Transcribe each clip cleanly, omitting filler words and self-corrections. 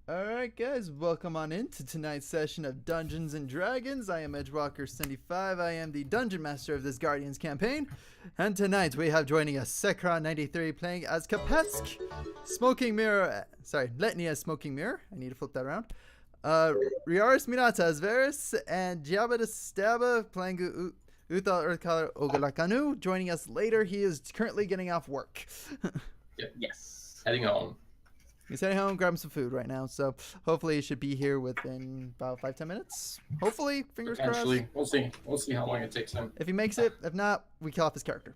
Alright guys, welcome on into tonight's session of Dungeons and Dragons. I am Edgewalker75. I am the Dungeon Master of this Guardians campaign. And tonight we have joining us Sekra93 playing as Kapetsk, Smoking Mirror, Letnia Smoking Mirror. I need to flip that around. Riaris Minata as Varys, and Jabba the Stabba playing Uthal Earthcaller Ogalakanu. Joining us later, he is currently getting off work. Yes. Heading home. He's heading home, grabbing some food right now, so hopefully he should be here within about 5-10 minutes. Hopefully, fingers crossed. We'll see how long it takes him. If he makes it, if not, we kill off his character.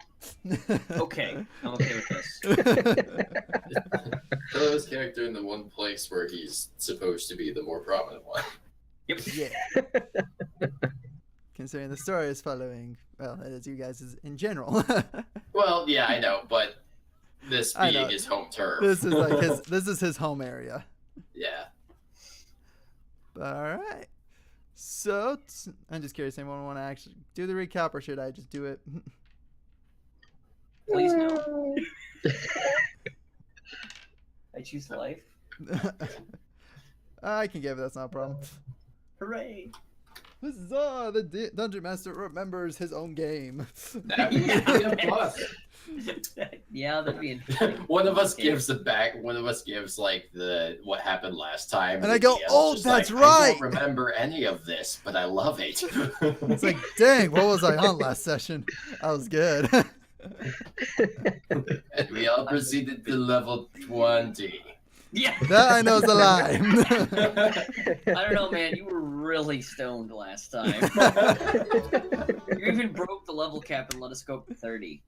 Okay, I'm okay with this. Throw his character in the one place where he's supposed to be the more prominent one. Yep. Yeah. Considering the story is following, well, that is you guys in general. Well, yeah, I know, but this being his home turf. This is like his home area. Yeah. All right. So I'm just curious. Anyone want to actually do the recap, or should I just do it? Please no. I choose life. I can give it. That's not a problem. Hooray! Huzzah! The Dungeon Master remembers his own game. That would be a plus. Yeah, that'd be interesting. One of us gives like what happened last time. And I go, DM's oh, just that's like, right. I don't remember any of this, but I love it. It's like, dang, what was I on last session? I was good. And we all proceeded to level 20. Yeah. That I know is a lie. I don't know, man. You were really stoned last time. You even broke the level cap and let us go up to 30.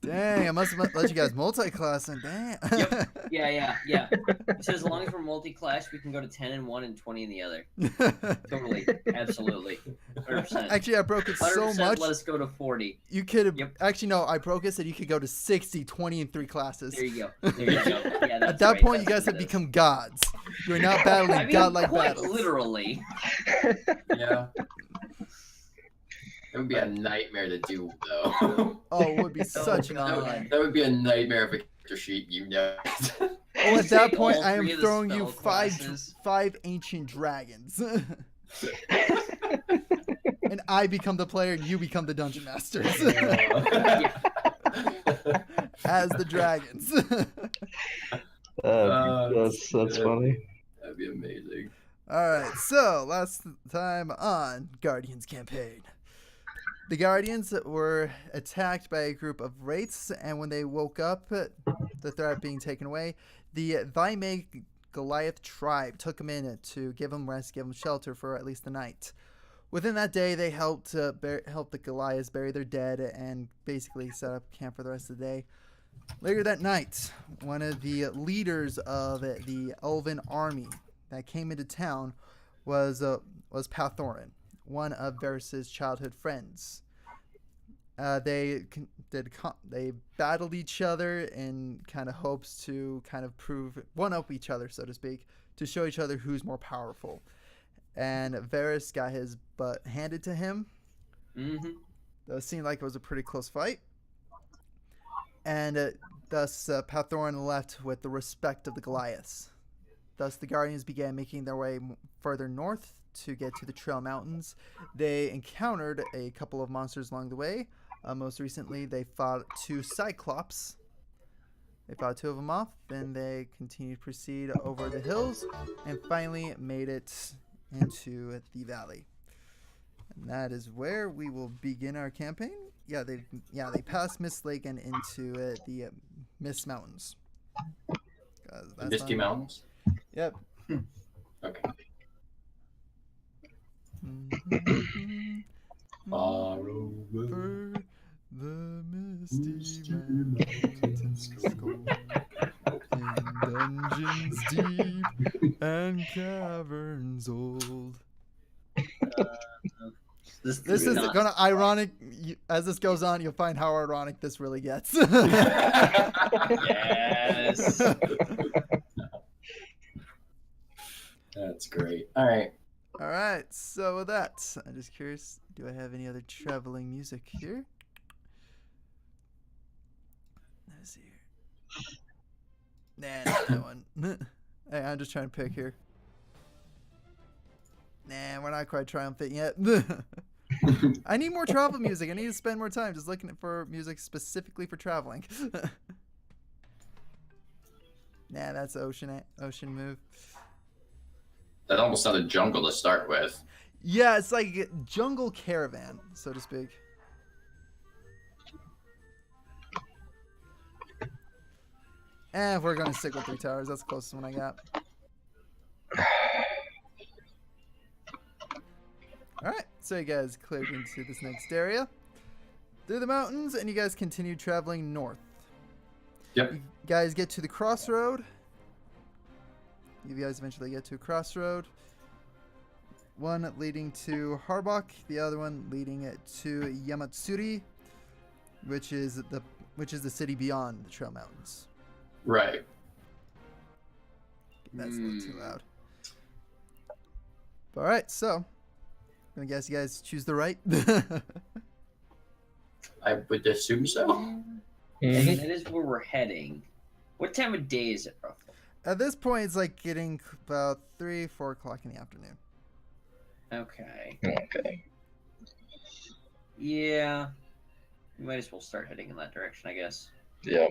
Dang, I must have let you guys multi-class and damn. Yep. Yeah. It says as long as we're multi-class, we can go to 10 in one and 20 in the other. Totally. Absolutely. 100%. Actually, I broke it so 100% much. Let us go to 40. You could have. Yep. Actually, no, I broke it so you could go to 60, 20 in 3 classes. There you go. There you go. Yeah, that's At that right. point, you That's guys what have it is. become gods. You're not battling I mean, godlike quite battles. literally. Yeah. It would be a nightmare to do, though. Oh, it would be such an God. nightmare. That would be a nightmare of a character sheet, you know. Oh, at that Take point, all I am three of the throwing you spell five classes. ancient dragons. And I become the player, and you become the dungeon masters. As the dragons. That's funny. That'd be amazing. Alright, so last time on Guardians campaign. The Guardians were attacked by a group of wraiths, and when they woke up, the threat being taken away, the Vaime Goliath tribe took them in to give them rest, give them shelter for at least the night. Within that day, they helped the Goliaths bury their dead and basically set up camp for the rest of the day. Later that night, one of the leaders of the Elven army that came into town was Pathorin, one of Varys' childhood friends. They battled each other in kind of hopes to kind of prove one up each other, so to speak, to show each other who's more powerful. And Varys got his butt handed to him. Mm-hmm. It seemed like it was a pretty close fight. And thus Pathorin left with the respect of the Goliaths. Thus the Guardians began making their way further north to get to the Trail Mountains. They encountered a couple of monsters along the way. Most recently, they fought 2 Cyclops. They fought 2 of them off. Then they continued to proceed over the hills and finally made it into the valley. And that is where we will begin our campaign. Yeah, they passed Mist Lake and into the Mist Mountains. The Misty Mountains? Yep. Okay. Far over the misty mountains go, in dungeons deep and caverns old. This is not... gonna ironic. As this goes on, you'll find how ironic this really gets. Yes. That's great. All right. All right. So with that, I'm just curious. Do I have any other traveling music here? Let's see here. Nah, not that one. Hey, I'm just trying to pick here. Nah, we're not quite triumphant yet. I need more travel music. I need to spend more time just looking for music specifically for traveling. Nah, that's ocean move. That almost sounded jungle to start with. Yeah, it's like jungle caravan, so to speak. And we're gonna stick with 3 towers. That's the closest one I got. Alright, so you guys cleared into this next area. Through the mountains, and you guys continue traveling north. Yep. You guys get to the crossroad. You guys eventually get to a crossroad. One leading to Harbach, the other one leading it to Yamatsuri, which is the city beyond the Trail Mountains. Right. That's a little too loud. All right, so I guess you guys choose the right. I would assume so. And that is where we're heading. What time of day is it, roughly? At this point, it's like getting about 3, 4 o'clock in the afternoon. Okay. Okay. Yeah. We might as well start heading in that direction, I guess. Yeah.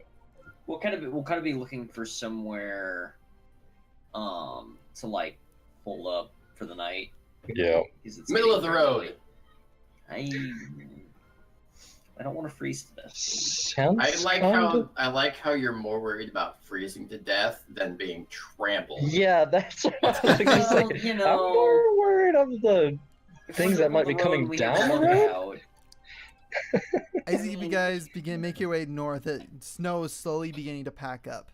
We'll kind of be looking for somewhere, to like hold up for the night. Yeah. 'Cause it's Middle getting of the fairly road. late. I don't want to freeze to death. Sounds I like kinda- how you're more worried about freezing to death than being trampled. Yeah, that's what I was gonna Well, say. you I'm know, more worried of the if things we're that might on be the coming road, we have down to the look road. out. As you guys make your way north, snow is slowly beginning to pack up.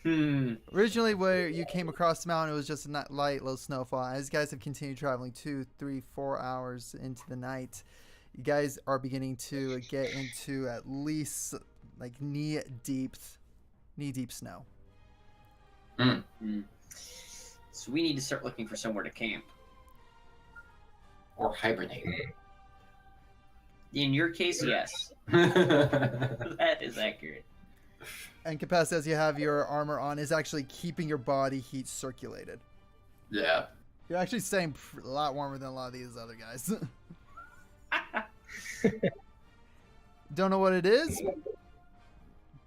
Originally, where you came across the mountain, it was just a light, low snowfall. As you guys have continued traveling 2, 3, 4 hours into the night, you guys are beginning to get into at least like knee deep snow. So we need to start looking for somewhere to camp. Or hibernate. In your case, yes. That is accurate. And capacity, as you have your armor on, is actually keeping your body heat circulated. Yeah. You're actually staying a lot warmer than a lot of these other guys. Don't know what it is,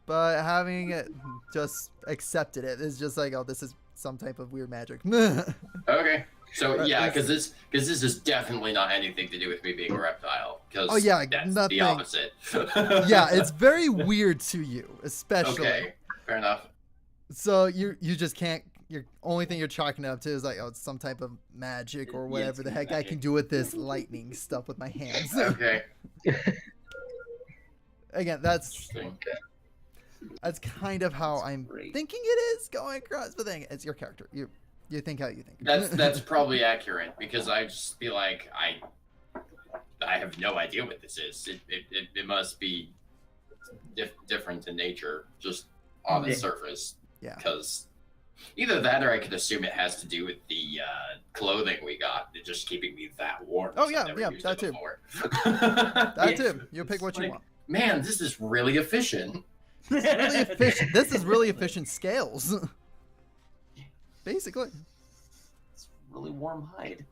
but having it just accepted it is just like, oh, this is some type of weird magic. Okay. So Right, yeah, it's- because this is definitely not anything to do with me being a reptile. Because Oh, yeah, that's nothing. the opposite. Yeah, it's very weird to you, especially. Okay. Fair enough. So you just can't. Your only thing you're chalking it up to is like, oh, it's some type of magic or Yeah, whatever it's the heck I magic. can do with this lightning stuff with my hands. Okay. Again, that's Interesting. kind of how That's I'm great. thinking it is going across the thing. It's your character. You think how you think. That's probably accurate because I just feel like I have no idea what this is. It must be different in nature, just on the Yeah. surface. Yeah. Because either that or I could assume it has to do with the clothing we got, it just keeping me that warm. Oh, 'cause yeah, I've never yeah, used that it too. before. That Yeah. too. You pick what you Like- want. Man, this is really efficient. Really efficient. This is really efficient scales. Basically. It's really warm hide.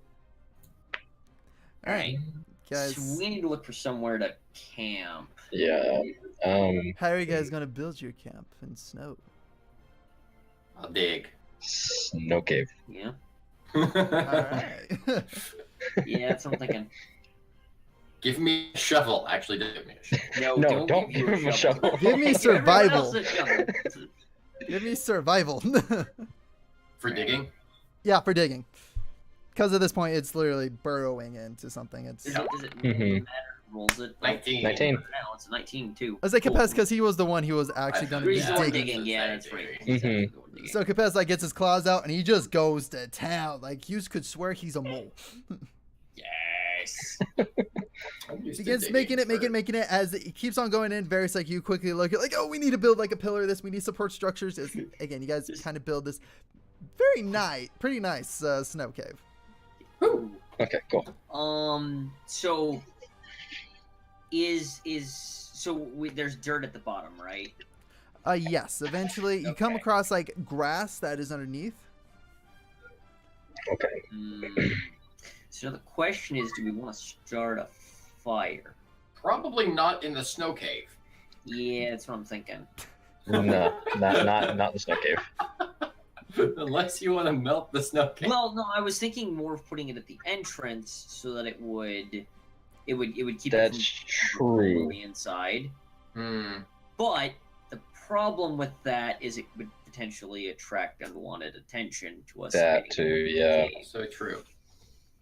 All right, guys. So we need to look for somewhere to camp. Yeah. How are you guys gonna build your camp in snow? I'll dig. Snow cave. Yeah. All right. Yeah, that's what I'm thinking. Give me a shovel. Actually, give me a shovel. No, don't give him a shovel. Give me Everyone survival. else a shovel. Give me survival. For digging? Yeah, for digging. Because at this point, it's literally burrowing into something. It's. Does it Mhm. matter? Rolls it? 19. 19. Now it's 19 too. I was like Cool. Capes because he was the one who was actually going to be He's the one digging. digging. Yeah, that's right. Mhm. He's actually the one digging. So Capes like gets his claws out and he just goes to town. Like you could swear he's a mole. Yes. I'm used to Begins digging making it as it keeps on going in. Various like you quickly look at like, oh, we need to build like a pillar of this. We need support structures. Again, you guys kind of build this pretty nice snow cave. Woo. Okay, cool. So there's dirt at the bottom, right? Yes. Eventually, you come Okay. across like grass that is underneath. Okay. So the question is, do we want to start a fire? Probably not in the snow cave. Yeah, that's what I'm thinking. No, not the snow cave. Unless you want to melt the snow cave. Well, no, I was thinking more of putting it at the entrance so that it would keep That's it from true. on the inside. Hmm. But the problem with that is it would potentially attract unwanted attention to us. That hiding too, in the yeah. cave. So true.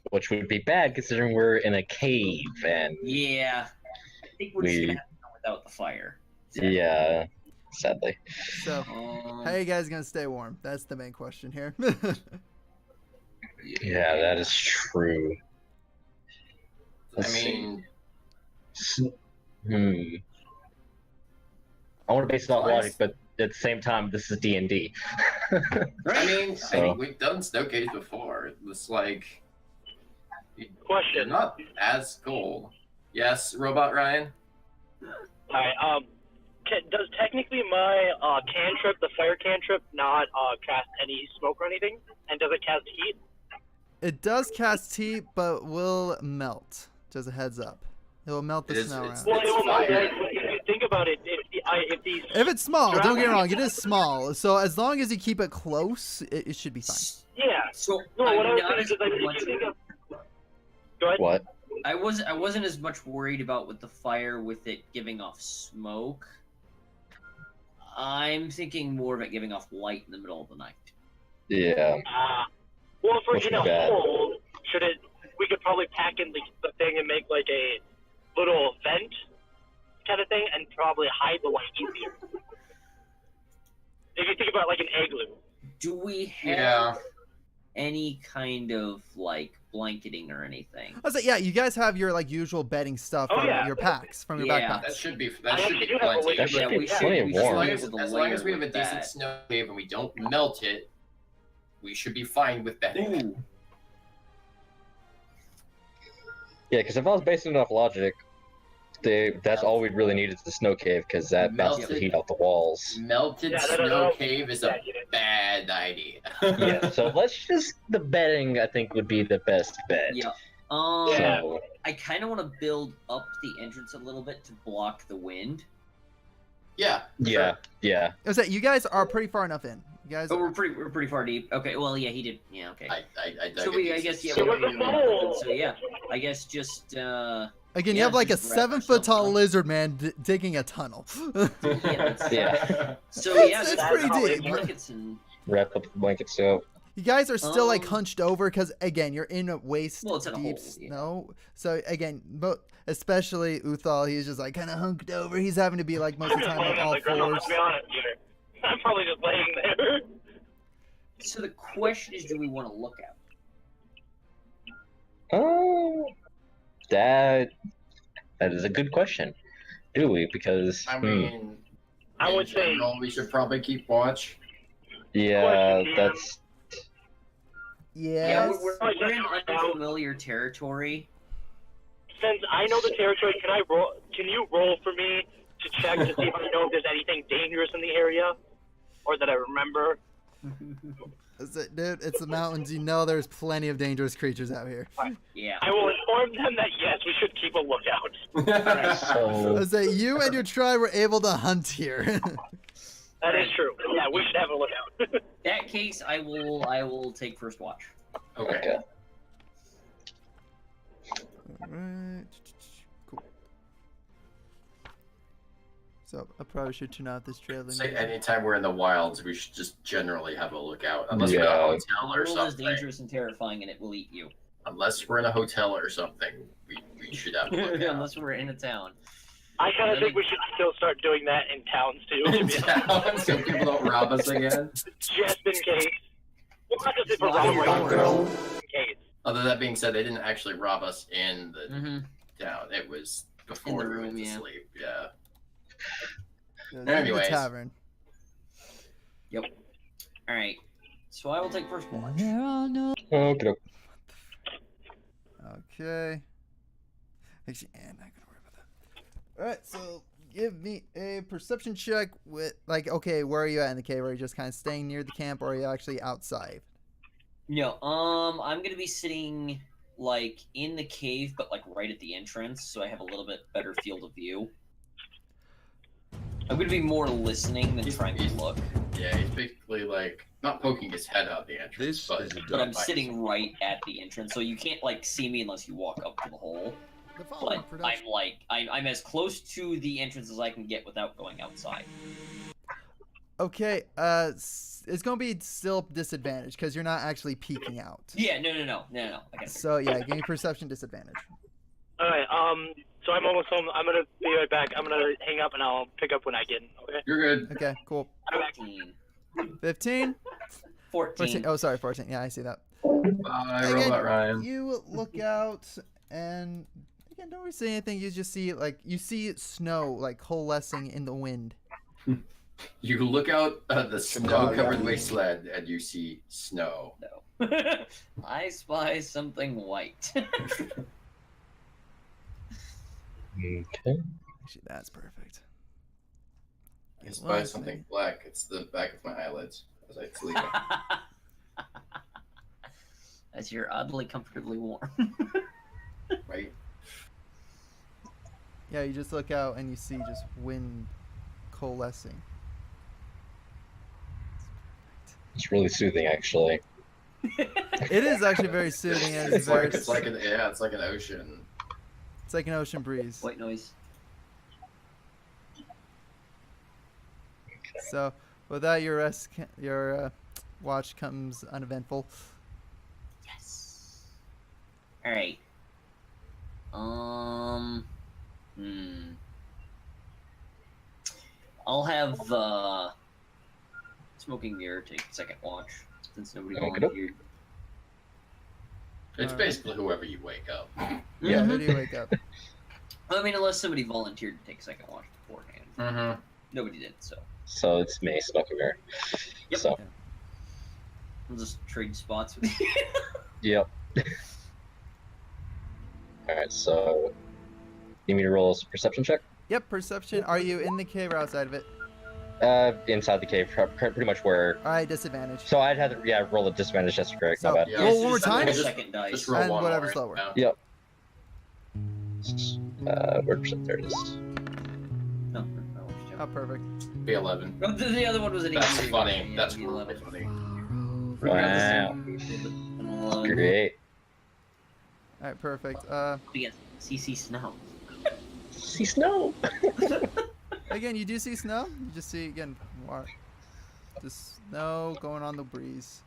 Which would be bad considering we're in a cave and Yeah, I think we're just gonna have to go without the fire. yeah, sadly. So, Um, how are you guys gonna stay warm? That's the main question here. Yeah, that is true. I Let's mean, I want to base it off Nice. logic, but at the same time, this is D&D. I mean, So- we've done snow caves before. It's like they're Question. not as cold. Yes, Robot Ryan. Alright, does technically my cantrip, the fire cantrip, not cast any smoke or anything? And does it cast heat? It does cast heat, but will melt. Just a heads up. It will melt the It is- snow it's- around. Well, it will not. fire. If you think about it, if these If it's small, don't get me Drown- wrong, it is small. So as long as you keep it close, it should be fine. yeah. So No, what I I'm was not saying as is like much. if you think of. Go ahead. What? I wasn't as much worried about with the fire with it giving off smoke. I'm thinking more of it giving off light in the middle of the night. Yeah. Well, if we're Which in is a bad. hole, should it? We could probably pack in the thing and make like a little vent kind of thing, and probably hide the light easier. If you think about like an igloo. Do we have Yeah. any kind of like blanketing or anything? I was like, yeah, you guys have your like usual bedding stuff Oh, from yeah. your packs, from your Yeah. That backpacks. should be I actually do have a plenty. way- That should Yeah, be we should- plenty we of should As warm. long be as, able to as long as layer we have a with decent that. snow cave and we don't melt it, we should be fine with bedding. Ooh, Yeah, because if I was basing it off logic, that's all we really need is the snow cave, because that bounces the Melted. heat off the walls. Melted Yeah, snow cave is Yeah, a you did. bad idea. Yeah, so let's just the bedding. I think would be the best bet. yeah. Yeah. So I kind of want to build up the entrance a little bit to block the wind. Yeah. yeah, yeah. I was like, you guys are pretty far enough in. You guys, But we're pretty far deep. Okay, well, yeah, he did. Yeah, okay. I dug So a I decent guess yeah. So we're with the doing that. hole- So yeah, I guess just again, yeah, you have like a just wrap 7-foot tall ourselves up. lizard man digging a tunnel. Yeah. so It's- yeah, it's just pretty wrap deep. blankets and Wrap up the blankets up. You guys are still like Um, hunched over because again, you're in a waist Well, it's in a deep hole, yeah. snow. So again, especially Uthal, he's just like kind of hunked over. He's having to be like most I'm of the just time on laying on all the ground. fours. Let's be honest here. I'm probably just laying there. so the question is, do we want to look at? Oh, that is a good question. Do we? Because I mean, I in would say- general, we should probably keep watch. yeah, Question, that's Yeah, Yes. we're in unfamiliar territory. Since I know the territory, can I roll? Can you roll for me to check to see if I know if there's anything dangerous in the area, or that I remember? Dude, it's the mountains. You know there's plenty of dangerous creatures out here. Yeah. I will inform them that yes, we should keep a lookout. I so. was like, you and your tribe were able to hunt here. That is true. Yeah, we should have a lookout. That case, I will take first watch. Okay. Okay. Alright. Cool. So I probably should turn off this trailing. Say anytime we're in the wilds, we should just generally have a lookout. Unless we're in a Yeah. hotel or The world is something. dangerous and terrifying, and it will eat you. Unless we're in a hotel or something, we should have a lookout. Unless we're in a town. I kind of think we should still start doing that in towns too, to In be honest, town, so people don't rob us again. just in case. Well, not just for Not robbery, your but own. in case. Although that being said, they didn't actually rob us in the Mm-hmm. town. It was before the we room, went to yeah. sleep. Yeah. Anyways. Anyways. Tavern. All right. So I will take first watch. Okay. Okay. Actually, I'm not gonna worry about that. All right, so give me a perception check with, like, okay, where are you at in the cave? Are you just kind of staying near the camp, or are you actually outside? No, I'm gonna be sitting like in the cave, but like right at the entrance, so I have a little bit better field of view. I'm gonna be more listening than trying to look, Yeah, he's basically like not poking his head out the entrance, This but, is a but I'm by sitting himself. right at the entrance, so you can't like see me unless you walk up to the hole. The following But production. I'm like I'm as close to the entrance as I can get without going outside. Okay, it's gonna be still disadvantage because you're not actually peeking out. Yeah, no. I got it. So yeah, give me perception disadvantage. All right. So I'm almost home. I'm gonna be right back. I'm gonna hang up and I'll pick up when I get in. Okay. You're good. Okay, cool. 14. 15? 14. Oh, sorry, 14. Yeah, I see that. Bye, Again, Robot Ryan. You look out and again, don't really see anything. You just see you see snow like coalescing in the wind. You look out the snow-covered wasteland and you see snow. No. I spy something white. Okay. Actually, that's perfect. I spy something black. It's the back of my eyelids as I sleep. As you're oddly comfortably warm. Right? Yeah, you just look out and you see just wind coalescing. It's really soothing, actually. It is actually very soothing and It's like an ocean. it's like an ocean breeze. White noise. So with that, your watch comes uneventful. Yes. All right. I'll have Smoking Mirror take second watch since nobody Okey-doke. volunteered. It's basically whoever you wake up. Yeah, who do you wake up? I mean, unless somebody volunteered to take second watch beforehand. Mm-hmm. Nobody did, so So it's me, Smoking Mirror. Yep. So, we'll just trade spots with you. yep. Alright, so you need me to roll a perception check? Yep, perception. Are you in the cave or outside of it? Inside the cave, pretty much where. Alright, disadvantage. So I'd have to, roll a disadvantage, that's correct, So- my bad. Yeah, Roll one more just- time? Just, Second dice. just roll And one whatever's more. lower. Yeah. Yep. Where percent? There it is. No, Oh, perfect. Be 11. no, the other one was an That's 18. funny. Yeah, That's the really 11. funny. Wow. An 11. Great. Alright, perfect. Against CC Snow. See snow! Again, you do see snow. You just see again, just snow going on the breeze.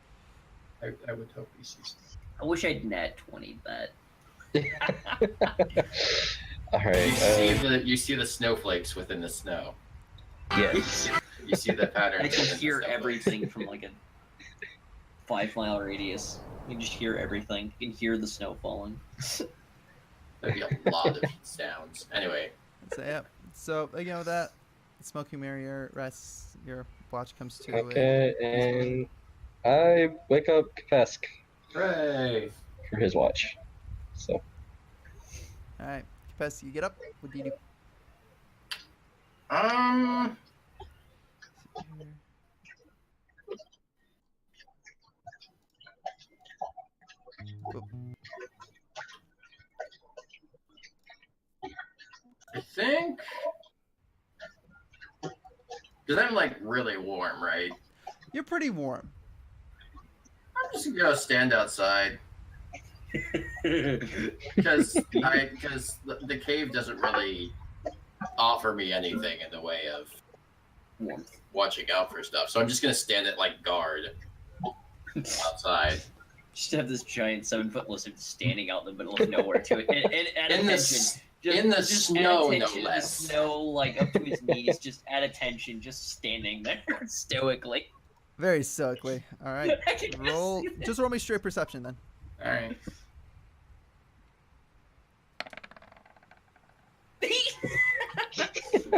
I would hope he sees. I wish I'd nat 20 that. Alright, You see the snowflakes within the snow. yes. You see the pattern. I can within the hear snowflakes. everything from like a 5-mile radius. You can just hear everything. You can hear the snow falling. That'd be a lot of sounds. Anyway, So yeah. So again, with that, Smoking Mirror rests. Your watch comes to. Okay, and I wake up Kapesk hooray! for his watch. So, All right, Capes, you get up. What do you do? I think because I'm like really warm, right? You're pretty warm. I'm just gonna go stand outside because the cave doesn't really offer me anything in the way of Warmth. watching out for stuff. So I'm just gonna stand at like guard outside. Just have this giant 7-foot lizard standing out in the middle of nowhere to it. And at In attention. the snow, at no attention, less. The snow, like up to his knees, just at attention, just standing there stoically. Very stoically. All right. I can just Roll. see that. Just roll me straight perception then. All right.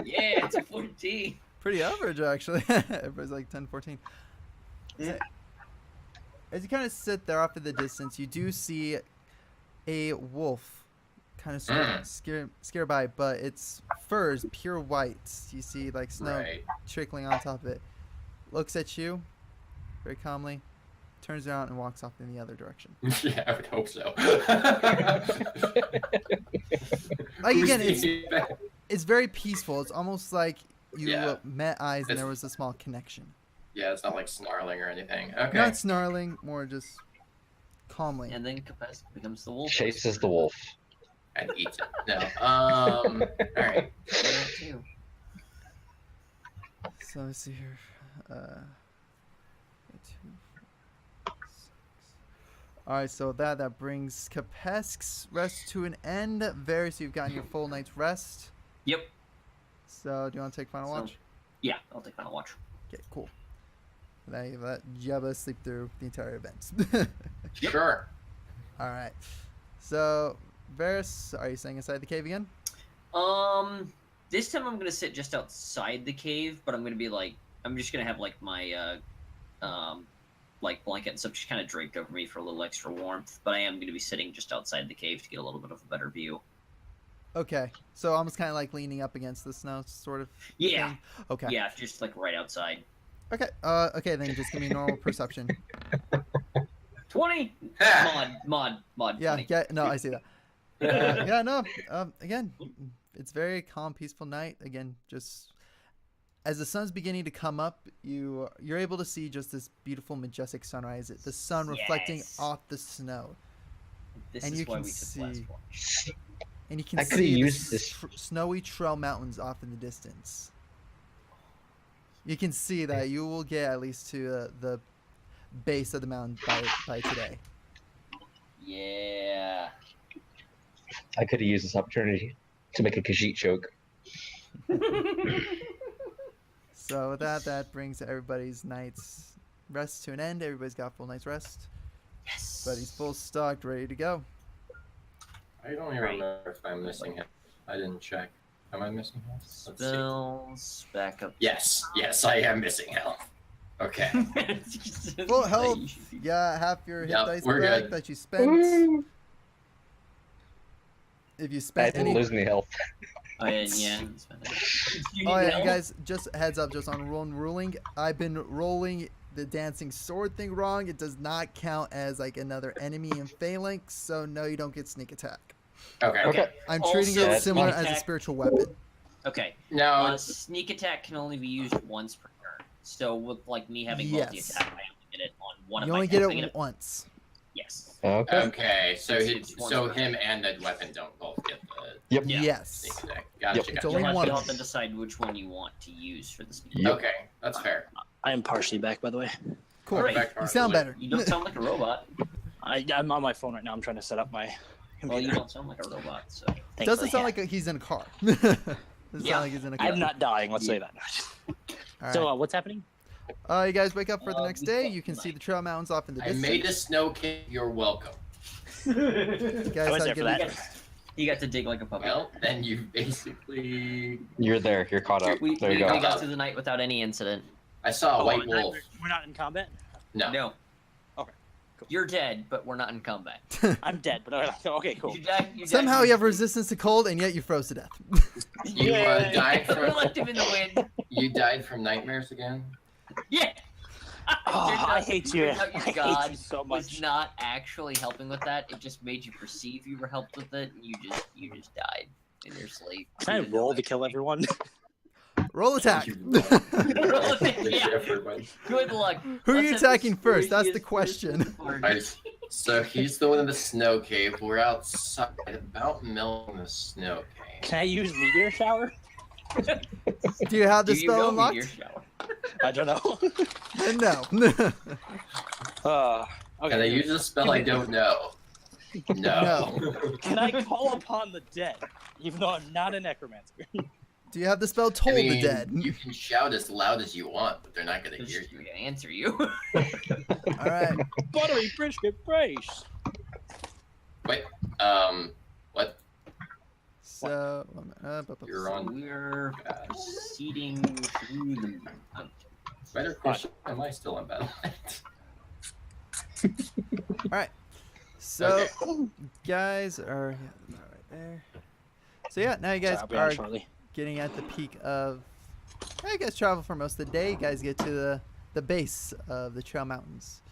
Yeah, it's a 14. Pretty average actually. Everybody's like 10, 14. Yeah. As you kind of sit there off in the distance, you do see a wolf kind of scared by it, but its fur is pure white. You see like snow Right. trickling on top of it. Looks at you very calmly, turns around and walks off in the other direction. Yeah, I would hope so. Like again, Who's it's the- it's very peaceful. It's almost like you Yeah. met eyes and It's- there was a small connection. Yeah, it's not like snarling or anything. Okay. Not snarling, more just calmly. And then Capes becomes the wolf. Chases the wolf. And eats it. No. All right. Too. So let's see here. 2, 4, 6. All right, so that brings Capesk's rest to an end. Varys, you've gotten your full night's rest. Yep. So do you want to take final So- watch? Yeah, I'll take final watch. Okay, cool. Now you let Jabba sleep through the entire event. Sure. All right. So Varys, are you staying inside the cave again? This time I'm gonna sit just outside the cave, but I'm gonna be like, I'm just gonna have like my, like blanket and stuff just kind of draped over me for a little extra warmth. But I am gonna be sitting just outside the cave to get a little bit of a better view. Okay. So almost kind of like leaning up against the snow, sort of. Yeah. thing? Okay. Yeah, just like right outside. Okay. Okay. Then just give me normal perception. 20. Ha! Mod. Yeah. 20. Yeah. No, I see that. Yeah. No. Again, it's very calm, peaceful night. Again, just as the sun's beginning to come up, you're able to see just this beautiful, majestic sunrise. The sun reflecting Yes. off the snow, This and is you why can we took see- last watch. and you can I coulda see the used this- snowy trail mountains off in the distance. You can see that you will get at least to the base of the mountain by today. Yeah. I could have used this opportunity to make a Khajiit joke. So with that brings everybody's night's rest to an end. Everybody's got full night's rest. Yes. Everybody's full stocked, ready to go. I don't even remember if I'm missing him. I didn't check. Am I missing him? Let's see. Spells back up. Yes, I am missing health. Okay. Full health. Yeah, half your hit Yep, dice we're back good. that you spent. If you I spent didn't any. lose any health. Oh yeah. You Oh need yeah, help? you guys, just a heads up, just on ruling. I've been rolling the dancing sword thing wrong. It does not count as like another enemy in Phalanx, so no, you don't get sneak attack. Okay. Okay. I'm Also, treating it that's similar sneak as a attack- spiritual weapon. Okay. No, Sneak attack can only be used once per turn. So with like me having Yes. multi attack, I only get it on one of You my only get attacks. I it once. Yes. Okay. okay. So It's once per him and the weapon don't both get the Yep. Yeah. Yes. sneak attack. Gotcha. Yep. It's Gotcha. only You'll have, one. you'll have to decide which one you want to use for the sneak Yep. Okay, that's fair. I am partially back, by the way. Cool. Alright. Back to You our sound delay. better. You don't sound like a robot. I'm on my phone right now. I'm trying to set up my Well, you computer. don't sound like a robot, so. Doesn't sound like he's in a car. Doesn't Yeah. sound like he's in a car. I'm not dying. Let's say that. All So, right. what's happening? You guys wake up for the next we day. got You can the see night. the trail mountains off in the I distance. made a snow cave. You're welcome. You guys I was had there good for that. You got to dig like a puppy. Well, then you basically. You're there. You're caught up. we There you we go. got through the night without any incident. I saw a white we're wolf. not in combat? No. No. Okay, cool. You're dead, but we're not in combat. I'm dead, but okay, cool. You died, you died Somehow from- you have resistance to cold, and yet you froze to death. You Yay. died We from. left him in the wind. You died from nightmares again. Yeah. Oh, Turns I out- hate you. turns out I your hate god you so was much. not actually helping with that. It just made you perceive you were helped with it, and you just died in your sleep. Can I Even though roll it- to kill everyone? Roll attack. Yeah. Everyone. Good luck. Who are Let's you have the attacking first? That's the scariest question. person party. Alright, so he's the one in the snow cave. We're outside, about melting the snow cave. Can I use meteor shower? Do you have the Do you spell know unlocked? meteor shower? I don't know. No. Okay. Can I use a spell I don't know? No. Can I call upon the dead, even though I'm not a necromancer? Do you have the spell I Toll mean, the Dead? you can shout as loud as you want, but they're not gonna They're hear just you. gonna answer you. All right. Buttery brisket brace. Wait, what? So You're on. We're proceeding through the mountain. Better question. Am I still on battle? So Okay. guys are. Yeah, all right. there. So yeah, now you guys Sorry, I'll be on are shortly. getting at the peak of. You guys travel for most of the day. You guys get to the base of the Trail Mountains.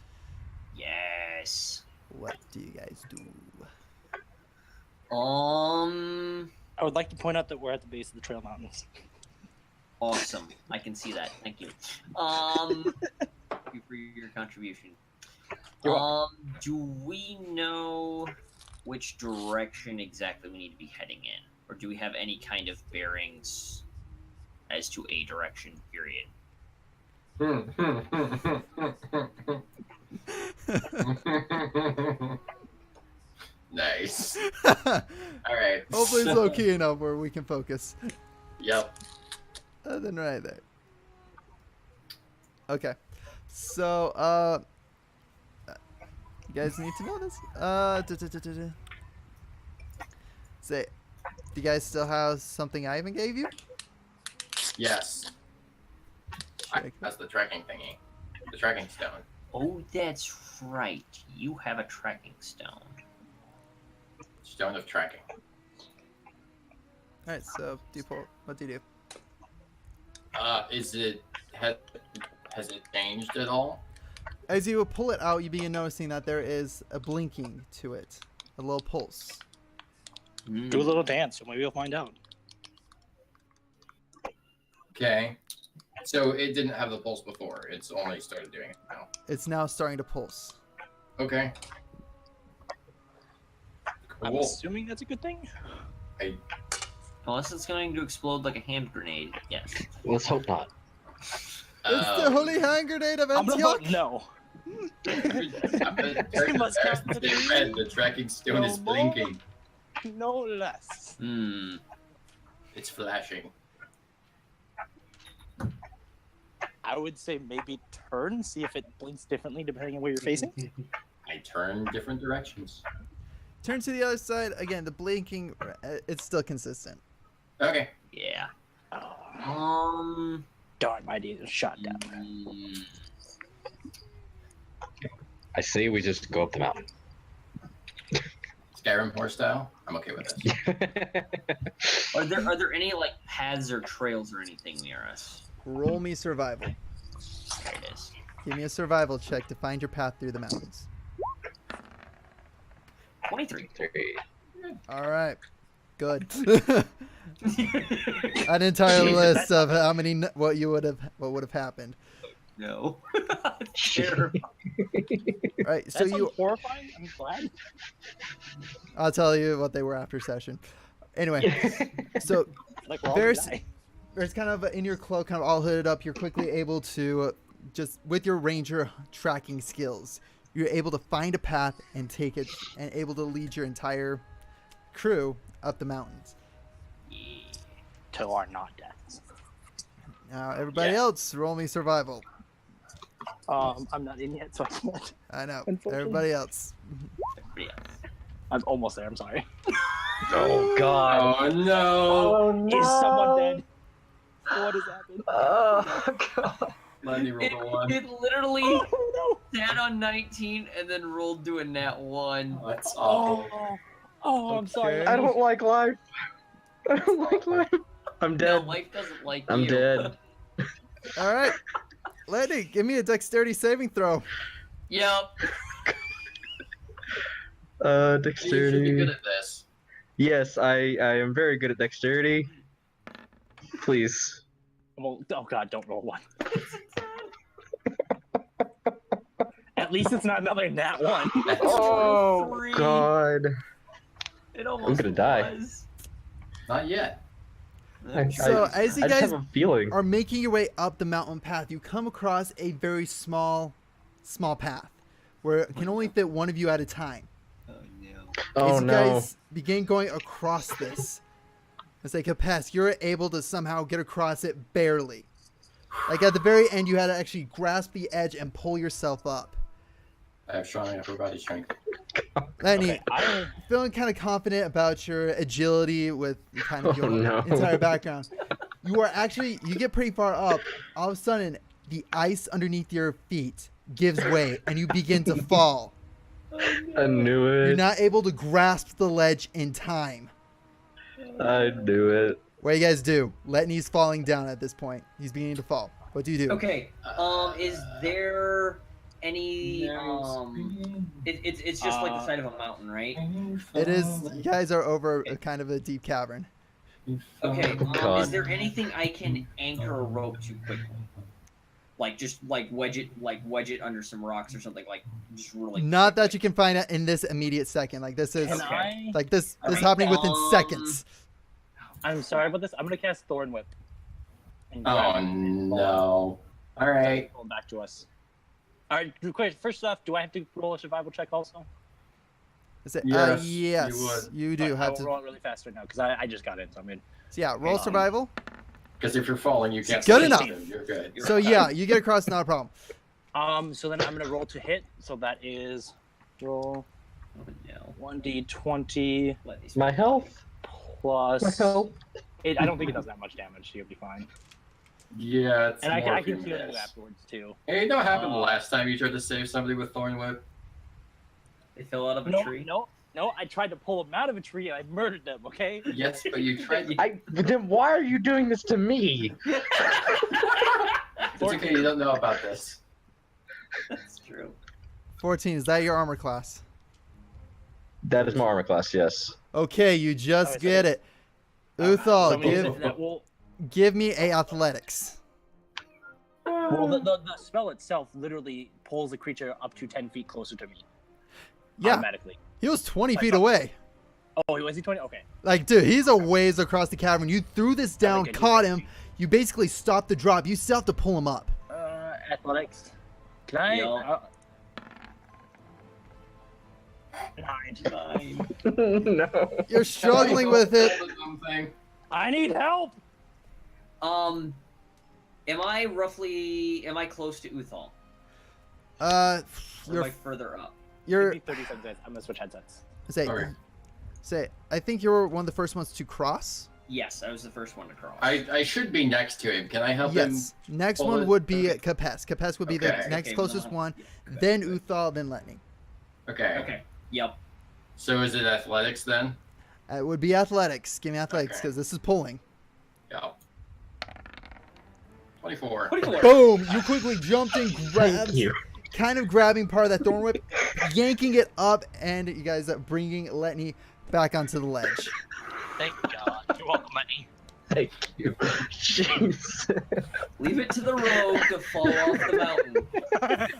Yes. What do you guys do? I would like to point out that we're at the base of the Trail Mountains. Awesome. I can see that. Thank you. Thank you for your contribution. You're Do we know which direction exactly we need to be heading in, or do we have any kind of bearings as to a direction? Period. Nice. All right. Hopefully it's low key enough where we can focus. Yep. Then right there. Okay. So, you guys need to know this. Say, do you guys still have something I even gave you? Yes. That's the tracking thingy. The tracking stone. Oh, that's right. You have a tracking stone. Stone of tracking. All right. So, do you pull? What do you do? Is it has it changed at all? As you pull it out, you begin noticing that there is a blinking to it, a little pulse. Do a little dance, so maybe we'll find out. Okay. So it didn't have the pulse before. It's only started doing it now. It's now starting to pulse. Okay. I'm Cool. assuming that's a good thing. Unless it's going to explode like a hand grenade. Yes. Let's hope not. It's the holy hand grenade of I'm gonna Antioch. vote no. The must have to be red. The tracking stone no is more. blinking. No less. Hmm. It's flashing. I would say maybe turn, see if it blinks differently depending on where you're facing. I turn different directions. Turn to the other side. Again, the blinking, it's still consistent. Okay. Yeah. Oh, darn, my idea is shot down. Hmm. I say we just go up the mountain. Skyrim horse style. I'm okay with this. Are there any like paths or trails or anything near us? Roll me survival. There it is. Give me a survival check to find your path through the mountains. 23. All right. Good. An entire list of how many, what would have happened. No. Terrible. All right. So That you, sounds horrifying. I'm glad. I'll tell you what they were after session. Anyway, so Like, we're all gonna there's die. kind of in your cloak, kind of all hooded up. You're quickly able to just with your ranger tracking skills, you're able to find a path and take it, and able to lead your entire crew up the mountains. To our not deaths. Now, everybody Yeah. else, roll me survival. I'm not in yet, so I can't. I know. Unfortunately. Everybody else. Yeah. I'm almost there. I'm sorry. Oh God. Oh no! Oh no. Is someone dead? What has happened? Oh God. Lenny rolled a one. It literally Oh sat on 19 and then rolled to a nat 1. Oh, that's no! awful. Oh, I'm sorry. Okay. I don't like life. I don't like life. I'm No, dead. life doesn't like I'm you. dead. All right. Lenny, give me a dexterity saving throw. Yep. You should be Dexterity. good at this. Yes, I am very good at dexterity. Please. Well, oh God, don't roll one. At least it's not another nat one. That's Oh 23. God. It almost gonna die. was. Not yet. So, as you I just guys have a feeling. are making your way up the mountain path, you come across a very small path where it can only fit one of you at a time. Oh no. Oh As you no. guys begin going across this, it's like a pass. You're able to somehow get across it barely. Like at the very end, you had to actually grasp the edge and pull yourself up. I have strong upper body strength. Lenny, Okay, I feeling kind of confident about your agility with kind of Oh, your no. entire background. You get pretty far up. All of a sudden, the ice underneath your feet gives way and you begin to fall. I knew You're it. not able to grasp the ledge in time. I knew it. What do you guys do? Letney's falling down at this point. He's beginning to fall. What do you do? Okay. Is there any it's just like the side of a mountain, right? It is. You guys are over a kind of a deep cavern. Okay. God. Is there anything I can anchor a rope to quickly? Like just wedge it under some rocks or something, like just really. Not that you can find it in this immediate second. Like this is Can I? like this is Alright, happening within seconds. I'm sorry about this. I'm gonna cast Thorn Whip. And Oh grab it. no! All right. Pull it back to us. All right. Quick. First off, do I have to roll a survival check also? Is it, Yes, yes, you would. you do I have will to. roll it really fast right now because I just got it. So I'm in. So yeah, roll Okay. survival. Because if you're falling, you can't. Good stay enough. still. You're good. So yeah, you get across, not a problem. So then I'm gonna roll to hit. So that is roll Oh, no. 1d20 Let these My health. plus. My health. I don't think it does that much damage. So you'll be fine. Yeah, it's And I more can if heal you you miss. afterwards too. Hey, you know what happened the last time you tried to save somebody with Thorn Whip? They fell out of a No, tree. no. I tried to pull them out of a tree and I murdered them. Okay. Yes, but you tried. Then why are you doing this to me? It's okay. You don't know about this. That's true. 14. Is that your armor class? That is my armor class. Yes. Okay, you just Alright, so get it. Uthal, So means give that will. give me a athletics. Well, the spell itself literally pulls the creature up to 10 feet closer to me. Yeah, Automatically. he was 20 Like, feet away. Oh, was he 20? Okay. Like, dude, he's a ways across the cavern. You threw this down, good, caught you- him. You basically stopped the drop. You still have to pull him up. Athletics. Can I? Yeah. 9. No. You're struggling with it. Something. I need help. Am I close to Uthal? Or am You're I further up? you're Give me 30 seconds. I'm gonna switch headsets. say Okay. say. I think you're one of the first ones to cross. Yes, I was the first one to cross. I should be next to him. Can I help him? Yes. Next pull one it? would be Okay. Capes. Capes would be the Okay. next Okay, closest no. one. Okay. Then Uthal, then Letney. Okay. Okay. Yep. So is it athletics then? It would be athletics. Give me athletics Okay. because this is pulling. Yeah. 24. 24. Boom! You quickly jumped in, grabbed, Thank you. kind of grabbing part of that thorn whip, yanking it up, and you guys are bringing Letney back onto the ledge. Thank God. You're welcome, Lenny. Thank you. Jeez. Leave it to the rogue to fall off the mountain.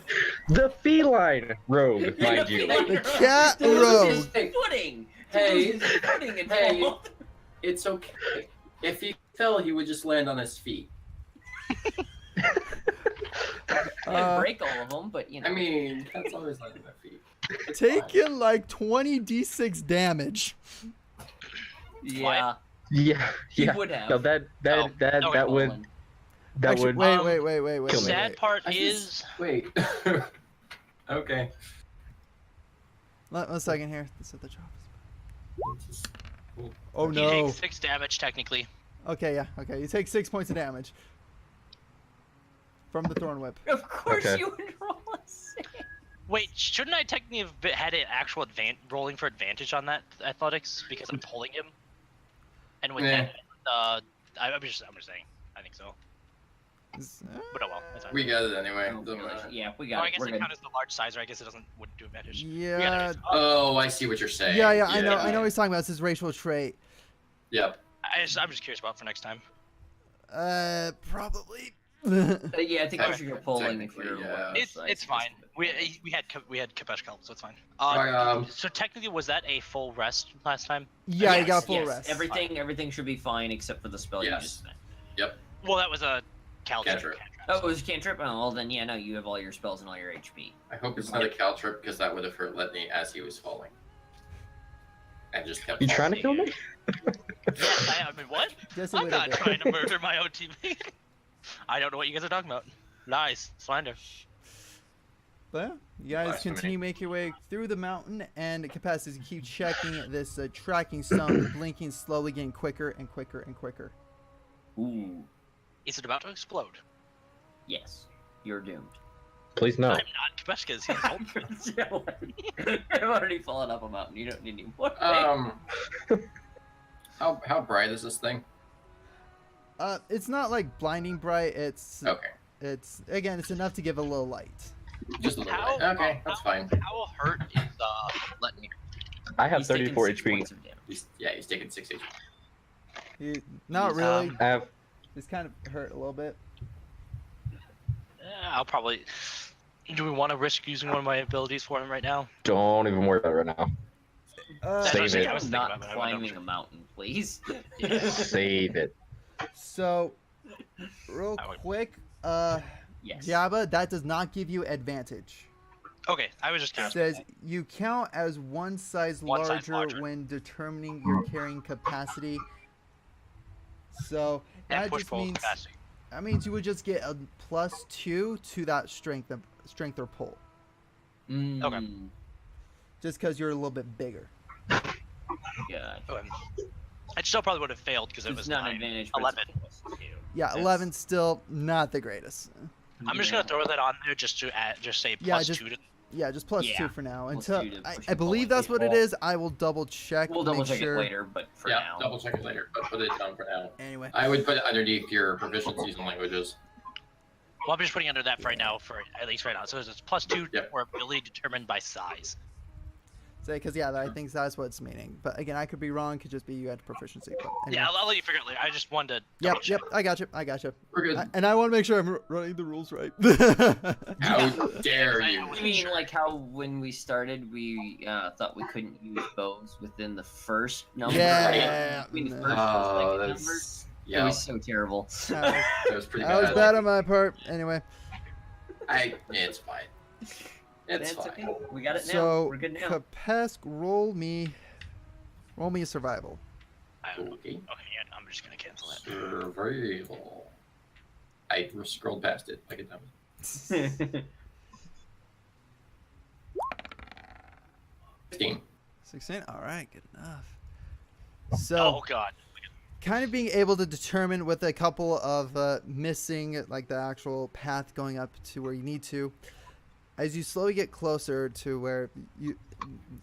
The feline rogue, mind you. The cat To lose rogue. his footing. Hey. To lose his footing and Hey. fall off. It's okay. If he fell, he would just land on his feet. I'd break all of them, but you know. I mean, cats always land on their feet. It's Taking like 20 d6 damage. yeah, Yeah. he Yeah. would have. No, that Oh, would Fallen. that would. Wait, wait. Kill me. Sad part I is fine. Wait. Okay. One second here. Let's set the drop. Oh he no. takes 6 damage technically. Okay, yeah. Okay, you take 6 points of damage from the thorn whip. Of course Okay. you would roll a 6. Wait, shouldn't I technically have had an actual rolling for advantage on that athletics because I'm pulling him? And with Yeah. that, I'm just saying. I think so. But oh well. That's fine. We got it anyway. Oh, Doesn't matter. yeah, we Oh, got I it. guess We're it good. counts as the large size, or I guess it wouldn't do advantage. Yeah, Oh, I see what you're saying. yeah. I know what he's talking about. It's his racial trait. Yep. I'm just curious about for next time. Probably. Yeah, I think I should go pulling if Technically, you're. yeah. It's fine. We had Kapesh help, so it's fine. Right, So technically, was that a full rest last time? Yeah, you got Yes, full yes. rest. Everything should be fine except for the spell you Yes. just spent. Well, that was a Cantrip. Oh, it was a cantrip? Oh, well then, yeah, no, you have all your spells and all your HP. I hope it's not a caltrip because that would have hurt Letney as he was falling. And just kept You trying to falling. kill me? Yes, I mean, what? Just a I'm little not bit. trying to murder my own teammate. I don't know what you guys are talking about. Lies, slander. But yeah, you guys Blasphemy. continue make your way through the mountain, and capacity keep checking this tracking stone, blinking slowly, getting quicker and quicker and quicker. Ooh. Is it about to explode? Yes. You're doomed. Please no. I'm not Kabeshka's. He's old. I've already fallen up a mountain. You don't need any more. Um. How bright is this thing? It's not like blinding bright. Okay, It's again, it's enough to give a little light. just a little How- bit. Okay, that's fine. How hurt is Letney? I have He's taking 34 6 HP. points of damage. He's taking 6 HP. Not really. I have. It's kind of hurt a little bit. I'll probably. Do we want to risk using one of my abilities for him right now? Don't even worry about it right now. Save Save it. I was thinking Not about it, I climbing wouldn't- a mountain, please. Save it. So, real I would- quick, Yes. Jabba, that does not give you advantage. Okay, I was just It kind of. says you count as one size One size larger larger. when determining your carrying capacity. So And that push just pull means capacity. you would just get a +2 to that strength or pull, Okay. just because you're a little bit bigger. Yeah. Okay. I still probably would have failed because it It's was not 9. an advantage, but 11. it's a +2. Yeah, That's- 11's still not the greatest. I'm just gonna throw that on there just to add, just say Yeah, plus just- 2 to. Yeah, just +2 Yeah, for now. plus Until 2 to push I and pull believe it. that's what it Yeah. is. I will double check. We'll double make check sure. it later, but for Yeah, now. double check it later, but put it down for now. Anyway, I would put it underneath your proficiencies in languages. Well, I'm just putting under that for right now, for at least right now. So it's plus 2 Yep. or ability determined by size. because I think that's what it's meaning. But again, I could be wrong. Could just be you had proficiency. But anyway. Yeah, I'll let you figure it later. I just wanted to. Yep, double check. I got you. We're good. And I want to make sure I'm running the rules right. How dare I- you? I- You mean like how when we started we thought we couldn't use bows within the first number? Yeah. Between the No. first and Oh, second that's numbers? It yeah. was so terrible. that That was pretty was bad. bad on my part. Anyway, It's fine. It's That's fine. okay. We got it now. so We're good now. Kapesk, roll me a survival. Okay. Okay, yeah, I'm just gonna cancel it. Survival. I scrolled past it like a dummy. 15. 16. All right, good enough. So, Oh god. kind of being able to determine with a couple of missing like the actual path going up to where you need to, as you slowly get closer to where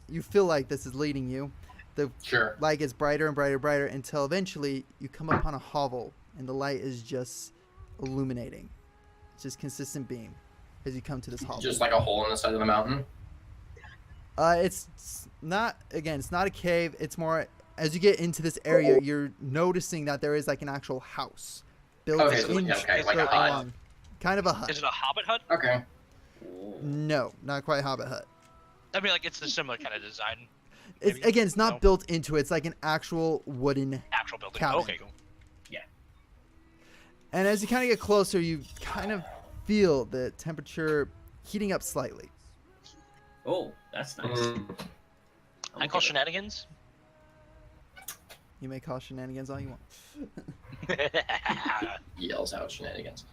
you feel like this is leading you, the Sure. light gets brighter and brighter until eventually you come upon a hovel and the light is just illuminating. It's just consistent beam as you come to this hovel. Just like a hole in the side of the mountain. It's not, again, it's not a cave. It's more, as you get into this area, you're noticing that there is like an actual house built Okay, so in, okay, like a built hut. along. Kind of a hut. Is it a hobbit hut? Okay. No, not quite Hobbit hut. I mean, like it's a similar kind of design. It's Maybe? again, it's not No. built into it. It's like an actual wooden. Actual building. Cabin. Okay, cool. And as you kind of get closer, you kind of feel the temperature heating up slightly. Oh, that's nice. Mm, I call shenanigans. You may call shenanigans all you want. yells out shenanigans.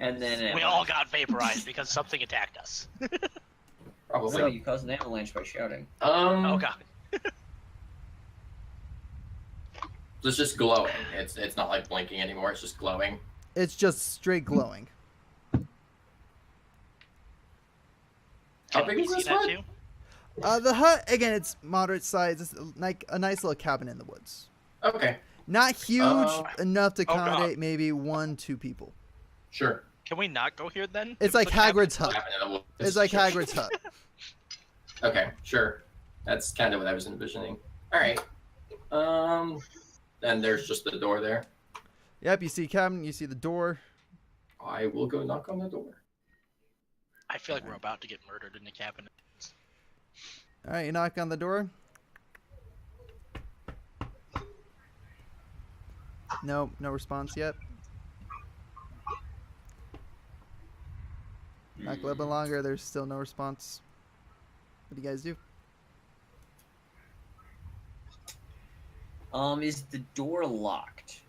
And then We all got vaporized because something attacked us. Probably. So you caused an avalanche by shouting. Oh god. It's just glowing. It's not like blinking anymore. It's just glowing. It's just straight glowing. How Can big we is see this that hut? too? The hut, again, it's moderate size. It's like a nice little cabin in the woods. Okay. Not huge enough to Oh, God. accommodate maybe 1-2 people. Sure. Can we not go here then? It's If like a cabin- Hagrid's hut. Cabin in the woods. It's like Sure. Hagrid's hut. Okay, sure. That's kind of what I was envisioning. All right. Then there's just the door there. Yep, you see cabin, you see the door. I will go knock on the door. I feel like we're about to get murdered in the cabin. All right, you knock on the door. No response yet. Knock a little bit longer. There's still no response. What do you guys do? Is the door locked?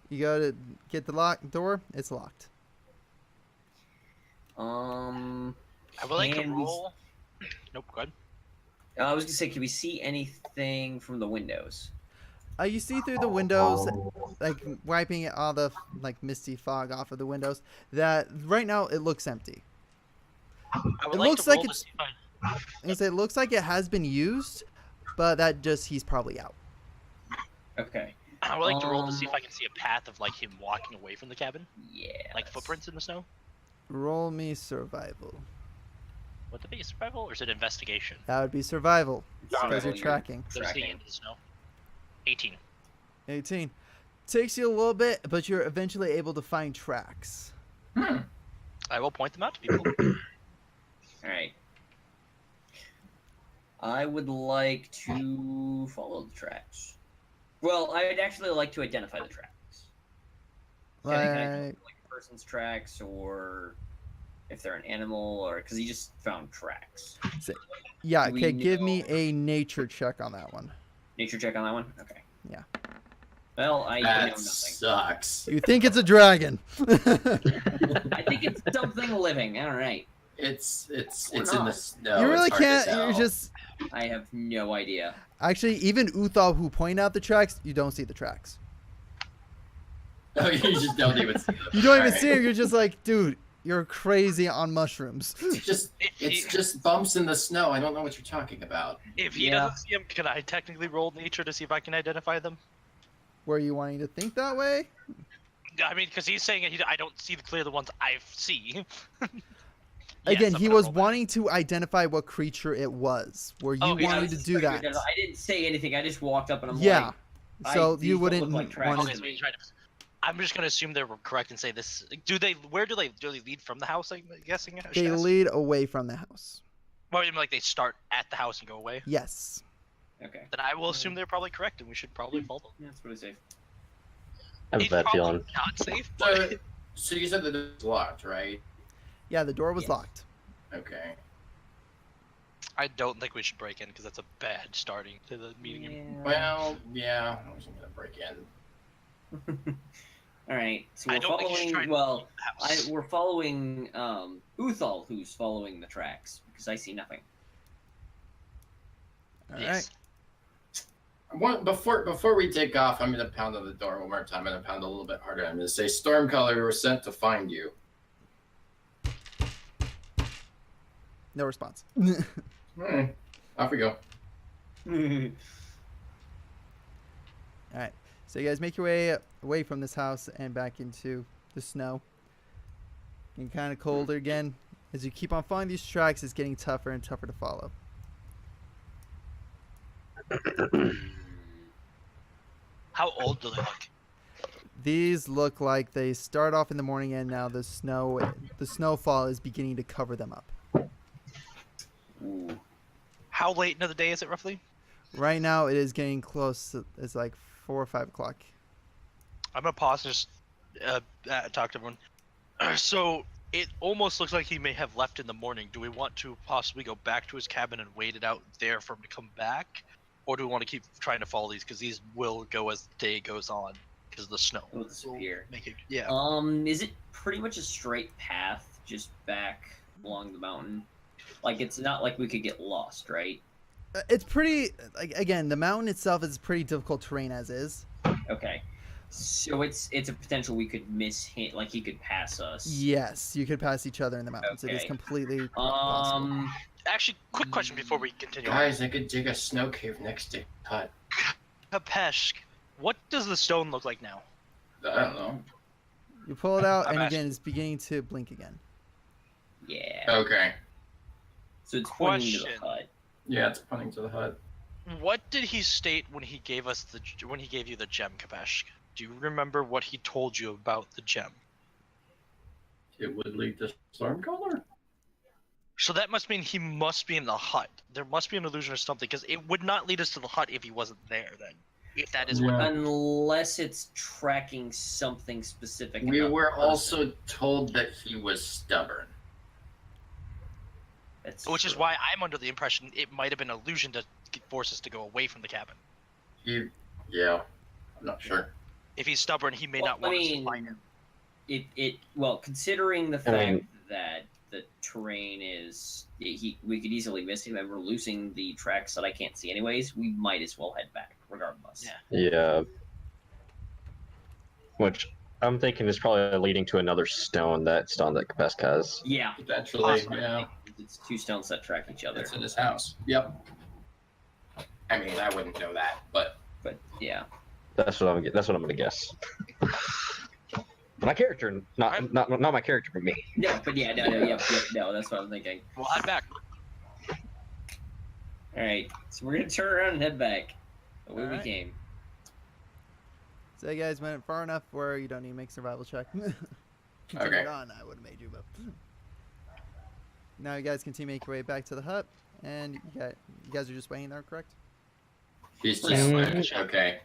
You go to get the door. It's locked. I would like to Can we- roll. Nope, go ahead. I was gonna say, can we see anything from the windows? You see through the windows, like wiping all the like misty fog off of the windows. That right now it looks empty. I would It like looks to like roll to it's- see if I- And it looks like it has been used, but that just he's probably out. Okay. I would like to roll to see if I can see a path of like him walking away from the cabin, Yeah. like that's- footprints in the snow. Roll me survival. Would that be a survival or is it investigation? That would be survival because Survival, you're tracking. They're seeing Tracking. into the snow. 18. 18. Takes you a little bit, but you're eventually able to find tracks. I will point them out to people. All right. I would like to follow the tracks. Well, I'd actually like to identify the tracks. Can I tell, Like, like a person's tracks, or if they're an animal, or because he just found tracks. yeah, do okay, we give me know- a nature check on that one. Nature check on that one. Okay. Yeah. Well, I know That nothing. sucks. You think it's a dragon. I think it's something living. All right. It's Or in the not. snow. you really it's hard to can't. tell. You're just. I have no idea. Actually, even Uthal, who pointed out the tracks, you don't see the tracks. Oh, you just don't even see them. You don't even Alright. see them. You're just like, dude, you're crazy on mushrooms. It's just bumps in the snow. I don't know what you're talking about. If he Yeah. doesn't see them, can I technically roll nature to see if I can identify them? Were you wanting to think that way? I mean, because he's saying I don't see the ones I see. Again, Yes, I'm he gonna was roll that. wanting to identify what creature it was. Were you Okay, wanting I was to just do trying that? I didn't say anything. I just walked up and I'm Yeah. like, So these you don't wouldn't look like tracks want Okay, to so me. he's trying to. I'm just gonna assume they were correct and say this. Where do they lead from the house? I'm guessing. I should They ask? lead away from the house. Well, I mean, like they start at the house and go away. Yes. Okay. Then I will assume they're probably correct, and we should probably follow them. Yeah, that's what I say. I have a It's bad probably feeling. not safe, So, but so you said that it's locked, right? Yeah, the door was Yes. locked. Okay. I don't think we should break in because that's a bad starting to the meeting. Well, yeah, I wasn't gonna break in. All right. So I we're don't think you should try following. and Well, leave the house. we're following Uthal, who's following the tracks because I see nothing. All Yes. Before we take off, I'm gonna pound on the door one more time. I'm gonna pound a little bit harder. I'm gonna say, "Stormcaller, we were sent to find you." No response. Alright, off we go. All right. So you guys make your way away from this house and back into the snow. Getting kind of colder again. As you keep on following these tracks, it's getting tougher and tougher to follow. How old do they look? These look like they start off in the morning and now the snowfall is beginning to cover them up. Ooh. How late into the day is it roughly? Right now it is getting close. It's like 4 or 5 o'clock. I'm gonna pause and just talk to everyone. So it almost looks like he may have left in the morning. Do we want to possibly go back to his cabin and wait it out there for him to come back, or do we want to keep trying to follow these because these will go as the day goes on because of the snow? It'll disappear. Make it, yeah. Is it pretty much a straight path just back along the mountain? Like it's not like we could get lost, right? It's pretty, like, again, the mountain itself is pretty difficult terrain as is. Okay. So it's a potential we could miss him, like he could pass us. Yes, you could pass each other in the mountains. It is Okay. completely possible. Actually, quick question before we continue. Guys, I could dig a snow cave next to hut. Kapesh, what does the stone look like now? I don't know. You pull it out, I'm and asking- again, it's beginning to blink again. Yeah. Okay. So it's pointing to the Question. hut. Yeah, it's pointing to the hut. What did he state when he gave you the gem, Kapesh? Do you remember what he told you about the gem? It would lead to Stormcaller? So that must mean he must be in the hut. There must be an illusion or something, because it would not lead us to the hut if he wasn't there. Then, if that is what. Yeah. Unless it's tracking something specific. We about were the person. also told that he was stubborn. That's Which is true. why I'm under the impression it might have been an illusion to force us to go away from the cabin. Yeah, I'm not sure. If he's stubborn, he may Well, not want I us to mean, find him. Well, considering the I fact mean- that the terrain is, we could easily miss him, and we're losing the tracks that I can't see anyways. We might as well head back, regardless. Yeah. Yeah. Which I'm thinking is probably leading to another stone that Kapesk has. Yeah. Potentially, Possibly. yeah. It's two stones that track each other. It's in his house. Yep. I mean, I wouldn't know that, but But yeah. That's what I'm gonna guess. My character, not my character, but me. No, but yeah, no, that's what I'm thinking. We'll head back. Alright, so we're gonna turn around and head back. The way we Alright. came. So you guys went far enough where you don't need to make survival check. Continue Okay. on, I would have made you, but now you guys continue to make your way back to the hut, and you guys are just waiting there, correct? He's just Mhm. okay.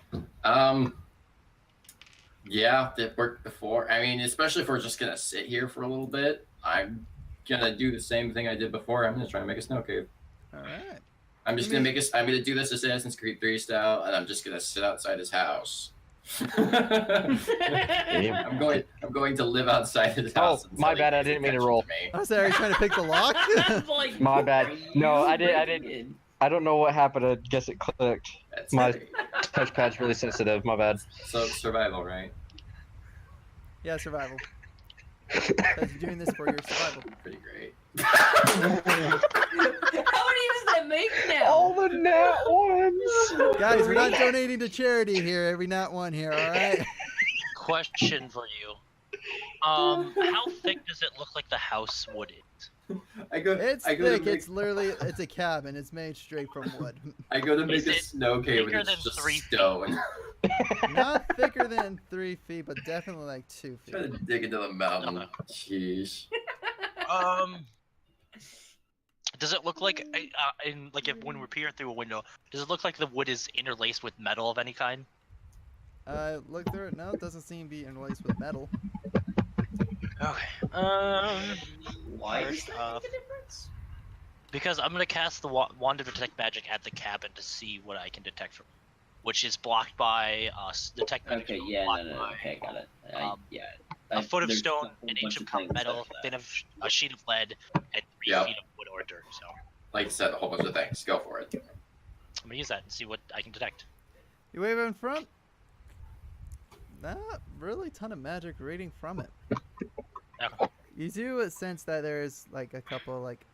Yeah, that worked before. I mean, especially if we're just gonna sit here for a little bit, I'm gonna do the same thing I did before. I'm gonna try and make a snow cave. All right. I'm just gonna I'm gonna do this Assassin's Creed 3 style, and I'm just gonna sit outside his house. I'm going to live outside his house. Oh, my until he bad, I pays didn't mean to attention roll. me. I was there trying to pick the lock. Like, My bad. are No, you I didn't- breaking in? I don't know what happened. I guess it clicked. That's My- it. Touchpad's really sensitive. My bad. So survival, right? Yeah, survival. Because you're doing this for your survival. Pretty great. How many does that make now? All the nat ones. Guys, we're not donating to charity here. Every not one here. All right. Question for you. How thick does it look like the house wood is? It's I go thick. To make, It's literally it's a cabin. It's made straight from wood. I go to make Is a it snow cave and bigger it's than just 3 feet? stone. Not thicker than 3 feet, but definitely like 2 Try feet. to dig into the mountain. Okay. Jeez. Does it look like, when we're peering through a window, does it look like the wood is interlaced with metal of any kind? Look through it. No, it doesn't seem to be interlaced with metal. Okay. Why First does that off- make a difference? Because I'm gonna cast the wand of detect magic at the cabin to see what I can detect from, which is blocked by detect magic. Okay, is yeah, blocked no, by okay, got it. a I- foot of there's a stone, whole an bunch inch of things metal, like that. thin of a sheet of lead, and 3 Yep. feet of wood or dirt. So Like I said, a whole bunch of things. Go for it. I'm gonna use that and see what I can detect. You wave in front. Not really a ton of magic reading from it. Okay. You do sense that there's like a couple like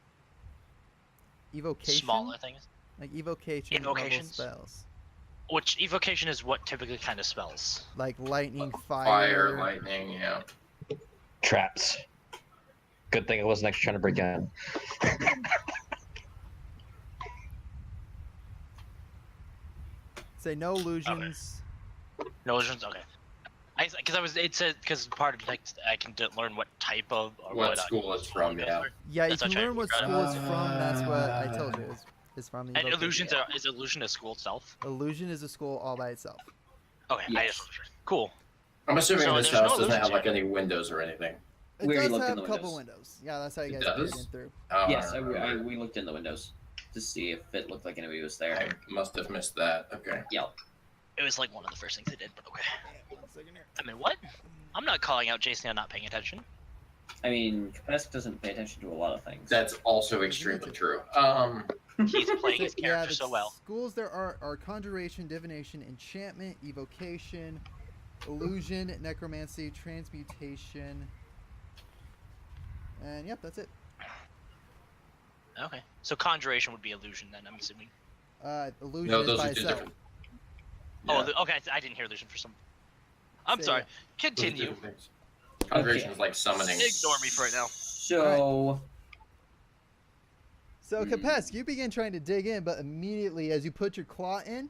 evocation, Smaller things. like evocation level Invocations? spells, Which evocation is what typically kind of spells. like lightning, Fire, lightning, yeah. Traps. Good thing I wasn't actually trying to break in. Say no illusions. No illusions. Okay. It said because part of the text I can learn what type of or What what school it's from, yeah. Yeah, you That's can what I learn what tried. school it's from. That's what I told you. Is from the And evocation. illusions is illusion a school itself. Illusion is a school all by itself. Okay, I Yes. just cool. I'm assuming So this there's no house doesn't have illusions like here. any windows or anything. It We already does looked in have the a couple windows. windows. Yeah, that's how you It guys does? peeked in through. Oh, Yes, we looked in the windows to see if it looked like anybody was there. I must have missed that. Okay. It was like one of the first things I did, but okay. I mean, what? I'm not calling out Jason on not paying attention. I mean, Kapesk doesn't pay attention to a lot of things. That's also extremely true. He's playing his So, character the so well. Schools there are conjuration, divination, enchantment, evocation, illusion, necromancy, transmutation, and yep, that's it. Okay. So conjuration would be illusion then, I'm assuming. Illusion No, is those by are two itself. different. Oh, Yeah, okay. I didn't hear illusion for some. I'm So, sorry. yeah. those are Continue. different things. Conjuration Okay. is like summoning. Ignore me for right now. So, So Kapesk, you begin trying to dig in, but immediately as you put your claw in,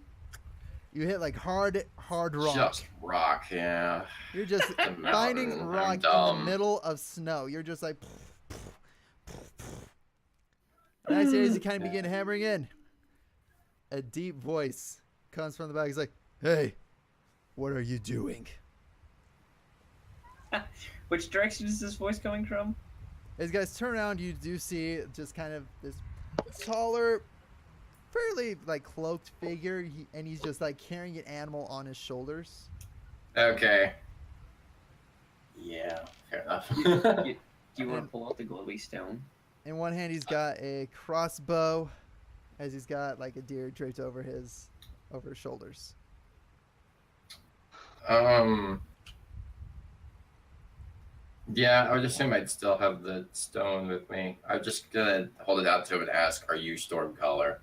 you hit like hard rock. Just rock, yeah. You're just The mountain, finding I'm rock in the dumb. middle of snow. You're just like. And I see as you kind of begin hammering in, a deep voice comes from the back. He's like, "Hey, what are you doing?" which direction is this voice coming from? As you guys turn around, you do see just kind of this taller, fairly like cloaked figure, and he's just like carrying an animal on his shoulders. Okay. Yeah, fair enough. Do you want to pull out the glowy stone? In one hand, he's got a crossbow, as he's got like a deer draped over his shoulders. Yeah, I would assume I'd still have the stone with me. I'm just gonna hold it out to him and ask, "Are you Stormcaller?"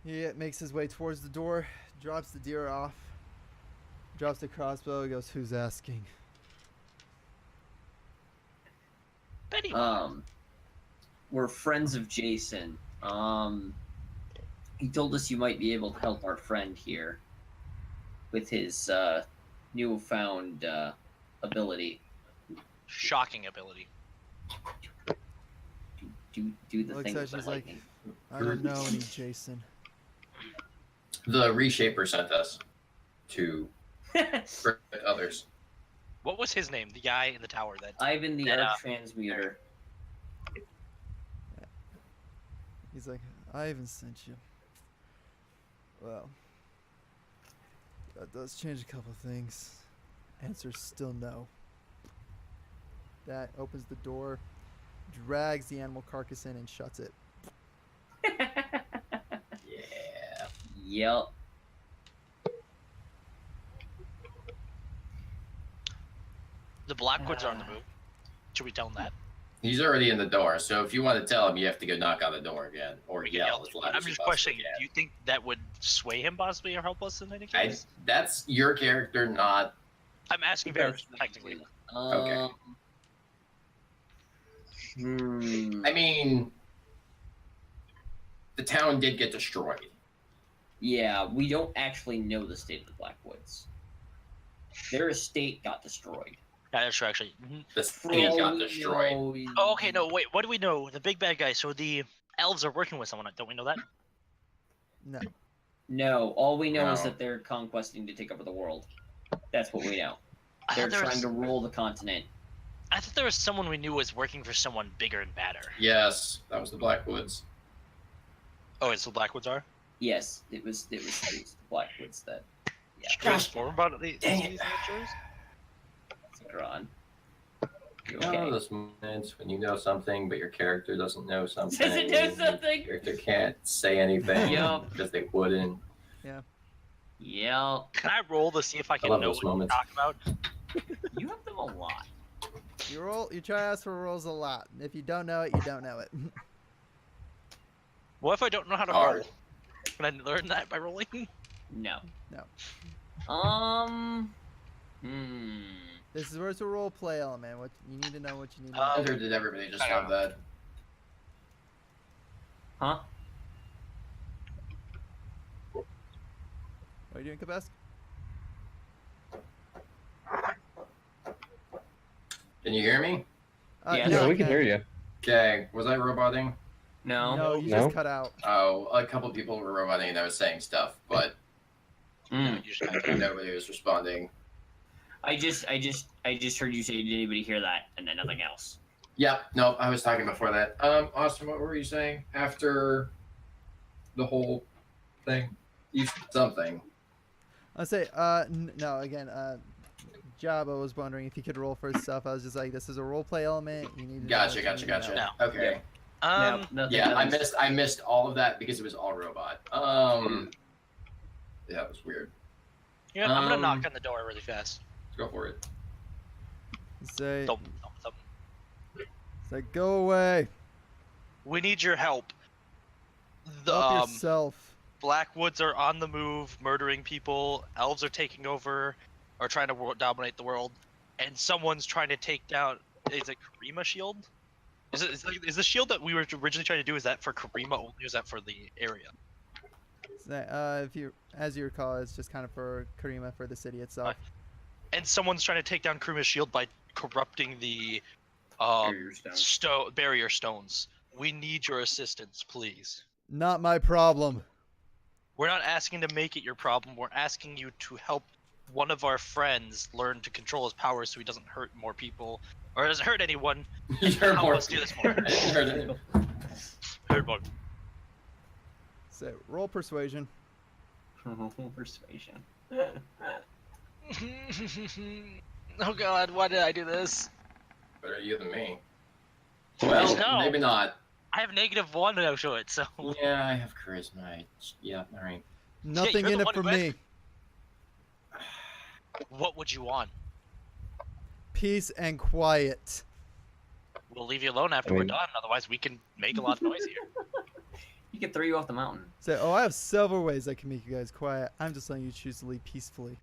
He makes his way towards the door, drops the deer off, drops the crossbow, and goes, "Who's asking?" Betty. We're friends of Jason. He told us you might be able to help our friend here with his newfound ability. Shocking ability. Do the Looks thing like with the she's like, lightning. "I don't know any Jason." The Reshaper sent us to protect others. What was his name? The guy in the tower that. Ivan the Yeah. Arc Transmuter. He's like, "I haven't sent you." Well, that does change a couple things. Answer's still no. That opens the door, drags the animal carcass in, and shuts it. Yeah. Yep. The Blackwoods are on the move. Should we tell him that? He's already in the door, so if you want to tell him, you have to go knock on the door again or yell as loud I'm as you just possibly questioning. can. Do you think that would sway him possibly or help us in any I, case? that's your character, not. I'm asking very technically. Okay. Hmm. I mean, the town did get destroyed. Yeah, we don't actually know the state of the Blackwoods. Their estate got destroyed. Yeah, that's true, actually. Mhm. The city got destroyed. Oh, okay, no, wait. What do we know? The big bad guy. So the elves are working with someone. Don't we know that? No. No, all we know is No. that they're conquesting to take over the world. That's what we know. I They're thought, there trying was, to rule the continent. I thought there was someone we knew was working for someone bigger and badder. Yes, that was the Blackwoods. Oh, it's the Blackwoods are? Yes, it was the Blackwoods that Can you explore about these Dang it. adventures? are on. You You know okay? those moments when you know something, but your character doesn't know something. Doesn't know and something. Your character can't say anything Yup. because they wouldn't. Yeah, Can I roll to see if I can love know those what moments. you're talking about? you have them a lot. You try to ask for rolls a lot. If you don't know it, you don't know it. What if I don't know how to Hard. roll? Can I learn that by rolling? No. No. This is where it's a role play element. What you need to know, what you need to know. Or did everybody just I have don't that? Huh? What are you doing, Kabesk? Can you hear me? Yeah. Yeah, I we can hear you. Okay, was I roboting? No. No, you No. just cut out. Oh, a couple people were roboting and I was saying stuff, but Mm. You just kinda- nobody was responding. I just heard you say, did anybody hear that? And then nothing else. Yeah, no, I was talking before that. Austin, what were you saying after the whole thing? You said something. I'll say, no, again, Jabba was wondering if he could roll for his stuff. I was just like, this is a role play element. You need to know Gotcha, what gotcha, you need to gotcha. know. No. Okay. No, nothing. Yeah, nothing's- I missed all of that because it was all robot. Yeah, it was weird. Yeah, I'm gonna Um, knock on the door really fast. Let's go for it. Say, Thump, thump, thump. say, go away. We need your help. The Help yourself. Blackwoods are on the move, murdering people. Elves are taking over, or trying to dominate the world, and someone's trying to take down. Is it Karima shield? Is the shield that we were originally trying to do? Is that for Karima only? Or is that for the area? If you, as you recall, it's just kind of for Karima, for the city itself. And someone's trying to take down Karima's shield by corrupting the Barrier stone. barrier stones. We need your assistance, please. Not my problem. We're not asking to make it your problem. We're asking you to help one of our friends learn to control his powers so he doesn't hurt more people or doesn't hurt anyone. You heard Help more. us do this more. I didn't hear that. Hurt more. So roll persuasion. Persuasion. Oh God, why did I do this? Better you than me. Well, No. maybe not. I have -1 now to it, so Yeah, I have charisma. Yeah, all right. Nothing you're in the it one for who me. what would you want? Peace and quiet. We'll leave you alone after I we're mean- done. Otherwise, we can make a lot of noise here. He could throw you off the mountain. Say, oh, I have several ways I can make you guys quiet. I'm just letting you choose to leave peacefully.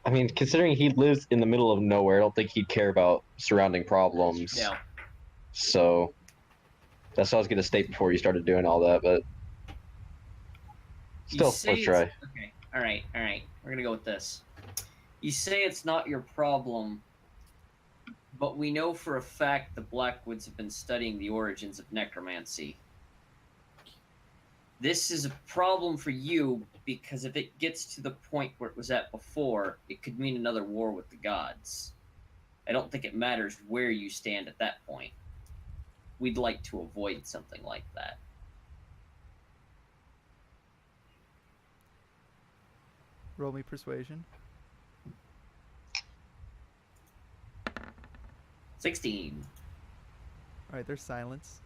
I mean, considering he lives in the middle of nowhere, I don't think he'd care about surrounding problems. Yeah. So that's what I was gonna state before you started doing all that, but You still, say let's try. Okay. All right. We're gonna go with this. You say it's not your problem, but we know for a fact the Blackwoods have been studying the origins of necromancy. This is a problem for you because if it gets to the point where it was at before, it could mean another war with the gods. I don't think it matters where you stand at that point. We'd like to avoid something like that. Roll me persuasion. 16. All right, there's silence.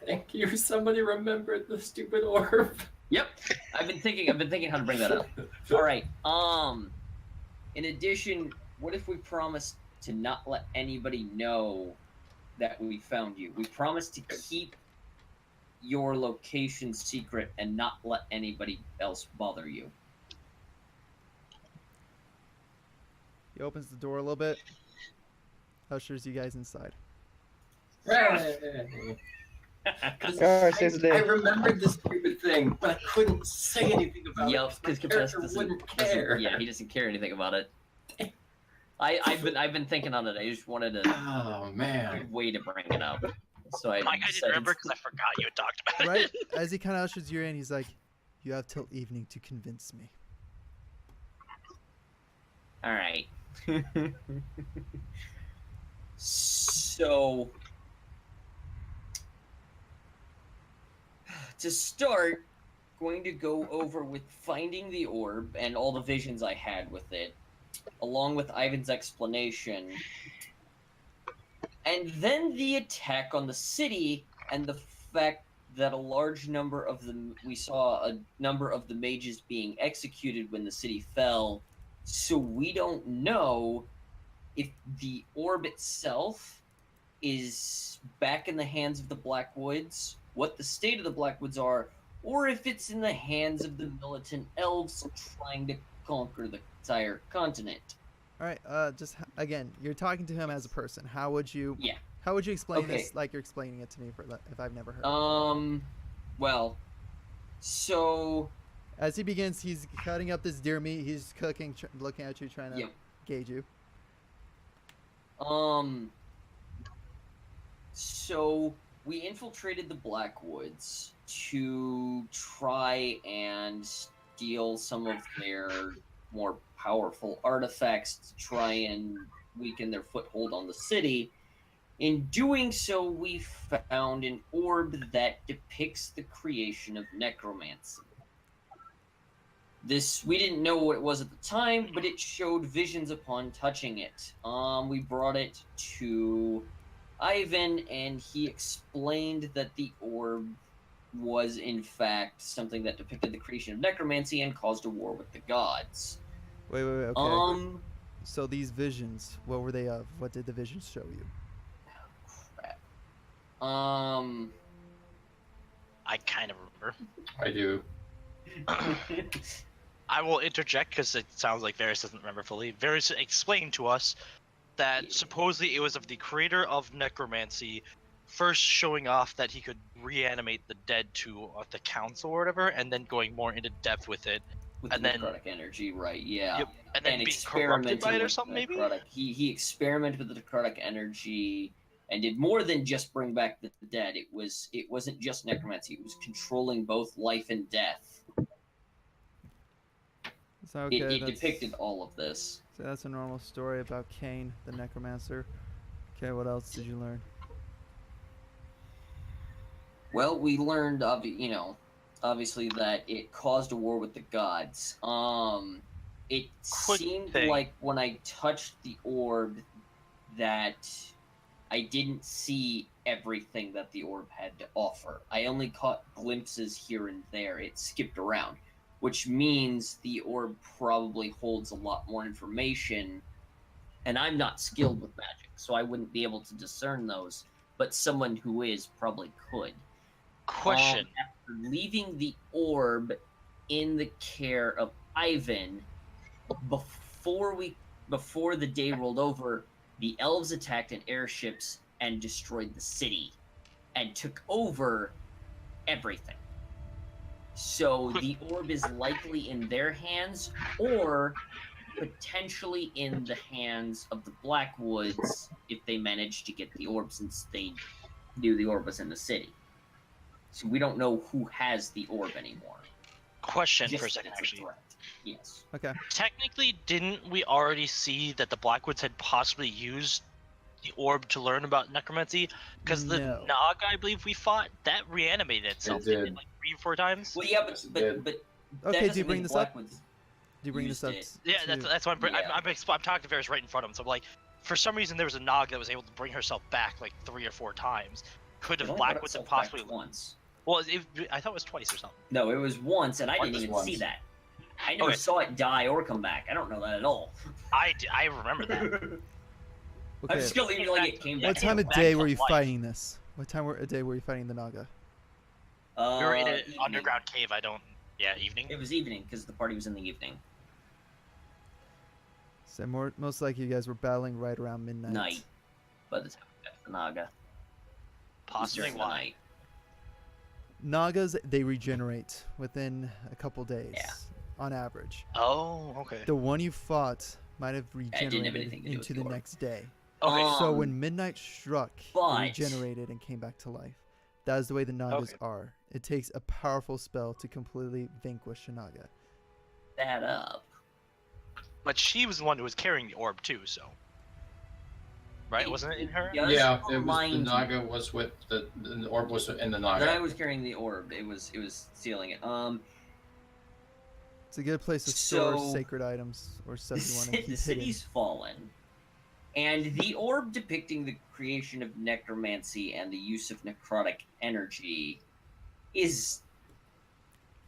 Thank you. Somebody remembered the stupid orb. Yep. I've been thinking how to bring that up. All right. In addition, what if we promise to not let anybody know that we found you? We promise to keep your location secret and not let anybody else bother you. He opens the door a little bit. Ushers you guys inside. Alright, saves the I day. remembered this stupid thing, but I couldn't say anything about Yep, it. My because character wouldn't care. Yeah, he doesn't care anything about it. I've been thinking on it. I just wanted a Oh man. way to bring it up. So I Like, I didn't remember because I forgot you had talked about Right it. as he kind of ushers you in, he's like, "You have till evening to convince me." All right. So, to start, going to go over with finding the orb and all the visions I had with it, along with Ivan's explanation, and then the attack on the city and the fact that a large number of them, we saw a number of the mages being executed when the city fell. So we don't know if the orb itself is back in the hands of the Blackwoods, what the state of the Blackwoods are, or if it's in the hands of the militant elves trying to conquer the entire continent. All right. Again, you're talking to him as a person. How would you? Yeah. How would you explain Okay. this? Like you're explaining it to me if I've never heard. Well, so As he begins, he's cutting up this deer meat. He's cooking, looking at you, trying to Yep. gauge you. So we infiltrated the Blackwoods to try and steal some of their more powerful artifacts to try and weaken their foothold on the city. In doing so, we found an orb that depicts the creation of necromancy. This, we didn't know what it was at the time, but it showed visions upon touching it. We brought it to Ivan, and he explained that the orb was in fact something that depicted the creation of necromancy and caused a war with the gods. Wait. Okay. So these visions, what were they of? What did the visions show you? Crap. I kind of remember. I do. I will interject because it sounds like Varys doesn't remember fully. Varys explained to us that supposedly it was of the creator of necromancy first showing off that he could reanimate the dead to the council or whatever, and then going more into depth with it. With And the then- necrotic energy, right? Yeah. Yep, and then being experimented corrupted by it or with something, maybe? necrotic. He experimented with the necrotic energy and did more than just bring back the dead. It wasn't just necromancy. It was controlling both life and death. So okay, It that's, depicted all of this. So that's a normal story about Cain, the necromancer. Okay, what else did you learn? Well, we learned, obviously that it caused a war with the gods. It Quick seemed thing. like when I touched the orb that I didn't see everything that the orb had to offer. I only caught glimpses here and there. It skipped around, which means the orb probably holds a lot more information, and I'm not skilled with magic, so I wouldn't be able to discern those. but someone who is probably could. Question. After leaving the orb in the care of Ivan, before the day rolled over, the elves attacked in airships and destroyed the city and took over everything. So the orb is likely in their hands or potentially in the hands of the Blackwoods if they manage to get the orb, since they knew the orb was in the city. So we don't know who has the orb anymore. Question Just for a that second, it's actually. threat. Yes. Okay. Technically, didn't we already see that the Blackwoods had possibly used the orb to learn about necromancy? Because the No. Nog, I believe we fought, that reanimated itself, didn't it, did. like 3 or 4 times? Well, yeah, Yes, it but did. that Okay, do you doesn't bring mean this the up? Blackwoods. Do you bring this up? used Yeah, to- that's why Yeah. I'm talking to Varys right in front of him. So I'm like, for some reason there was a Nog that was able to bring herself back like 3 or 4 times. Could It have only brought Blackwoods have itself back possibly? once. Well, I thought it was twice or something. No, it was once, and I Once didn't is even once. see that. I never Okay. saw it die or come back. I don't know that at all. I remember that. I'm Okay. just gonna leave it like it came What back. time of back day to were you life. fighting this? What time of day were you fighting the Naga? We were in an Evening. underground cave. Yeah, evening. It was evening because the party was in the evening. So most likely you guys were battling right around midnight. Night. By the time we got to the Naga. It was Possibly during the why. night. Nagas, they regenerate within a couple days, Yeah. on average. Oh, okay. The one you fought might have didn't have regenerated anything to do with into the the orb. next day. Okay. So Um, when midnight struck, but- it regenerated and came back to life. That is the way the Nagas Okay. are. It takes a powerful spell to completely vanquish a Naga. that up. But she was the one who was carrying the orb too, so. Right? Wasn't it in her? Yeah. Yeah, Does it was, the remind you- Naga was with the orb was in the Then I Naga. was carrying the orb. It was sealing it. It's a good place to store So- sacred items or stuff you want to the keep hidden. city's fallen, and the orb depicting the creation of necromancy and the use of necrotic energy is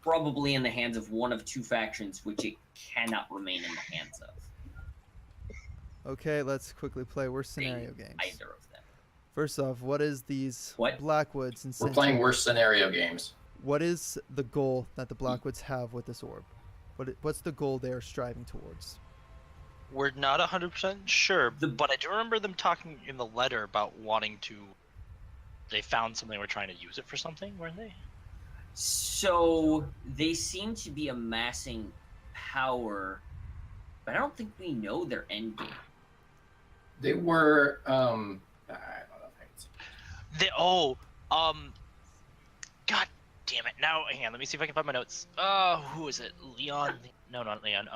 probably in the hands of one of 2 factions, which it cannot remain in the hands of. Okay, let's quickly play worst scenario games. Either of them. First off, what is these What? Blackwoods and We're playing Centaurs? worst scenario games. What is the goal that the Blackwoods have with this orb? What's the goal they are striving towards? We're not 100% sure, The- but I do remember them talking in the letter about wanting to. They found something, we're trying to use it for something, weren't they? So they seem to be amassing power, but I don't think we know their end game. They were I don't know if I can say. God damn it! Now, hang on, let me see if I can find my notes. Who is it? Leon? No, not Leon.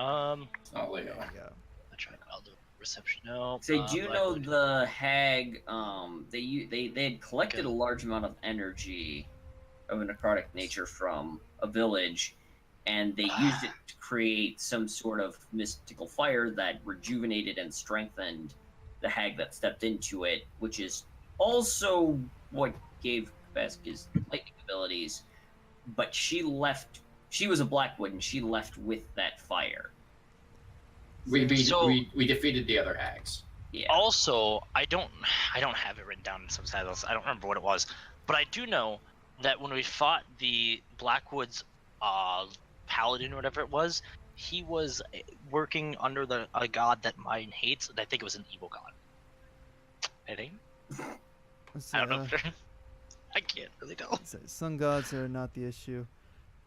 It's not Leo. There you go. I'm trying to call the reception. No. So I do know Blackwood. the hag. They had collected a large amount of energy of a necrotic nature from a village, and they used it to create some sort of mystical fire that rejuvenated and strengthened the hag that stepped into it, which is also what gave Vesk his lightning abilities. But she left. She was a Blackwood, and she left with that fire. We So- we defeated the other hags. Yeah. Also, I don't have it written down in some titles. I don't remember what it was, but I do know that when we fought the Blackwoods paladin or whatever it was, he was working under a god that mine hates, and I think it was an evil god. I think. Let's, I don't know. I can't really tell. Sun gods are not the issue.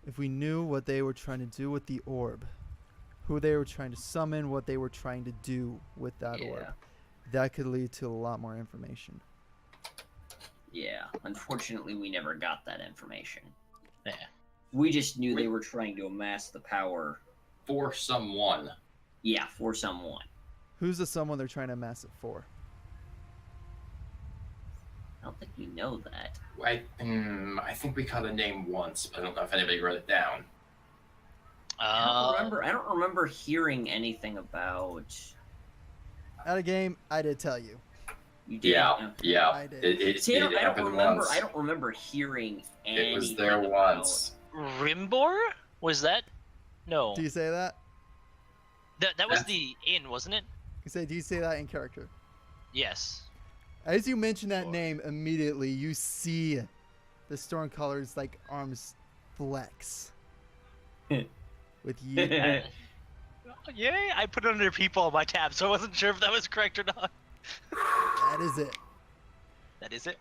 If we knew what they were trying to do with the orb, who they were trying to summon, what they were trying to do with that orb, that could lead to a lot more information. Yeah, unfortunately, we never got that information. Yeah. We just knew they were trying to amass the power, For someone. yeah, for someone. Who's the someone they're trying to amass it for? I don't think we know that. I think we caught a name once, but I don't know if anybody wrote it down. I don't remember hearing anything about. At a game, I did tell you. You did. Yeah. I did. It See, I don't happened remember. once. I don't remember hearing anything. It was there about- once. Rimbor? Was that? No. Do you say that? That was the inn, wasn't it? Do you say that in character? Yes. As you mention that name, immediately you see the Stormcaller's like arms flex. With you. Yay! I put it under people on my tab, so I wasn't sure if that was correct or not. That is it. That is it.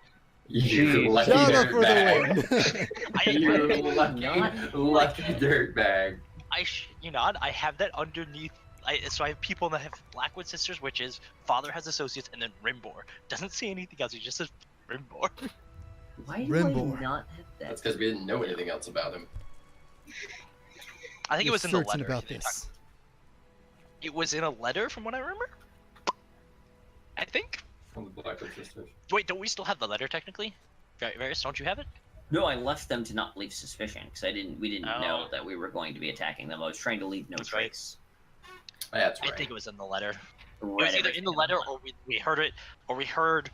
You lucky Java for dirtbag. the win. You lucky dirtbag. You know, I have that underneath. So I have people that have Blackwood sisters, which is father has associates, and then Rimbor. Doesn't say anything else. He just says Rimbor. Why do Rimbor. I not have that? That's because we didn't know anything else about him. I think it You're was in the certain letter. about this. It was in a letter, from what I remember. I think. From the Blackwood sisters. Wait, don't we still have the letter technically? Varys, don't you have it? No, I left them to not leave suspicion because we didn't know Oh. that we were going to be attacking them. I was trying to leave no That's right. trace. That's I right. think it was in the letter. It Read was either in the everything letter about or we heard it, or we heard.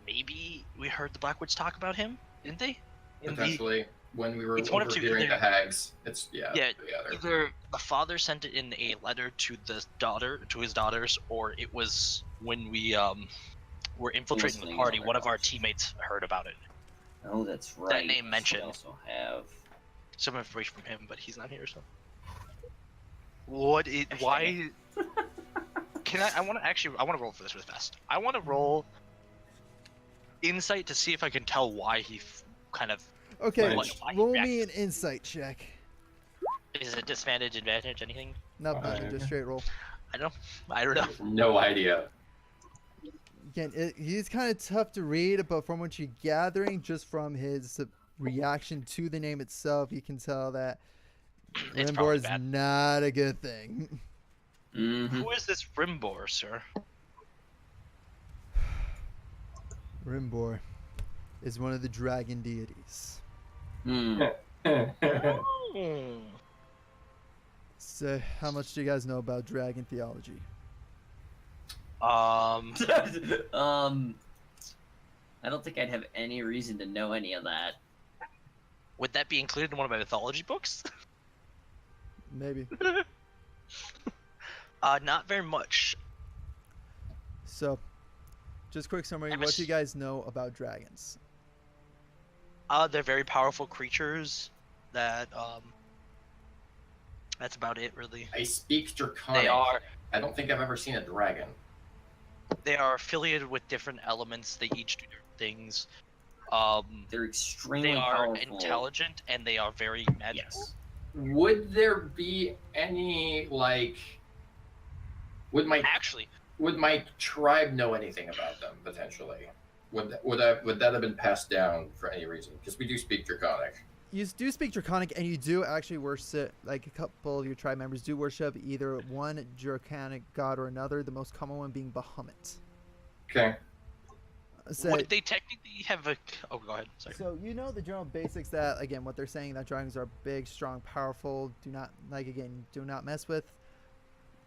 Maybe we heard the Blackwoods talk about him, didn't they? In the, Potentially, when we were It's one of two, overhearing either- the hags, it's Yeah, the other. either the father sent it in a letter to his daughters, or it was when we were infiltrating the Listening party. to their One of our daughters. teammates heard about it. Oh, that's right. name mentioned. I also have. Some information from him, but he's not here, so. What is why? Can I want to roll for this really fast. I want to roll insight to see if I can tell why he kind of Okay, Why roll me an insight check. is it disadvantage, advantage, anything. Not nothing, just straight roll. I don't know. No idea. Again, he's kind of tough to read, but from what you're gathering, just from his reaction to the name itself, you can tell that It's Rimbor probably is bad. not a good thing. Mm-hmm. Who is this Rimbor, sir? Rimbor is one of the dragon deities. Mm. Hmm. So, how much do you guys know about dragon theology? I don't think I'd have any reason to know any of that. Would that be included in one of my mythology books? Maybe. Not very much. So, just quick summary. I'm What ass- do you guys know about dragons? They're very powerful creatures that that's about it really. I speak Draconic. I don't think I've ever seen a dragon. They are affiliated with different elements. They each do different things. They're extremely They are powerful. intelligent and they are very magical. Yes. Would there be any like? Would my tribe know anything about them potentially? Would that have been passed down for any reason? Because we do speak Draconic. You do speak Draconic, and you do actually worship, like a couple of your tribe members do worship either one Draconic god or another, the most common one being Bahamut. Okay. So, Would they technically have a? Oh, go ahead. Sorry. so you know the general basics that, again, what they're saying, that dragons are big, strong, powerful, do not mess with.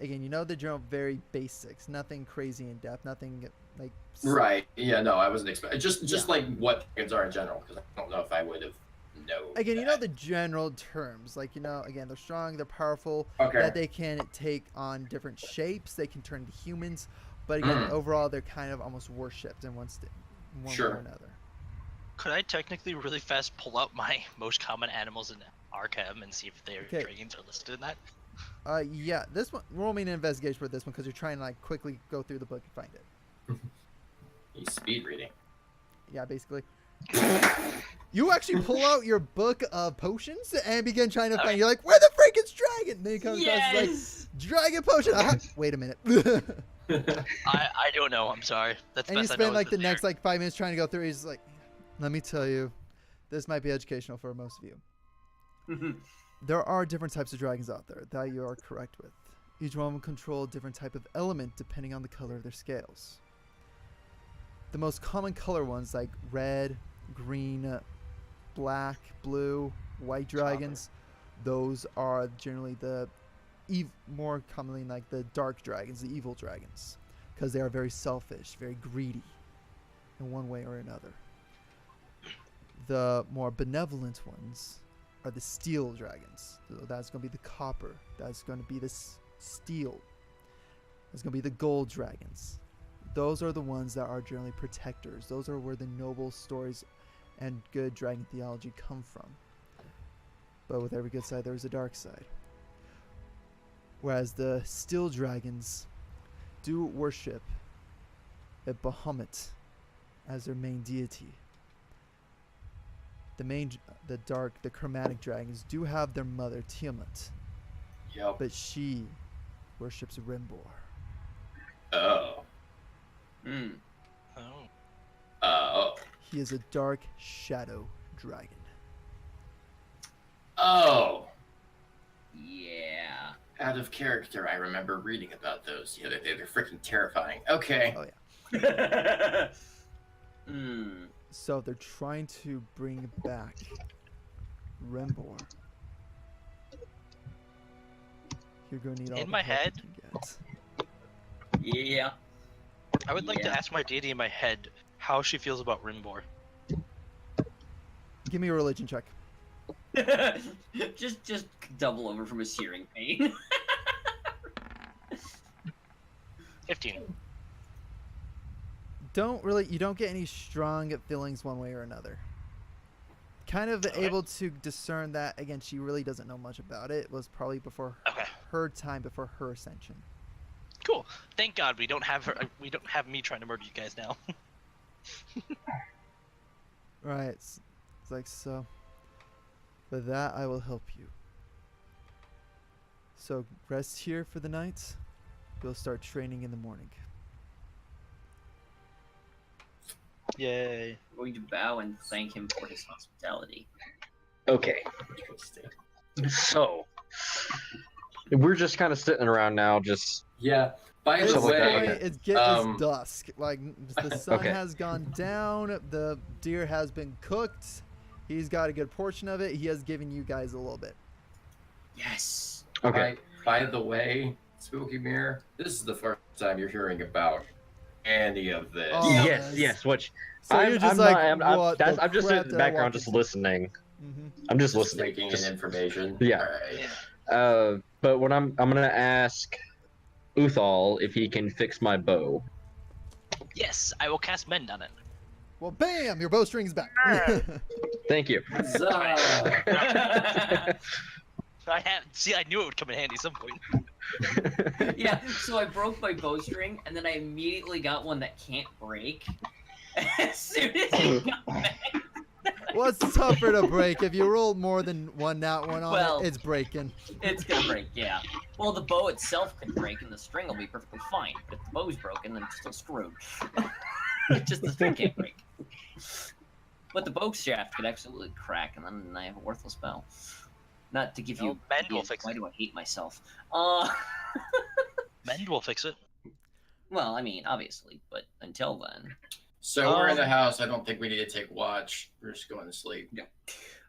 Again, you know the general very basics, nothing crazy in depth, nothing like... Right. Yeah. No, I wasn't expecting. Just Yeah. like what dragons are in general, because I don't know if I would have known. Again, you know that. the general terms, like, you know, again, they're strong, they're powerful, Okay. that they can take on different shapes, they can turn into humans, but again, overall, they're kind of almost worshipped in one way Sure. or another. Could I technically really fast pull out my most common animals in Arkham and see if their Okay. dragons are listed in that? Yeah, this one, roll me an investigation for this one, because you're trying to, like, quickly go through the book and find it. He's speed reading. Yeah, basically. You actually pull out your book of potions and begin trying to find. Okay. You're like, "Where the freak is dragon?" Then you come across it's like, Yes. "Dragon potion." Wait a minute. I don't know. I'm sorry. That's And you best I know spend is like the that next like 5 minutes trying to go through. He's like, "Let me tell you, this might be educational for most of you. There are different types of dragons out there that you are correct with. Each one will control a different type of element depending on the color of their scales. The most common color ones like red, green, black, blue, white dragons, those are generally the more commonly like the dark dragons, the evil dragons, because they are very selfish, very greedy in one way or another. The more benevolent ones are the steel dragons. So that's going to be the copper. That's going to be the steel. That's going to be the gold dragons. those are the ones that are generally protectors. Those are where the noble stories and good dragon theology come from. But with every good side, there is a dark side. Whereas the steel dragons do worship a Bahamut as their main deity. The chromatic dragons do have their mother Tiamat, Yep. but she worships Rimbor. Oh. Hmm. Oh. Oh. He is a dark shadow dragon. Oh. Yeah. Out of character, I remember reading about those the other day. They're freaking terrifying. Okay. Oh yeah. Hmm. So they're trying to bring back Rimbor. You're going to need all In the my help head? you can get. Yeah. I would like to Yeah. ask my deity in my head how she feels about Rimbor. Give me a religion check. just double over from a searing pain. 15. You don't get any strong feelings one way or another. Kind of Okay. able to discern that, again, she really doesn't know much about it. It was probably before Okay. her time, before her ascension. Cool. Thank God we don't have her. We don't have me trying to murder you guys now. Right, it's like so. With that, I will help you. So rest here for the night. We'll start training in the morning. Yay. I'm going to bow and thank him for his hospitality. Okay, so we're just kind of sitting around now, just Yeah. By It's, the Stuff like that, way, okay. it's dusk. Like the sun Okay. has gone down. The deer has been cooked. He's got a good portion of it. He has given you guys a little bit. Yes. okay. by the way, Spooky Mirror, this is the first time you're hearing about any of this. Oh, Yes, yes. Which So I'm, you're just I'm like, not. I'm what that's, the I'm just crap in the did I background, walk just into? listening. Mhm. I'm just Just listening. taking Just- in information. Yeah. Alright. But when I'm gonna ask Uthal if he can fix my bow. Yes, I will cast Mend on it. Well, bam! Your bowstring's back. Thank you. Huzzah! I knew it would come in handy at some point. Yeah, so I broke my bowstring, and then I immediately got one that can't break. As soon as I got back. What's tougher to break? If you roll more than one nat one on Well- it, it's breaking. It's gonna break, yeah. Well, the bow itself can break, and the string will be perfectly fine. But if the bow's broken, then it's still screwed. Just the string can't break. But the bow shaft could absolutely crack, and then I have a worthless bow. Not to give No, you Mend will ideas, fix why it. do I hate myself? Mend will fix it. Well, I mean, obviously, but until then. So we're in the house. I don't think we need to take watch. We're just going to sleep. Yep.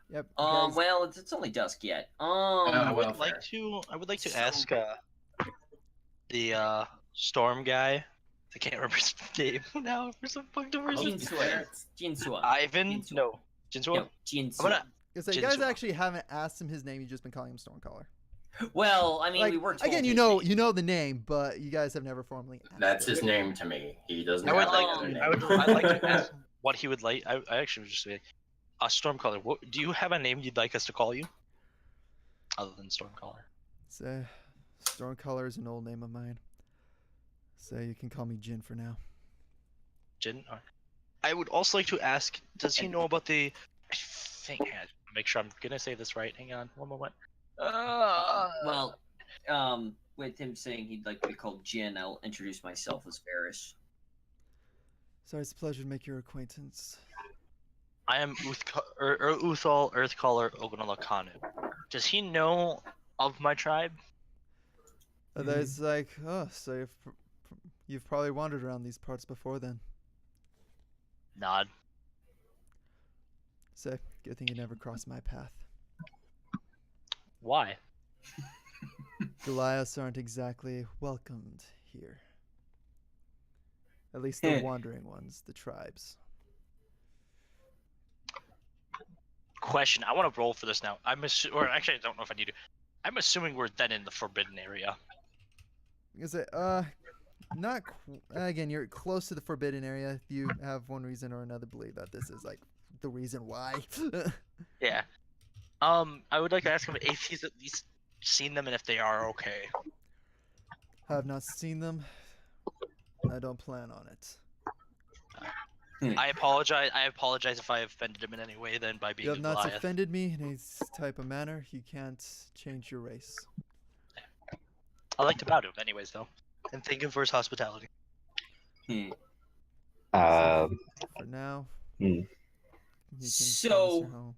you guys- Well, it's only dusk yet. I well, would like fair. to. I would like to So- ask the storm guy. I can't remember his name now for some fucking reason. Jinsua. Ivan? Jinsua. No. Jinsua? No, Jinsua. I'm gonna. So you guys Jinzua. actually haven't asked him his name. You've just been calling him Stormcaller. Well, I mean, Like, we were told again, you his know, name. you know the name, but you guys have never formally asked That's him. his name to me. He doesn't I would have like. any other name. I'd like to ask what he would like. I actually would just say, Stormcaller. What do you have a name you'd like us to call you? Other than Stormcaller. So, Stormcaller is an old name of mine. So you can call me Jin for now. Jin. I would also like to ask, does he know about the? I think. Hang on, make sure I'm gonna say this right. Hang on, one moment. Well, with him saying he'd like to be called Jin, I'll introduce myself as Varys. So it's a pleasure to make your acquaintance. I am Uthal Earthcaller Ogunalakanu. Does he know of my tribe? There's like, oh, so you've probably wandered around these parts before then. Nod. So, good thing you never crossed my path. Why? Goliaths aren't exactly welcomed here. At least the wandering ones, the tribes. Question. I want to roll for this now. Or actually, I don't know if I need to. I'm assuming we're then in the forbidden area. You say, not again. You're close to the forbidden area. You have one reason or another believe that this is like the reason why. Yeah. I would like to ask him if he's at least seen them and if they are okay. Have not seen them. I don't plan on it. I apologize. I apologize if I offended him in any way. Then by being You have a not Goliath. offended me in any type of manner. You can't change your race. I like to bow to him, anyways, though, and thank him for his hospitality. Um, For now. Hmm. You can So- promise your home.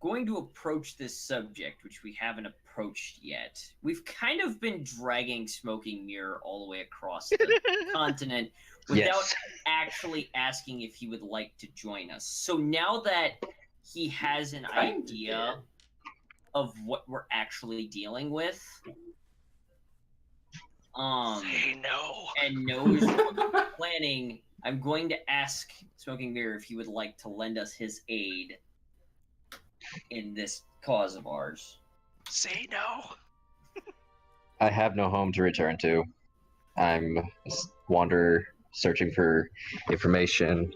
Going to approach this subject, which we haven't approached yet. We've kind of been dragging Smoking Mirror all the way across the continent without yes. actually asking if he would like to join us. So now that he has an Kinda idea of what we're actually dealing with, Say no. and knows what we're planning, I'm going to ask Smoking Mirror if he would like to lend us his aid in this cause of ours. Say no. I have no home to return to. I'm wander searching for information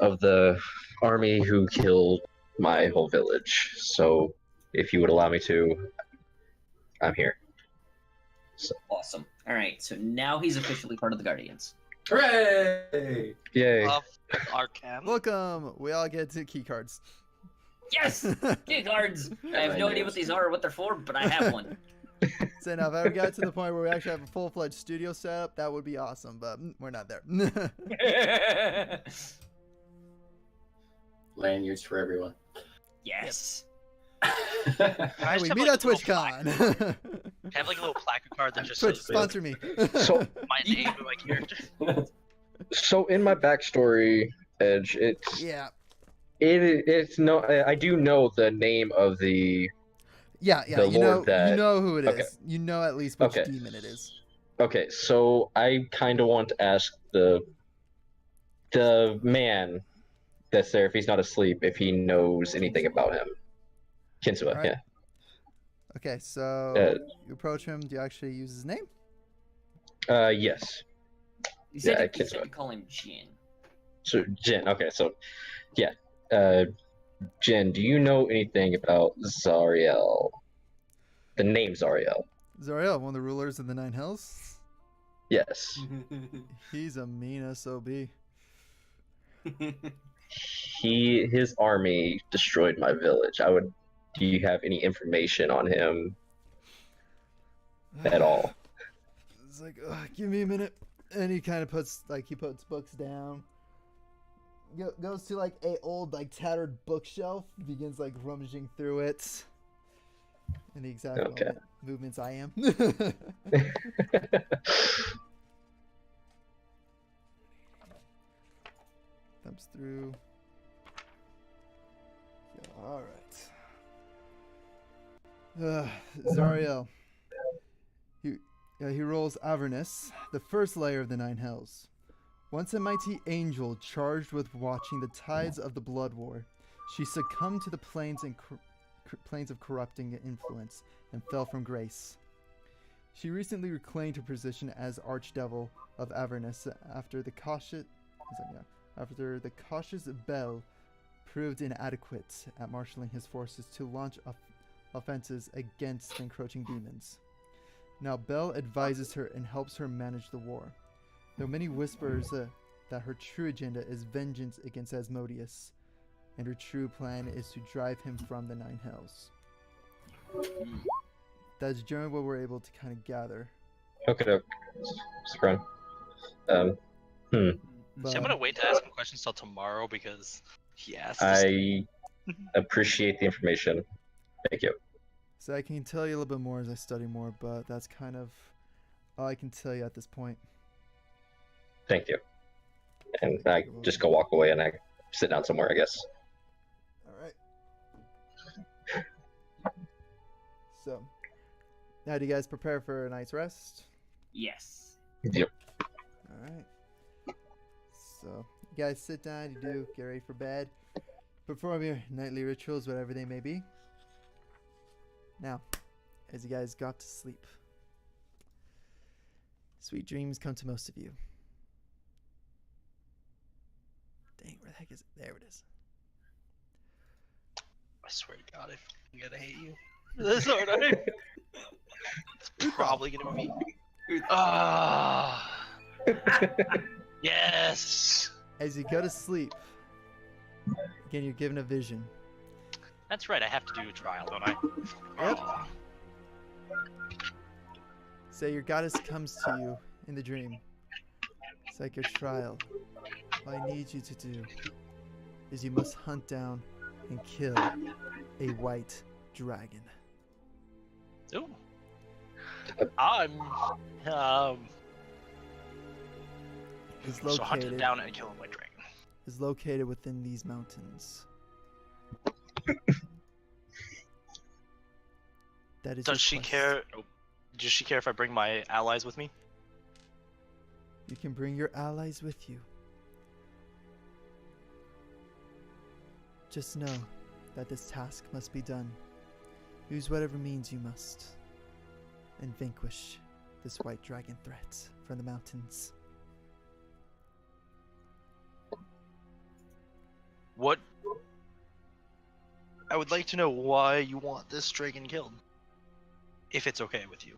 of the army who killed my whole village. So, if you would allow me to, I'm here. Awesome. All right, so now he's officially part of the Guardians. Hooray! Yay! Of Arkham. Welcome. We all get to key cards. Yes! Key cards! I have no idea what these are or what they're for, but I have one. So now, if I ever got to the point where we actually have a full-fledged studio set up, that would be awesome. But we're not there. Lanyards for everyone. Yes. Hey, we have, meet like, at a little plaque- TwitchCon. have like a little placard card that just Twitch, says sponsor me. So, my name and my character. so in my backstory, Edge, Yeah. it's no. I do know the name of the. Yeah, The you know, lord that- you know who it is. Okay. You know at least which Okay. demon it is. Okay, so I kind of want to ask the man that's there, if he's not asleep, if he knows anything about him. Kinsua, Alright. yeah. Okay, so you approach him. Do you actually use his name? Yes. You said, Yeah, I you guess said so. to call him Jin. So Jin. Okay, so yeah. Jin, do you know anything about Zariel? The name Zariel. Zariel, one of the rulers of the Nine Hells. Yes. He's a mean SOB. His army destroyed my village. Do you have any information on him at all? It's like, give me a minute. And he kind of puts books down. Goes to like a old like tattered bookshelf. Begins like rummaging through it. In the exact Okay. movements I am. Thumbs through. Yeah, all right. Zariel. He rolls Avernus, the first layer of the Nine Hells. Once a mighty angel charged with watching the tides of the Blood War, she succumbed to the planes of corrupting influence and fell from grace. She recently reclaimed her position as Archdevil of Avernus after the cautious Bel proved inadequate at marshaling his forces to launch offenses against the encroaching demons. Now Bel advises her and helps her manage the war, though many whispers that her true agenda is vengeance against Asmodeus, and her true plan is to drive him from the Nine Hells. That's generally what we're able to kind of gather. Okay, Scrum. But, See, I'm gonna wait to ask him questions till tomorrow because he asked. I appreciate the information. Thank you. so I can tell you a little bit more as I study more, but that's kind of all I can tell you at this point. Thank you. And I just go walk away and I sit down somewhere, I guess. All right. So, now do you guys prepare for a night's rest? Yes. Yep. All right. So, you guys sit down, you get ready for bed, perform your nightly rituals, whatever they may be. Now, as you guys got to sleep, Sweet dreams come to most of you. Dang, where the heck is it? There it is. I swear to God, I'm gonna hate you. This hard. It's probably gonna be. Ah. Yes. As you go to sleep, again, you're given a vision. That's right. I have to do a trial, don't I? Yep. Oh. Say your goddess comes to you in the dream. It's like your trial. What I need you to do is you must hunt down and kill a white dragon. Ooh. I'm Is so hunted located down and killing my dragon. is located within these mountains. That is. Does your she quest. care? Does she care if I bring my allies with me? You can bring your allies with you. Just know that this task must be done. Use whatever means you must, and vanquish this white dragon threat from the mountains. What? I would like to know why you want this dragon killed. If it's okay with you.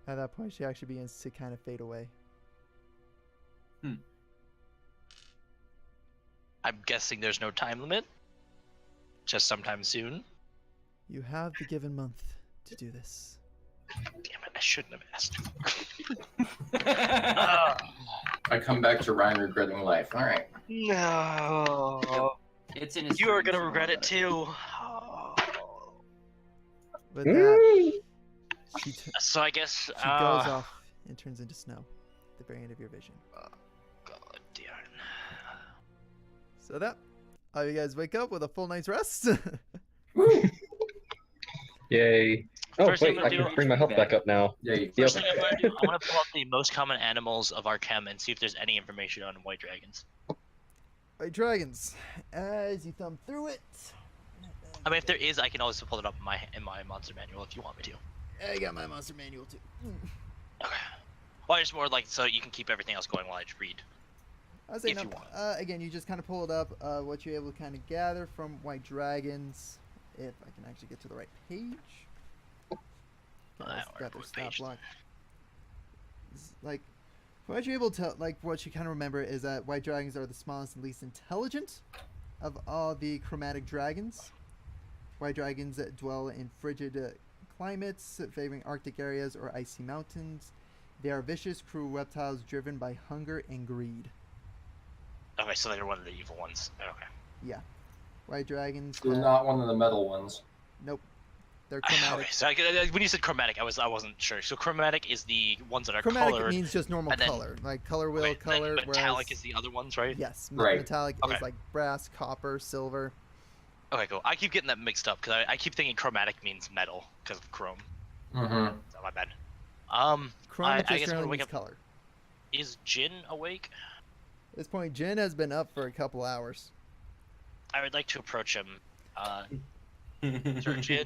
At that point, she actually begins to kind of fade away. I'm guessing there's no time limit. Just sometime soon. You have the given month to do this. Damn it, I shouldn't have asked. I come back to Ryan regretting life. All right. No. It's in his You are dreams, gonna don't regret worry it too. With that, she So I guess. goes off and turns into snow at the very end of your vision. God damn. So that, all you guys wake up with a full night's rest. Yay. Oh, First thing wait, I'm I gonna can do- bring my health back up now. Yeah. Yep. First thing I'm gonna do, I want to pull up the most common animals of our chem and see if there's any information on white dragons. White dragons. As you thumb through it. I mean, if there is, I can always pull it up in my monster manual if you want me to. I got my monster manual too. Okay. Well, just more like so you can keep everything else going while I just read. I was saying, If you want. again, you just kind of pull it up, what you're able to kind of gather from white dragons. If I can actually get to the right page. I Got their don't know what stat page. block. Like, what you're able to, like, what you kind of remember is that white dragons are the smallest and least intelligent of all the chromatic dragons. White dragons that dwell in frigid climates, favoring Arctic areas or icy mountains. They are vicious, cruel reptiles driven by hunger and greed. Okay, so they're one of the evil ones. Okay. Yeah. White dragons. They're not one of the metal ones. Nope. They're chromatic. Okay, so when you said chromatic, I wasn't sure. So chromatic is the ones that are Chromatic colored. means just normal and then- color, like color wheel Wait, then color. metallic whereas, is the other ones, right? yes, Right. metallic Okay. is like brass, copper, silver. Okay, cool. I keep getting that mixed up because I keep thinking chromatic means metal because of chrome. Mm-hmm. So my bad. Chrome I just guess I'm generally gonna wake means up. color. Is Jin awake? At this point, Jin has been up for a couple hours. I would like to approach him. Sir Jin,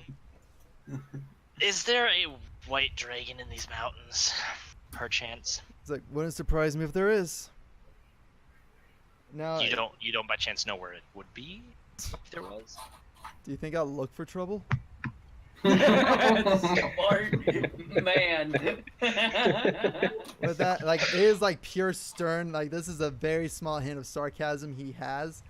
is there a white dragon in these mountains, perchance? It's like, wouldn't surprise me if there is. Now, You don't by chance know where it would be if there was? do you think I'll look for trouble? Smart man. With that, like, it is like pure stern. Like, this is a very small hint of sarcasm he has.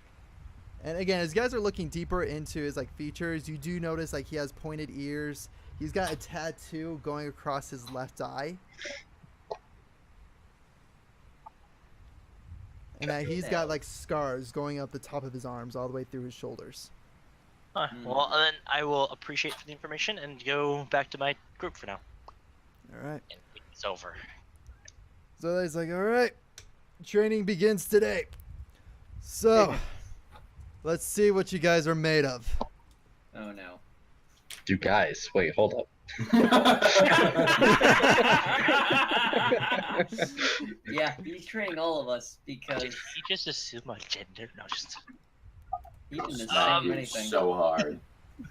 And again, as you guys are looking deeper into his like features, you do notice like he has pointed ears. He's got a tattoo going across his left eye. And that he's got like scars going up the top of his arms all the way through his shoulders. Well, then I will appreciate the information and go back to my group for now. All right. And it's over. So he's like, all right, training begins today. So, let's see what you guys are made of. Oh no. You guys, wait, hold up. Yeah, he's training all of us because Did he just assume my gender? No, just. he didn't You assume anything. so hard.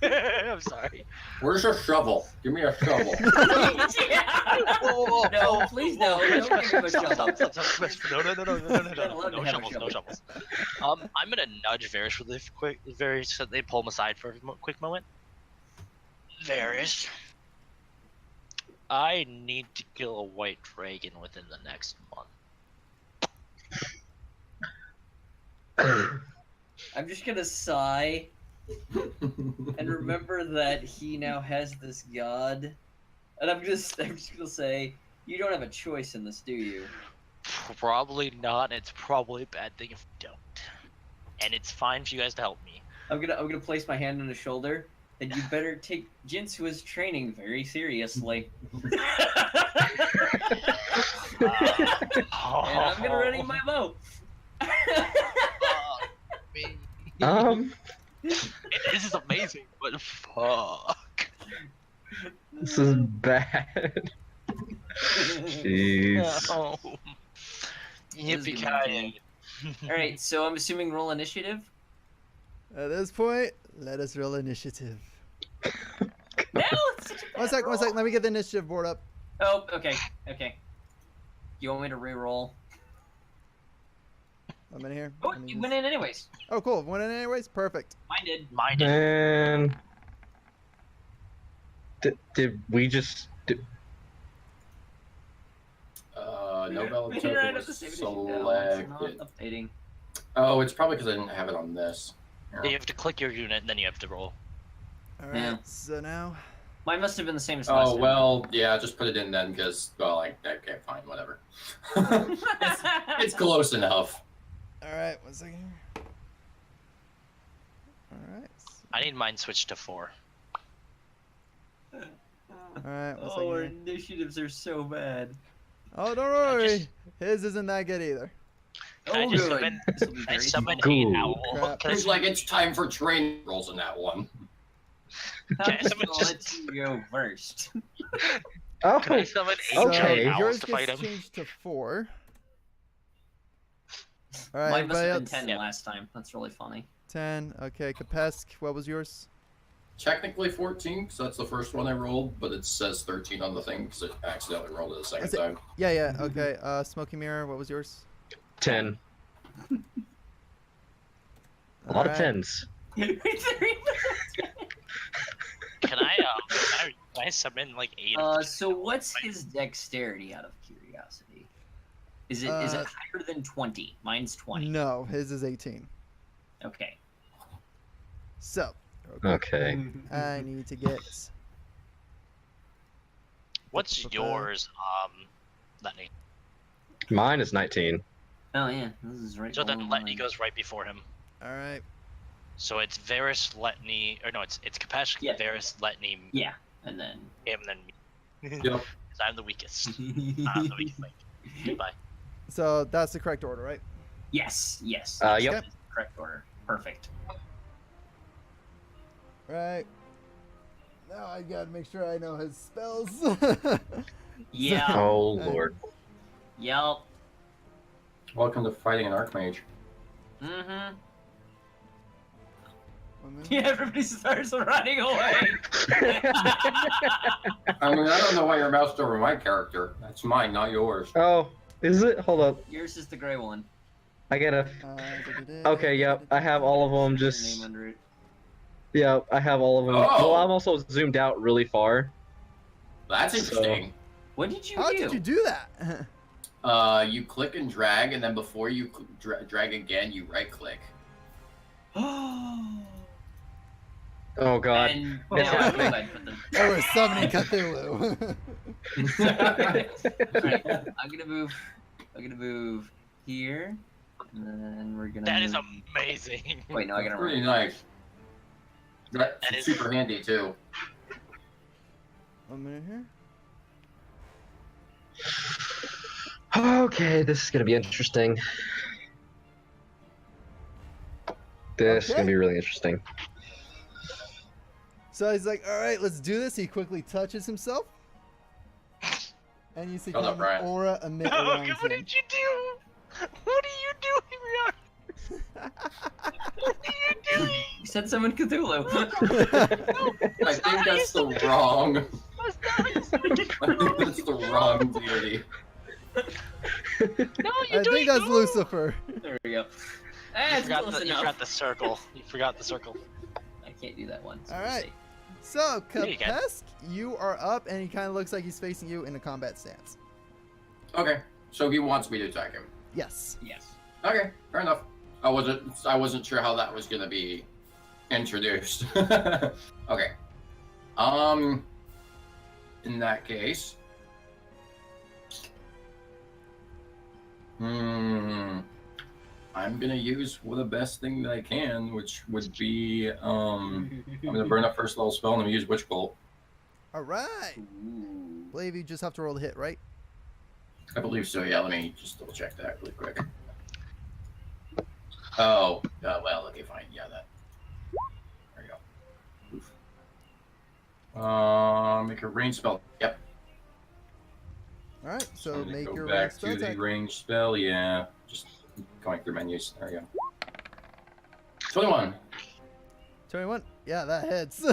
I'm sorry. Where's your shovel? Give me a shovel. No, please no. Don't give him a shovel. No shovels, no shovels. I'm gonna nudge Varys really quick. Varys, so they pull him aside for a quick moment. Varys, I need to kill a white dragon within the next month. I'm just gonna sigh and remember that he now has this god, and I'm just gonna say, you don't have a choice in this, do you? Probably not. It's probably a bad thing if you don't. And it's fine for you guys to help me. I'm gonna place my hand on his shoulder, and you better take Jinsua's training very seriously. And I'm gonna ready my bow. This is amazing, but fuck. This is bad. Jeez. No. Yippee-ki-yay. Alright, so I'm assuming roll initiative? At this point, let us roll initiative. No, it's such a bad One sec. roll. Let me get the initiative board up. Oh, okay. You want me to re-roll? I'm in here. Oh, Let me you just- went in anyways. Oh, cool. Went in anyways. Perfect. Mine did. Mine did. Man. Did we just... No valid We didn't token write up was the save initiative down, it's not selected. updating. Oh, it's probably because I didn't have it on this. You have to click your unit and then you have to roll. All right. Yeah. So now, Mine must have been the same as last Oh time. well, yeah, just put it in then, because okay, fine, whatever. It's close enough. all right. One second here. All right. I need mine switched to 4. All right. One Oh, second our here. initiatives are so bad. Oh, don't worry. His isn't that good either. Can I Oh, just good. summon, This'll be I very summon Cool. an owl? Crap. Can I It's like it's time for training rolls in that one. Can I summon I'll just- let you go first. Oh, Can I summon 8 So Okay. giant owls yours to fight gets him? changed to 4. All right. Mine must Everybody have been else. 10 Yep. last time. That's really funny. 10. Okay. Kapesk, what was yours? Technically 14, because that's the first one I rolled, but it says 13 on the thing because it accidentally rolled it the second Is it- time. Yeah. Okay. Smoky Mirror, what was yours? 10. A lot of Alright. 10s. Can I summon like 8 of So what's his dexterity out of curiosity? Is it Uh, higher than 20? Mine's 20. No, his is 18. Okay. So, Okay. I need to get. What's yours, Letney? Mine is 19. Oh yeah, this is right. So then below Letney mine. goes right before him. All right. So it's Varys, Letney, or no, it's Kapesh, Yeah. Varys, Letney, Yeah, and then. him, then me. Yep. 'Cause I'm the weakest. I'm the weakest link. Goodbye. So that's the correct order, right? Yes. Yep. That is the correct order. Perfect. Right. Now I gotta make sure I know his spells. Yeah. Oh, Lord. Yep. Welcome to fighting an Archmage. Mm-hmm. 1 minute. Yeah, everybody starts running away. I mean, I don't know why you're moused over my character. That's mine, not yours. Oh, is it? Hold up. Yours is the gray one. I gotta... Uh, Okay, yep. I have all of them. Your Just... name under it. Yeah, I have all of them. Oh. Well, I'm also zoomed out really far. That's So- interesting. What did you How do? did you do that? You click and drag, and then before you drag again, you right click. Oh, God. And What's now I happening? realize what the- Oh, we're summoning Cthulhu. Alright, I'm gonna move here, and then we're gonna. That is move... amazing. Wait, no, I gotta Pretty run. nice. That's That is- super handy too. 1 minute here. Okay, this is gonna be interesting. This is Okay. gonna be really interesting. So he's like, all right, let's do this. He quickly touches himself. And you see Shut kind up, of an Brian. aura emit Oh, around what him. did you do? What are you doing, Rion? What are you doing? said summon Cthulhu. I think that's the wrong. That's the wrong deity. I think that's Lucifer. There we go. You That's forgot, close you enough. forgot the circle. You forgot the circle. I can't do that one. So All we'll right. see. So, Yeah, you can. Kapesk, you are up, and he kind of looks like he's facing you in a combat stance. Okay, so he wants me to attack him. Yes. Yes. Okay, fair enough. I wasn't sure how that was gonna be introduced. Okay. In that case. I'm gonna use the best thing that I can, which would be I'm gonna burn up first level spell and I'm gonna use Witch Bolt. All right. Ooh. Believe you just have to roll the hit, right? I believe so, yeah, let me just double check that really quick. Oh, well, okay, fine, yeah, that. There you go. Make a range spell, yep. All right. So I'm gonna make go your back range spell to the attack. range spell, yeah. Just going through menus, there we go. 21. 21. Yeah, that hits.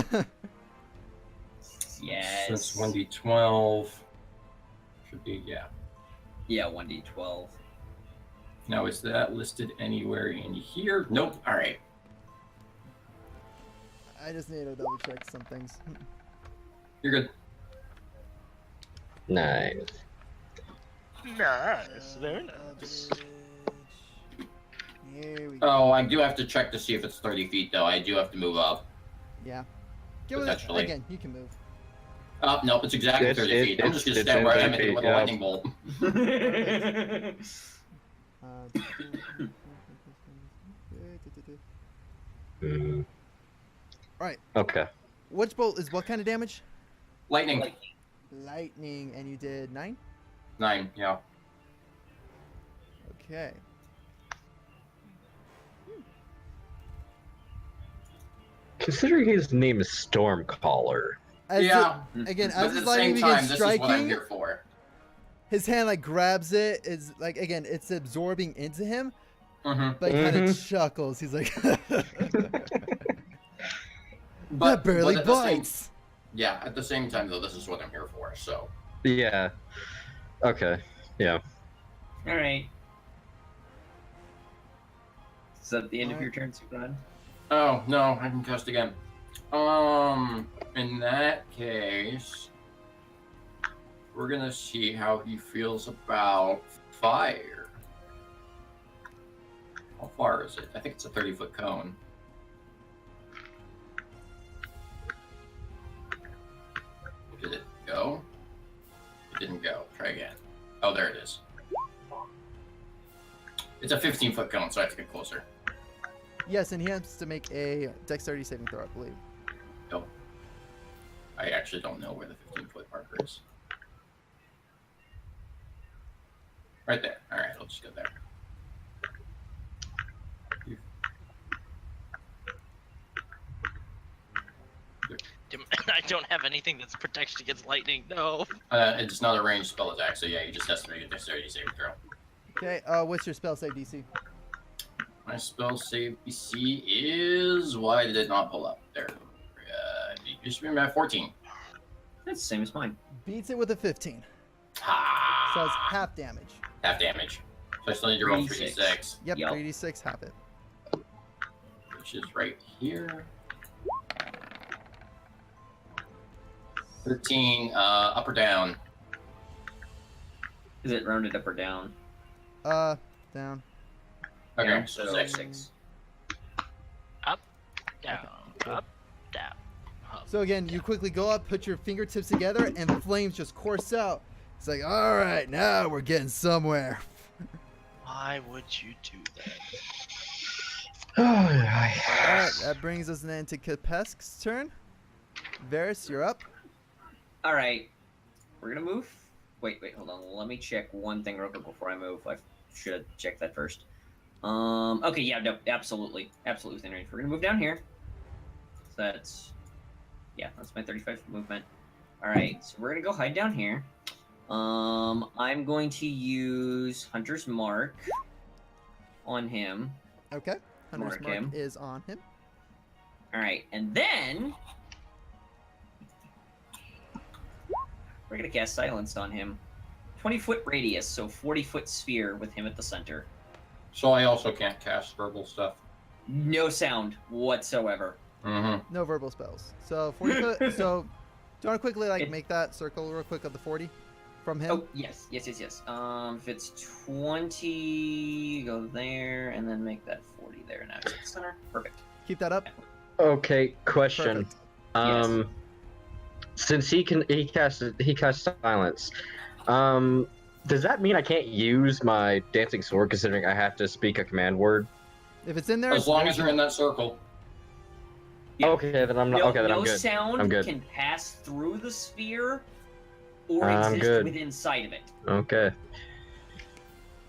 Yes. Since 1d12 should be, yeah. Yeah, 1d12. Now, is that listed anywhere in here? Nope. All right. I just need to double check some things. You're good. Nice. Nice, very nice. Here we go. Oh, I do have to check to see if it's 30 feet, though. I do have to move up. Yeah. Give it Potentially. again. You can move. Nope, it's exactly 30 feet. I'm just going to it's stand where I am 30 and hit with a feet, yeah. lightning bolt. Mm. Right. Okay. Witch bolt is what kind of damage? Lightning. Lightning, and you did 9. 9, yeah. Okay. Considering his name is Stormcaller. As Yeah. again, But as at his the lightning same time, begins this is what I'm striking, here for. his hand like grabs it. Is like again, it's absorbing into him, Mm-hmm. but kind of chuckles. He's like, that barely at the same- bites. yeah, at the same time, though, this is what I'm here for, so. Yeah. Okay. Yeah. Alright. Is that the end of Alright. your turn, Superman? Oh, no, I can cast again. In that case, we're gonna see how he feels about fire. How far is it? I think it's a 30-foot cone. Did it go? It didn't go. Try again. Oh, there it is. It's a 15-foot cone, so I have to get closer. Yes, and he has to make a dexterity saving throw, I believe. Nope. I actually don't know where the 15-foot marker is. Right there. All right, I'll just go there. I don't have anything that's protection against lightning. No. It's not a ranged spell attack, so yeah, you just have to make a dexterity saving throw. Okay, what's your spell save DC? My spell save DC is... Why did it not pull up? There. It used to be at 14. That's the same as mine. Beats it with a 15. Ha! So it's half damage. Half damage. So I still need to roll 3d6. 3d6, Yep, Yup. 3d6, half it. which is right here. 13, up or down? Is it rounded up or down? Down. Okay, Yeah, so so 6. 6. Down, up, down. Up. So again, you quickly go up, put your fingertips together, and flames just course out. It's like, all right, now we're getting somewhere. Why would you do that? All right, that brings us then to Kapesk's turn. Varys, you're up. Alright. We're gonna move. Wait, hold on. Let me check one thing real quick before I move. I should have checked that first. Okay, yeah, no, absolutely. Absolutely within range. We're gonna move down here. So that's... Yeah, that's my 35 movement. Alright, so we're gonna go hide down here. I'm going to use Hunter's Mark on him. Okay. Hunter's Mark mark him. is on him. All right, and then we're gonna cast Silence on him. 20-foot radius, so 40-foot sphere with him at the center. So I also can't cast verbal stuff. No sound whatsoever. Mm-hmm. No verbal spells. So 40 foot. So do you want to quickly like It- make that circle real quick of the 40 from him? Oh, yes. If it's 20, go there, and then make that 40 there. Now it's at the center. Perfect. Keep that up. Okay, question. Perfect. Yes. Since he casts silence. Does that mean I can't use my dancing sword considering I have to speak a command word? If it's in there, As long as you're in that circle. Yeah. Okay, then I'm not. No, okay, then no I'm good. sound I'm good. can pass through the sphere or I'm exist good. within sight of it. Okay.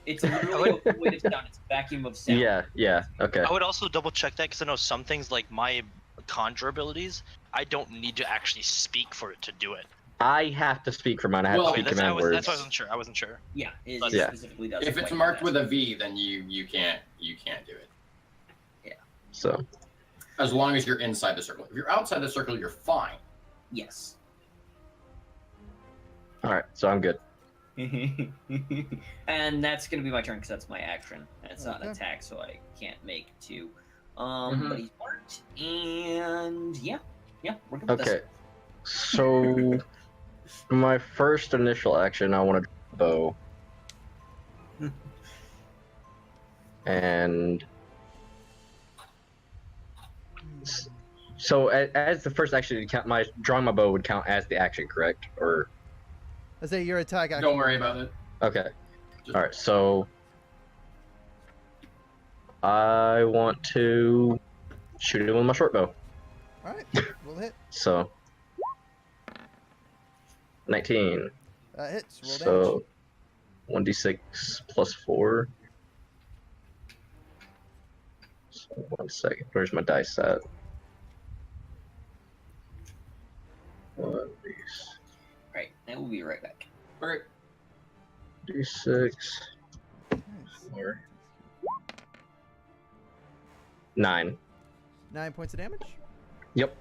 It's literally a void of sound. It's a vacuum of sound. Yeah. Okay. I would also double check that because I know some things like my conjure abilities, I don't need to actually speak for it to do it. I have to speak for mine. I have Well, to speak command words. That's why I wasn't sure. Yeah, it But- Yeah. specifically does. If it's like marked that. with a V, then you can't do it. So. As long as you're inside the circle. If you're outside the circle, you're fine. Yes. All right. So I'm good. And that's gonna be my turn because that's my action. And it's not an Okay. attack, so I can't make two. Mhm. But he's marked, and yeah, we're good with Okay. this. So my first initial action, I want to bow. And so as the first action, count my drawing my bow would count as the action, correct? Or I say your attack action. Don't worry about it. okay. Just- All right. So I want to shoot him with my short bow. All right, we'll hit. So 19. That hits. Roll So 1d6 plus 4. So 1 second. Where's my dice at? 1d6. Right, and we'll be right back. Alright. D6. damage. 4. 9. 9 points of damage. Yep.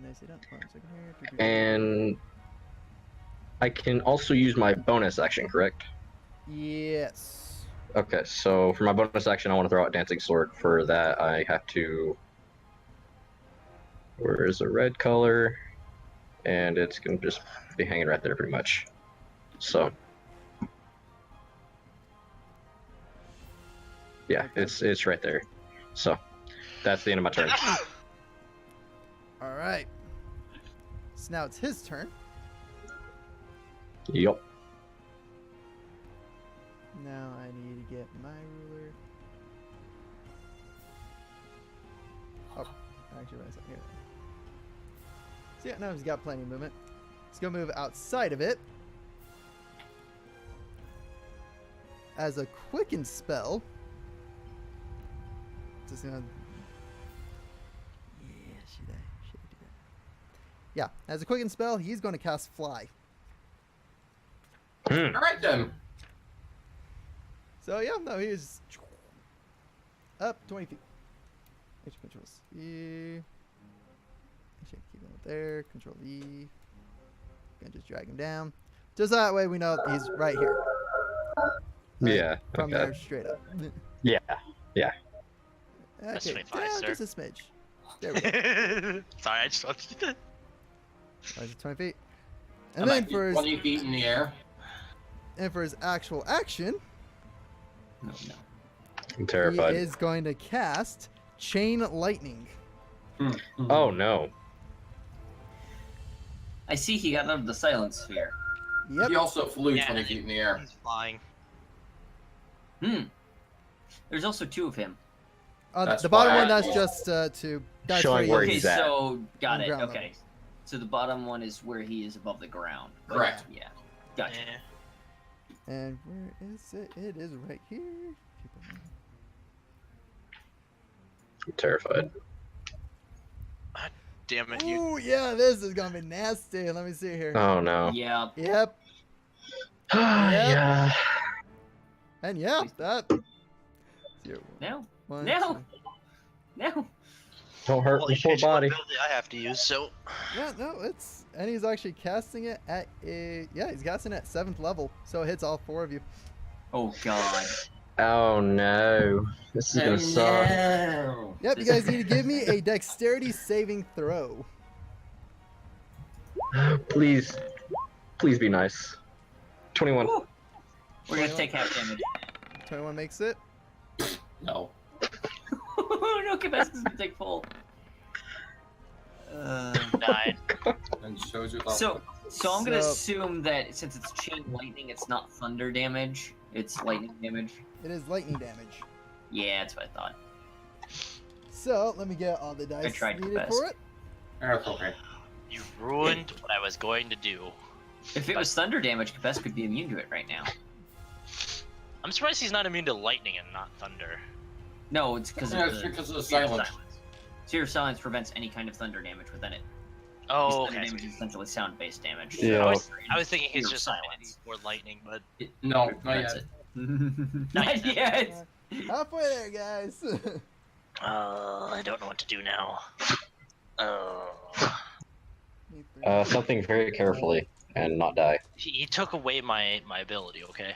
Nicely done. 1 second here. And I can also use my bonus action, correct? Yes. Okay, so for my bonus action, I want to throw out Dancing Sword. For that, I have to. Where is the red color? And it's gonna just be hanging right there, pretty much. So. Yeah, Okay. it's right there. So, that's the end of my turn. All right. So now it's his turn. Yup. Now I need to get my ruler. Oh, actually, right here. So yeah, now he's got plenty of movement. He's gonna move outside of it. As a quicken spell. Just gonna. Yeah, should I do that? Yeah, as a quicken spell, he's going to cast Fly. Alright then. So yeah, no, he's up 20 feet. Actually, control C. Actually, keep him up there. Control E. Gonna just drag him down. Just that way we know he's right here. Like, Yeah. From Okay. there straight up. Yeah. That's Okay, 25, down sir. just a smidge. There we go. Sorry, I just wanted to. That's 20 feet. And I'm then at for his 20 feet in the air. actual action, No. I'm terrified. he is going to cast Chain Lightning. Oh no. I see he got out of the silence sphere. Yep. He also flew Yeah. 20 feet in the air. He's flying. There's also two of him. That's The bottom why one, I- that's just to. That's Showing where Okay, he's at. so got On it. ground Okay, level. so the bottom one is where he is above the ground. Correct. Yeah, gotcha. Eh. And where is it? It is right here. Keep it moving. I'm terrified. Damn it! You. Ooh, yeah, this is gonna be nasty. Let me see here. Oh no. Yeah. Yep, Yeah. and yeah, that. 0, No. 1, No. 2. No. Don't hurt Well, the you poor changed what body. ability I have to use, so Yeah, no, it's and he's actually casting it at he's casting it at 7th level, so it hits all 4 of you. Oh god. Oh no, this is gonna suck. No. Yep, you guys need to give me a dexterity saving throw. Please, please be nice. 21. Woo. We're gonna take half damage. 21 makes it. No. No, Cabesca's gonna take full. 9. And shows you So I'm gonna So- assume that since it's chain lightning, it's not thunder damage. It's lightning damage. It is lightning damage. Yeah, that's what I thought. So let me get all the dice tried my needed best. for it. That's okay. You ruined what I was going to do. If it was thunder damage, Capes could be immune to it right now. I'm surprised he's not immune to lightning and not thunder. No, it's because Yeah, of it's the because of the Sphere of silence. Sphere of Silence prevents any kind of thunder damage within it. Oh, Thunder okay. damage is essentially sound-based damage. Yeah. I was thinking he's Sphere of just silence. or lightning, but No, not That's yet. it. Not yet. Halfway there, guys. I don't know what to do now. Something very carefully and not die. He took away my ability. Okay.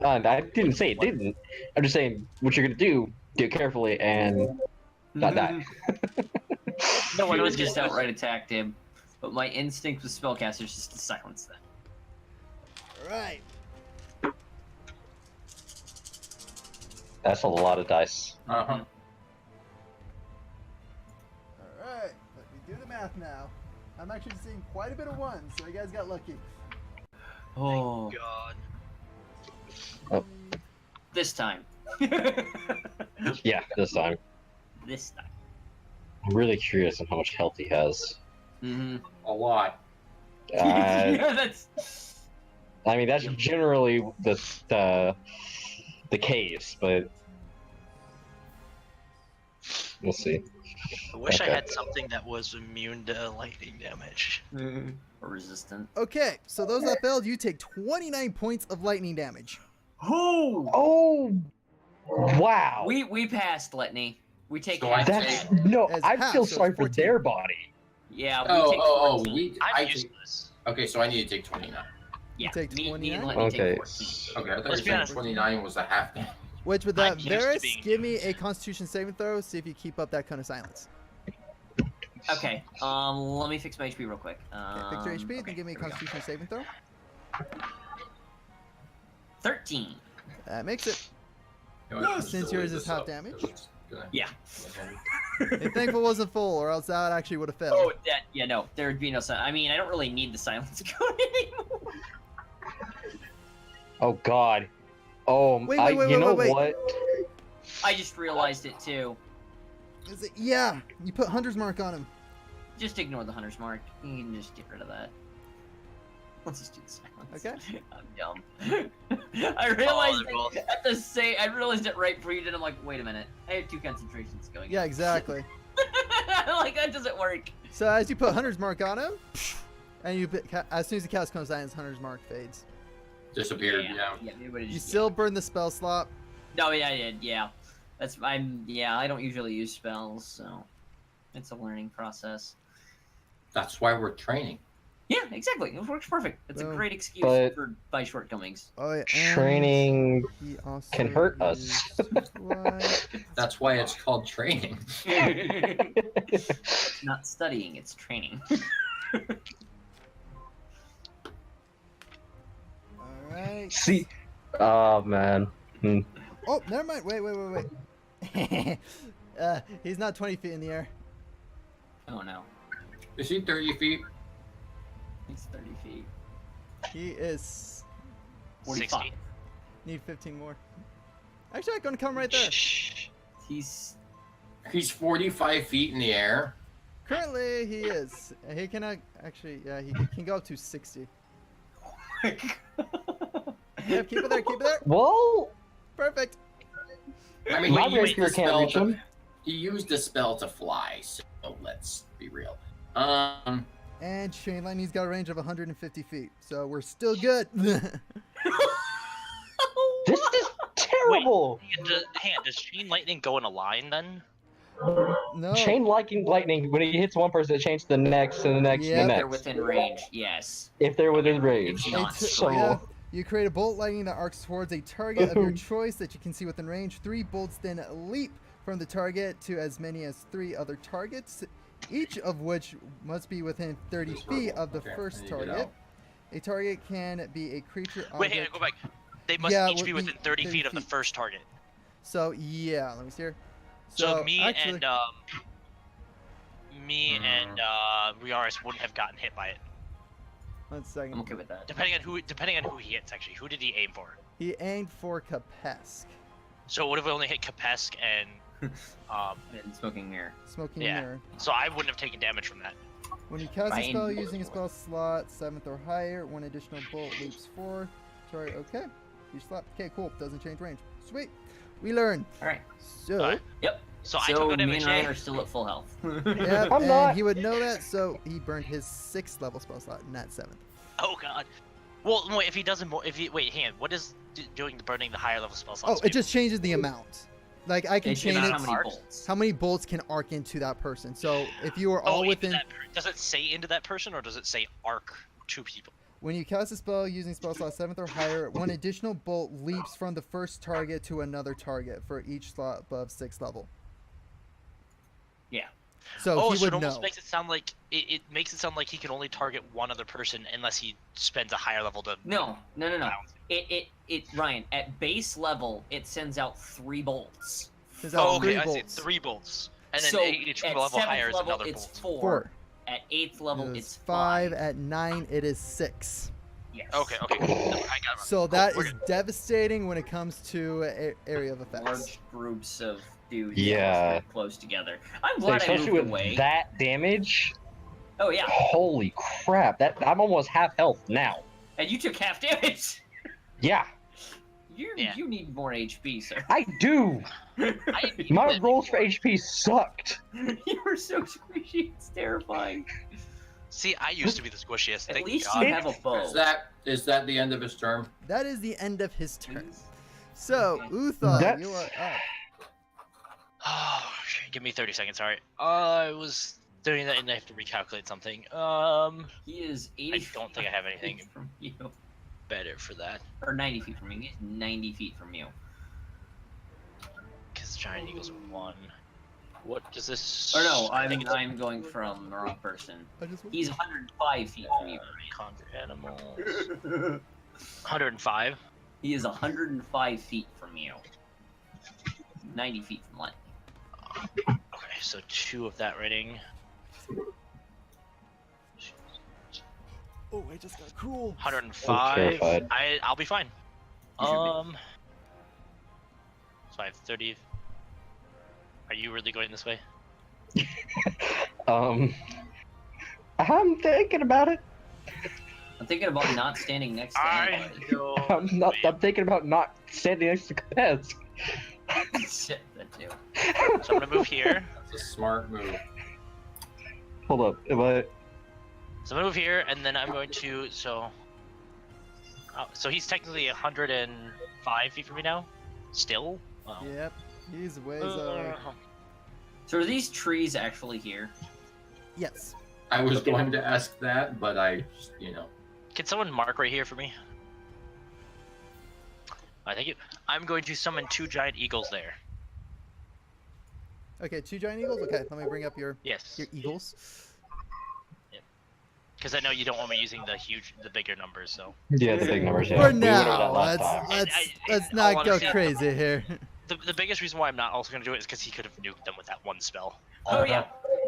I didn't say it didn't. I'm just saying what you're gonna do it carefully and not die. No, I was just outright attacked him, but my instinct with spellcasters is just to silence them. Alright. That's a lot of dice. Uh-huh. Alright. Let me do the math now. I'm actually seeing quite a bit of ones, so you guys got lucky. Oh, God. this time. Yeah, this time. This time. I'm really curious on how much health he has. Mm-hmm. A lot. Yeah, that's. I mean, that's generally the case, but we'll see. I wish I Okay. had something that was immune to lightning damage. Or resistant. Okay, so those that failed, you take 29 points of lightning damage. Oh! Oh, wow! We passed, Letney. We take So I half. That's take- no. As I half, feel so sorry it's for 14. their body. Yeah, we Oh, take oh, 14. we. I'm I useless. okay, so I need to take 29. Yeah, take me and 29? Letney Okay. take 14. Okay, I thought you Let's were be saying honest. 29 was the half damage. Which with I'm that, used to Varys, being give me a Constitution saving throw. See if you keep up that kind of silence. Okay, let me fix my HP real quick. Okay, fix your HP. Okay, Then give me a here we go. Constitution saving throw. 13. That makes it. You know, I should Since delete yours is this half up, damage. 'cause it's gonna- Yeah. If thankful wasn't full, or else that actually would have failed. Oh, that, yeah, no, there would be no silence. I mean, I don't really need the silence code anymore. Oh God. Oh, Wait, I, wait, wait, you wait, know wait. what? I just realized it too. Is it? Yeah, you put Hunter's Mark on him. Just ignore the hunter's mark. You can just get rid of that. Let's just do the silence. Okay. I'm dumb. I realized they're both- at the same. I realized it right before you did. I'm like, wait a minute. I had 2 concentrations going. Yeah, exactly. Like that doesn't work. So as you put Hunter's Mark on him, and as soon as the cast comes silence, Hunter's Mark fades. Disappeared, yeah. Yeah, maybe it You just, still burn the spell slot. No, yeah, yeah, yeah. That's yeah. I don't usually use spells, so it's a learning process. That's why we're training. Yeah, exactly. It works perfect. It's Boom. a great excuse But- for my shortcomings. Oh yeah. and Training he also can hurt us. used twice. That's why it's called training. It's not studying, it's training. All right. See. Oh man. Oh, never mind. Wait. He's not 20 feet in the air. Oh no. Is he 30 feet? He's 30 feet. He is. 45. 60. Need 15 more. Actually, I'm gonna come right there. He's He's 45 feet in the air. Currently, he is. He can actually. Yeah, he can go up to 60. Yeah, keep it there. Keep it there. Well, Perfect. I mean, my he used rapier the can't spell reach to, him. he used the spell to fly, so let's be real. And Chain Lightning's got a range of 150 feet, so we're still good. This is terrible. Hang on, does chain lightning go in a line then? No. Chain lightning, when it hits one person, it changes the next and the next Yep. and the They're next. within range. Yes. If they're within range. It's not So Yeah. You create a bolt lightning that arcs towards a target of your choice that you can see within range. 3 bolts then leap from the target to as many as 3 other targets, each of which must be within 30 feet of the Okay, I first need to get target. out. A target can be a creature, Wait, object. hang on, go back. They must Yeah, each be within 30 feet of the feet. first target. So yeah, let me see here. So me actually, and Riaris wouldn't have gotten hit by it. 1 second. I'm okay with that. Depending on who he hits, actually. Who did he aim for? He aimed for Kapesk. So what if we only hit Kapesk and And smoking mirror. Smoking Yeah. mirror. so I wouldn't have taken damage from that. When you cast a Ryan. spell using a spell slot 7th or higher, 1 additional bolt leaps 4. Sorry, okay. You slot. Okay, cool. Doesn't change range. Sweet. We learn. All right. So, Alright. Yep. So I So took a me damage. and Ryan are still at full health. yeah, I'm and not. he would know that, so he burned his 6th level spell slot, not 7th. Oh god. Well, wait, if he doesn't, wait, hang on. What is doing the burning the higher level spell Oh, slots? it just changes the amount. Like, I can It's change just it. how many Arcs? bolts. How many bolts can arc into that person? So, if you are all within. Does it say into that person, or does it say arc to people? When you cast a spell using spell slot 7th or higher, 1 additional bolt leaps from the first target to another target for each slot above 6th level. Yeah. So Oh, he so would it almost know. makes it sound like it makes it sound like he can only target one other person unless he spends a higher level to. No. It Ryan, at base level, it sends out 3 bolts. Sends out Oh, okay, 3 I see. bolts. 3 bolts, and then So each at level 7th higher is level, another it's bolt. 4. At 8th level, It it's is 5. 5. At 9, it is 6. Yes. Okay, cool. I got it. So Cool, that we're is good. devastating when it comes to area of effects. Large groups of dudes Yeah. close together. I'm glad I Especially moved with away. that damage. Oh yeah, Holy crap! I'm almost half health now. and you took half damage. Yeah, Yeah. You need more HP, sir. I do. I need My that rolls for more. HP sucked. You were so squishy. It's terrifying. See, I used to be the squishiest. At Thank least God. you have a bow. Is that the end of his term? That is the end of his turn. So, Uthal, That's- you are up. Oh, shit, give me 30 seconds. Sorry. I was doing that, and I have to recalculate something. He is 80 I don't think I have anything feet from you. better for that. Or 90 feet from you. He's 90 feet from you. Because giant eagles are 1. What does this? Or no, I think it's I'm going from the wrong person. I just He's 105 feet from you. conjure animals. 105. He is 105 feet from you. 90 feet from lightning. Okay, so 2 of that rating. Oh, I just got cruel. 105. terrified. I'll be fine. You should be. So I have 30. Are you really going this way? I'm thinking about it. I'm thinking about not standing next to anybody. know. I'm thinking about not standing next to Kapesk. Shit, that too. So I'm gonna move here. That's a smart move. Hold up, am I? So I'm gonna move here, and then I'm going to so. Oh, so he's technically 105 feet from me now. Still. Oh. Yep, he's ways over. So are these trees actually here? Yes. I was going to ask that, but I, Can someone mark right here for me? Thank you. I'm going to summon 2 giant eagles there. Okay, 2 giant eagles. Okay, let me bring up your Yes. eagles. Because I know you don't want me using the bigger numbers, so. Yeah, the big numbers. Yeah. For We went over that now, last time. let's In not all go honesty- crazy here. The biggest reason why I'm not also going to do it is because he could have nuked them with that 1 spell. Oh yeah.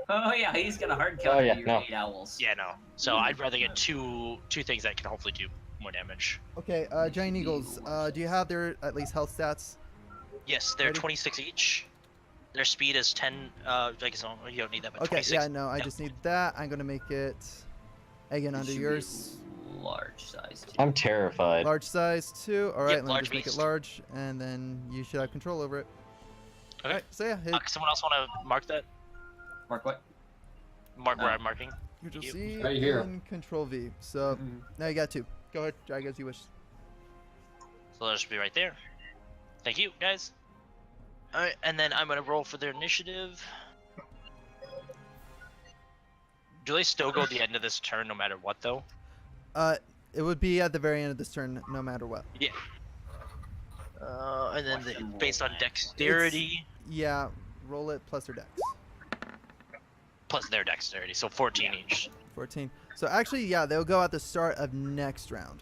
Oh yeah, he's got a hard counter yeah, to your no. 8 owls. Yeah, no. So I'd rather get two things that can hopefully do more damage. Okay, giant eagles. Do you have their at least health stats? Yes, they're Ready? 26 each. Their speed is 10. I guess you don't need that, but Okay, 26. yeah, no, I Yeah. just need that. I'm gonna make it again It under should be yours. Large size. Too. I'm terrified. Large size too. All right, let me large just make it beast. large, and then you should have control over it. Okay. Alright, so yeah, hit Someone else want to mark that? Mark what? Mark where Oh. I'm marking? Control you. C Right here. and Control V. So now you got 2. Go ahead, drag as you wish. So that'll just be right there. Thank you, guys. Alright, and then I'm gonna roll for their initiative. Do they still go at the end of this turn no matter what, though? It would be at the very end of this turn, no matter what. Yeah. And then based on dexterity, Yeah, roll it plus their dex. plus their dexterity, so 14 each. 14. So actually, yeah, they'll go at the start of next round.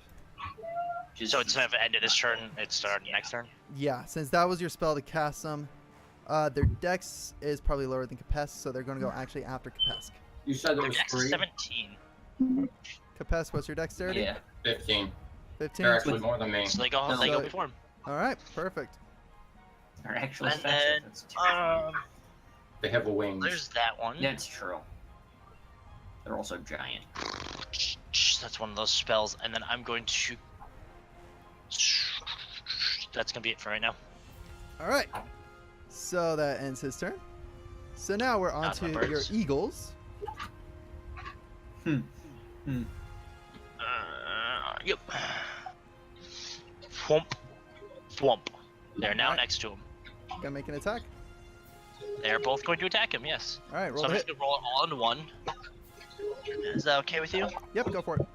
So instead of end of this turn, it's starting next turn? Yeah, since that was your spell to cast them, their dex is probably lower than Capesk, so they're going to go actually after Capesk. You said it Their was dex is 3? 17. Capesk, what's your dexterity? Yeah. 15. 15? They're actually more than me. So they go So- before him. Alright, perfect. Our actual And effects. then, That's too They have wings. there's that one. That's true. They're also giant. That's one of those spells, and then I'm going to. That's gonna be it for right now. Alright. So that ends his turn. So now we're on Not my to your birds. eagles. Yep. Thwomp. Thwomp. They're now Alright. next to him. Gonna make an attack. They're both going to attack him, yes. Alright, roll So I'm a just hit. gonna roll it all into one. Is that okay with you? Yep, go for it.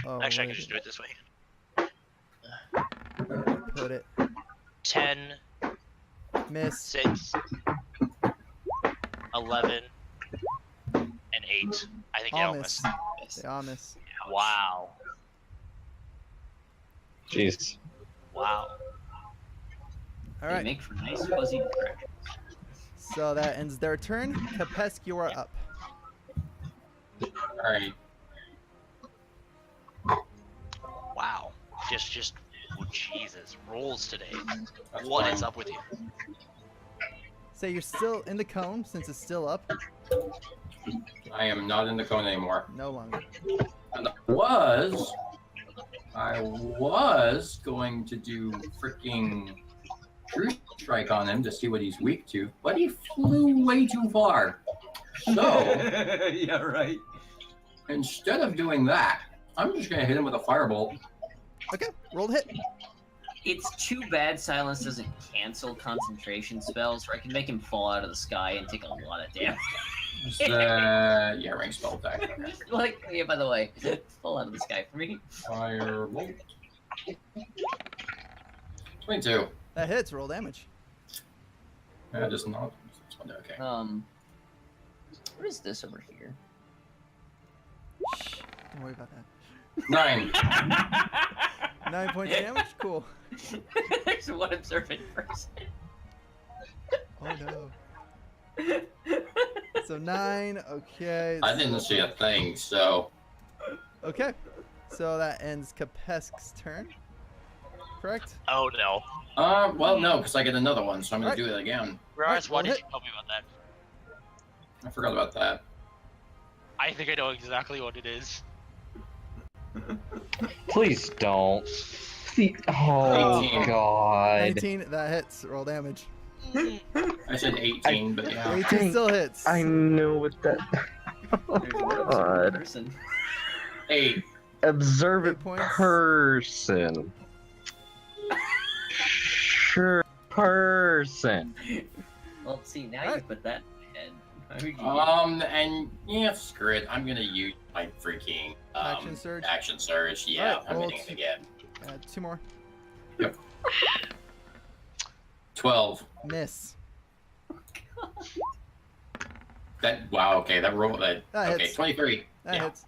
Oh, Actually, I wait. can just do it this way. Put it. 10, Miss. 6, 11, and 8. I think they All all miss. miss. They all miss. Wow. Jeez. Wow. They Alright, make for nice fuzzy directions. so that ends their turn. Capesk, you are up. Alright. Wow. Just, oh, Jesus. Rolls today. That's What fine. is up with you? So you're still in the cone since it's still up. I am not in the cone anymore. No longer. And I was going to do freaking True Strike on him to see what he's weak to, but he flew way too far. So, yeah, right. instead of doing that, I'm just going to hit him with a firebolt. Okay, roll the hit. It's too bad silence doesn't cancel concentration spells, or I can make him fall out of the sky and take a lot of damage. Yeah, rank spell attack. Okay. Like, yeah, by the way, fall out of the sky for me. Firebolt. 22. That hits, roll damage. That is not. Okay. What is this over here? Don't worry about that. 9. 9 points of damage? Cool. There's one observant person. Oh no. So 9, okay. I didn't see a thing, so. Okay. So that ends Capesk's turn. Correct? Oh, no. Well, no, because I get another one, so I'm going to do it again. Raz, why roll did hit. you tell me about that? I forgot about that. I think I know exactly what it is. Please don't. Oh 18. God. 19, that hits, roll damage. I said 18, but yeah. 18 still hits. I know what that. There's one observant God. person. 8. Observant 8 points. person. Sure, person. Well, see, now you Alright. put that in my head. How would you- And yeah, screw it. I'm gonna use my freaking Action surge? Action surge. Yeah, Alright, I'm roll hitting it again. 2 more. 12. Miss. That wow. Okay, that roll. That That okay. hits. 23. That Yeah. hits.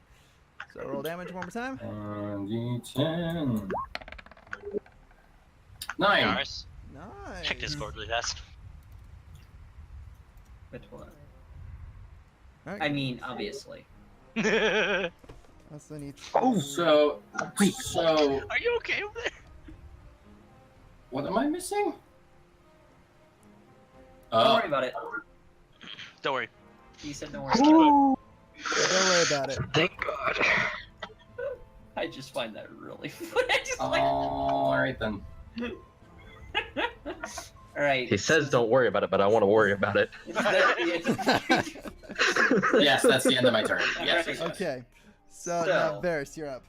So roll damage one more time. 1d10. 9. Yaris, Nice. check Discord really fast. Which one? Alright, I mean, obviously. Are that's the neat. Oh, So Wait. So you okay over there? what am I missing? Don't worry about it. Don't worry. You said don't worry about it. Don't worry about it. Thank God. I just find that really funny. I just like... All right then. Alright. He says don't worry about it, but I want to worry about it. Yeah, Yes, that's the end of my turn. Yes. yes, yes. Okay. So now Varys, you're up.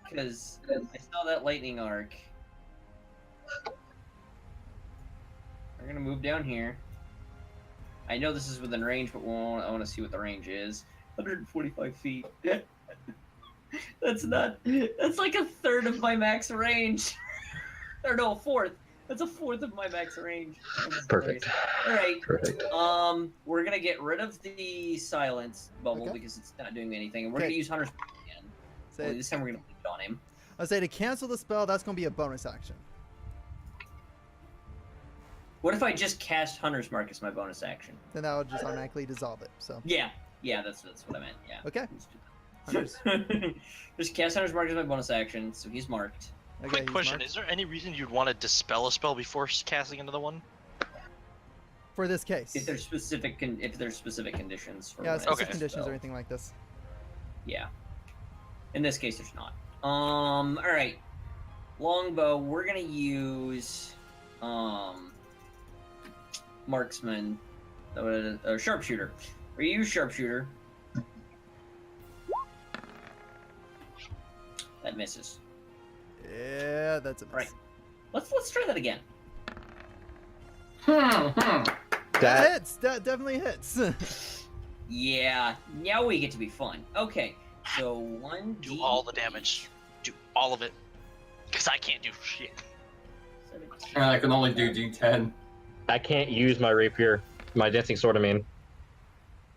Because I saw that lightning arc. We're gonna move down here. I know this is within range, but I want to see what the range is. 145 feet. That's like a third of my max range. Or no, a fourth. That's a fourth of my max range. Perfect. All right. Perfect. We're gonna get rid of the silence bubble Okay. because it's not doing anything, and we're Okay. gonna use Hunter's Mark again. Say, Only this time we're gonna leave it on him. I'll say to cancel the spell, that's going to be a bonus action. What if I just cast Hunter's Mark as my bonus action? Then that will just automatically dissolve it. So, Yeah, that's what I meant. Yeah. okay. Let's do that. Just cast Hunter's Mark as my bonus action, so he's marked. Okay, Quick he's question: marked. is there any reason you'd want to dispel a spell before casting another one? For this case. If there's specific conditions. For Yeah, when specific it's conditions or spelled. anything like this. Yeah. In this case, there's not. All right. Longbow. We're gonna use marksman, or sharpshooter. We use sharpshooter. That misses. Yeah, that's a miss. Right. Let's try that again. That That hits. That definitely hits. Yeah. Now we get to be fun. Okay. So 1d. Do all the damage. Do all of it. Because I can't do shit. I can only do D10. I can't use my rapier, my dancing sword. I mean,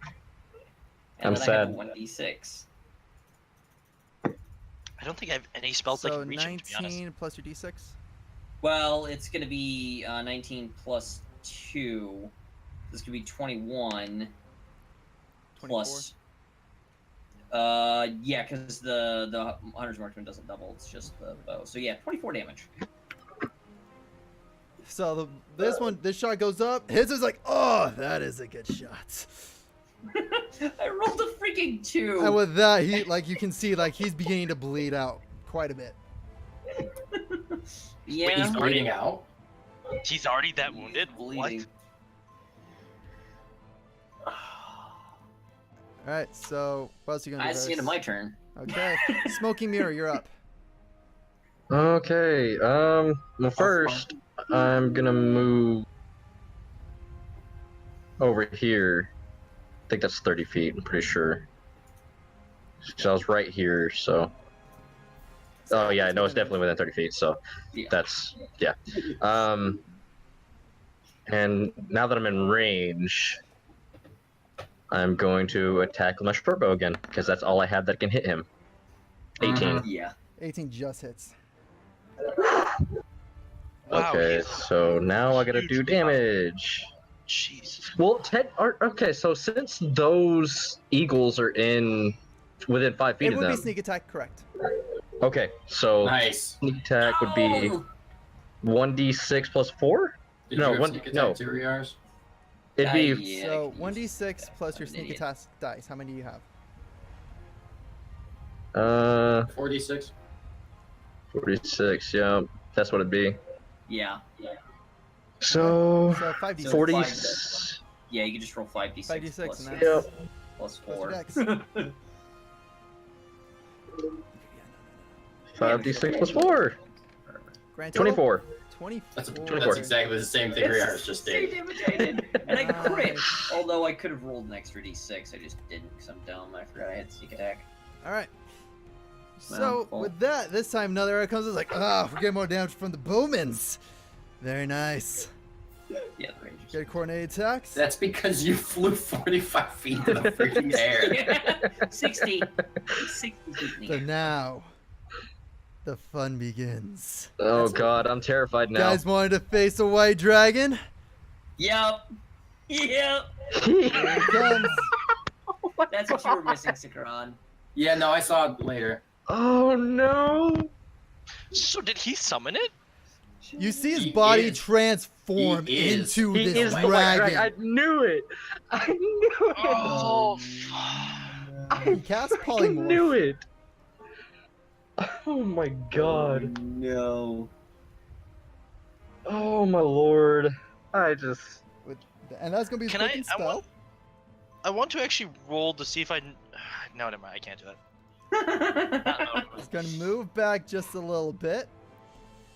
I'm And then I have sad. 1d6. I don't think I have any spells that So can reach him, to be honest. 19 plus your d6. Well, it's gonna be 19 plus 2. This could be 21 plus. Yeah, because the Hunter's Marksman doesn't double. It's just the bow. So yeah, 24 damage. So this shot goes up. His is like, oh, that is a good shot. I rolled a freaking 2. And with that, he you can see he's beginning to bleed out quite a bit. Yeah. Wait, he's bleeding out? He's already that wounded? Bleeding. All right, so what else are you gonna do? That's the end of Varys? my turn. Okay, Smoking Mirror, you're up. okay. Well, first I'm gonna move over here. I think that's 30 feet. I'm pretty sure. So I was right here. So. Oh yeah, no, it's definitely within 30 feet. So Yeah. that's yeah. And now that I'm in range, I'm going to attack with my short bow again because that's all I have that can hit him. 18. Yeah. 18 just hits. Wow, Okay, he's so now I gotta huge do buff. damage. Jesus. Well, okay, so since those eagles are within 5 feet It of would be them, sneak attack, correct? okay, so Nice. sneak attack would be Oh! 1d6 plus 4. Did No, you have one- sneak attack no. too, Riars? It'd be Yeah, So I can use 1d6 that. plus your I'm an sneak idiot. attack dice. How many do you have? 46? 46. Yeah, that's what it'd be. Yeah. So So 5d6. So 40. Yeah, you can just roll 5d6. 5d6 plus, and that's plus plus your 4. dex. 5d6 plus 4. Grand total? 24. 24. That's 24. exactly the same thing Riars just Same did. damage I did. And I crit. Nice. Although I could have rolled an extra d6. I just didn't because I'm dumb. I forgot I had sneak attack. All right. So Well, cool. with that, this time another arrow comes. It's like, we're getting more damage from the Bowmans. Very nice. Yeah, the Rangers. Good coordinated attacks. That's because you flew 45 feet in the freaking air. Yeah, 60. 60 feet in the So air. now, the fun begins. Oh god, I'm terrified You now. guys wanted to face a white dragon? Yep. Yep. Here it comes. That's what you were missing, Sikron. Yeah, no, I saw it later. Oh no! So did he summon it? You see his He body is. transform He is. into He this is the white dragon. dragon. I knew it. I knew it. Oh, He cast I polymorph. knew it. Oh my god. No. Oh my lord. I just. And that's gonna be his Can I- quicken I spell. want- I want to actually roll to see if I. No, never mind. I can't do that. He's gonna move back just a little bit.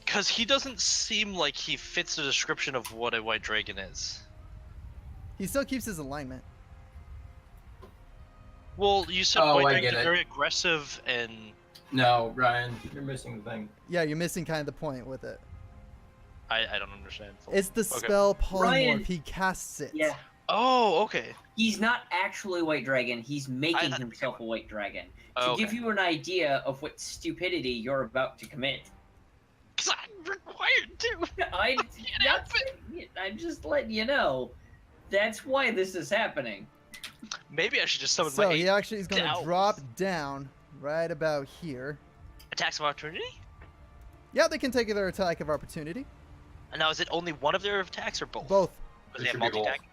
Because he doesn't seem like he fits the description of what a white dragon is. He still keeps his alignment. Well, you said Oh, white I dragons get are it. very aggressive and. No, Ryan, you're missing the thing. Yeah, you're missing kind of the point with it. I don't understand. It's the Okay. spell polymorph. Ryan- He casts it. Yeah. Oh, okay. He's not actually a white dragon. He's making thought- himself a white dragon. Oh, To okay. give you an idea of what stupidity you're about to commit. Because I'm required to. I'm just letting you know. That's why this is happening. Maybe I should just summon So my he actually is gonna down. drop down right about here. attacks of opportunity. Yeah, they can take their attack of opportunity. And now is it only one of their attacks or both? Both. Because It they have should be both. multi-attack.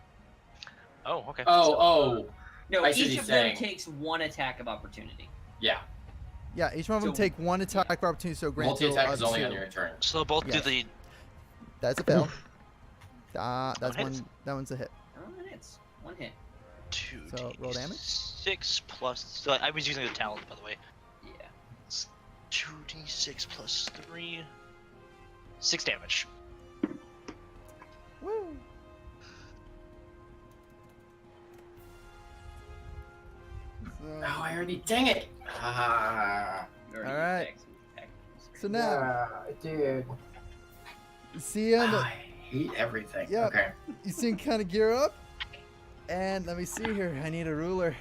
Oh, okay. Oh, No, I see what each he's of them saying. takes one attack of opportunity. yeah. Yeah, each one of them So- take one attack of opportunity, so grant Multi-attack total is of only 2. on your turn. So they'll both Yes. do the. That's a fail. That's hits. one. That one's a hit. Oh, it's one hit. 2d6 So, roll damage? 6 plus. So I was using the talent, by the way. Yeah. 2d6 plus 3. 6 damage. Woo. So, Oh, I already. Dang it. Ah. You already Alright. attacked. so now dude. you see him. I hate everything. Yep. Okay. You see him kind of gear up. And let me see here. I need a ruler.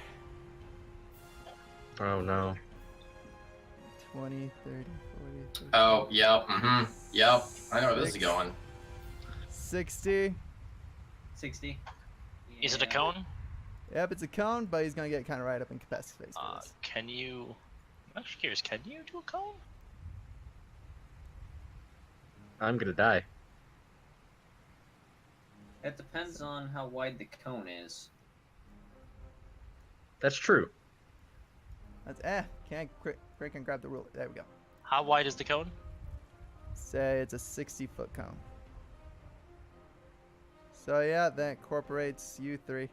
Oh no. 20, 30, 40, 50, Oh, yep. Mm-hmm. Yep. I know where this is 6, going. 60. 60. Is it a Yeah. cone? Yep, it's a cone, but he's gonna get kind of right up in Capac's face. for this. Can you? I'm actually curious. Can you do a cone? I'm gonna die. It depends on how wide the cone is. That's true. That's can't Craig can grab the ruler. There we go. How wide is the cone? Say it's a 60-foot cone. So yeah, that incorporates you three.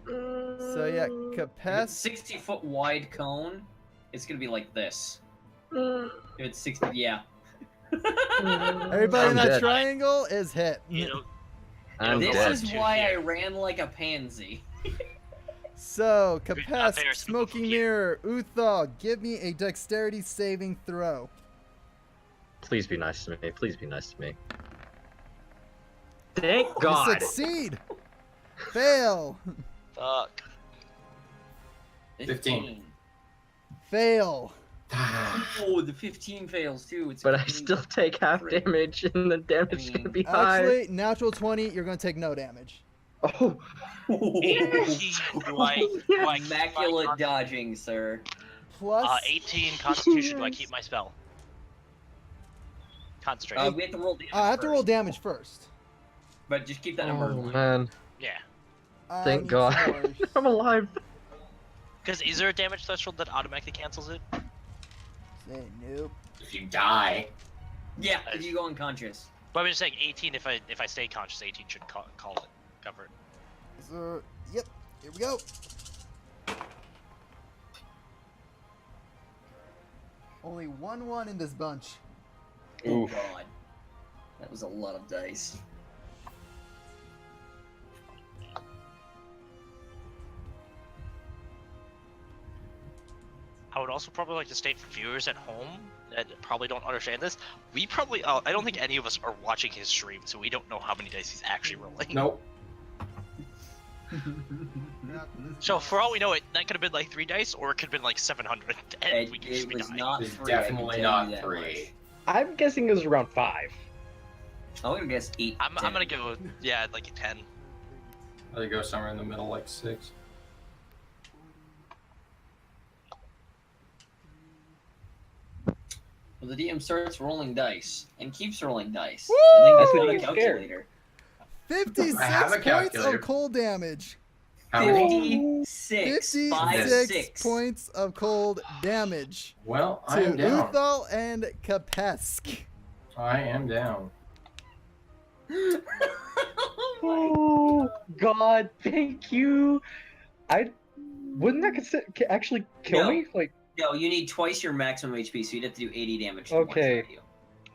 So yeah, If Capes. it's 60-foot wide cone, it's gonna be like this. If it's 60, yeah. Everybody in I'm that dead. triangle is hit. You know. I'm This dead. is why I ran like a pansy. So Not Capes, fair, Smoking Spooky. Mirror, Uthal, give me a dexterity saving throw. Please be nice to me. Please be nice to me. Thank You God. succeed. Fail. Fuck. 15. Fail. Oh, the 15 fails too. It's But I 15. still take half Great. damage, and the damage is gonna be high. Actually, natural 20, you're gonna take no damage. Oh, 18. Do I keep my Immaculate dodging, sir. Plus 18 Constitution. Do I keep my spell? Concentration. We have to roll damage. I have to roll first, damage first. but just keep that number in oh mind. man. Yeah. I Thank need God. some more. I'm alive. Because is there a damage threshold that automatically cancels it? Say nope. If you die. Yeah, if you go unconscious. But I'm just saying 18. If I stay conscious, 18 should call it, cover it. So, yep, here we go. Only 1-1 in this bunch. Oh Oof. god. That was a lot of dice. I would also probably like to state for viewers at home that probably don't understand this. We probably, I don't think any of us are watching his stream, so we don't know how many dice he's actually rolling. Nope. So for all we know, that could have been like 3 dice, or it could have been like 700, and It, we could just it be was dying. not It's 3. I can definitely tell you not that 3. much. I'm guessing it was around 5. I'm gonna guess 8. I'm gonna go, yeah, like a 10. Let it go somewhere in the middle, like 6. Well, the DM starts rolling dice and keeps rolling dice. Woo! I think that's That's not what a you get scared. calculator. 56 I have a points calculator. of cold damage. How many? 56. 56 points of cold damage Well, I to am down. Uthal and Kapesk. I am down. god, thank you. Wouldn't that actually kill No. me? Like, No, you need twice your maximum HP, so you'd have to do 80 damage to Okay. one-shot you.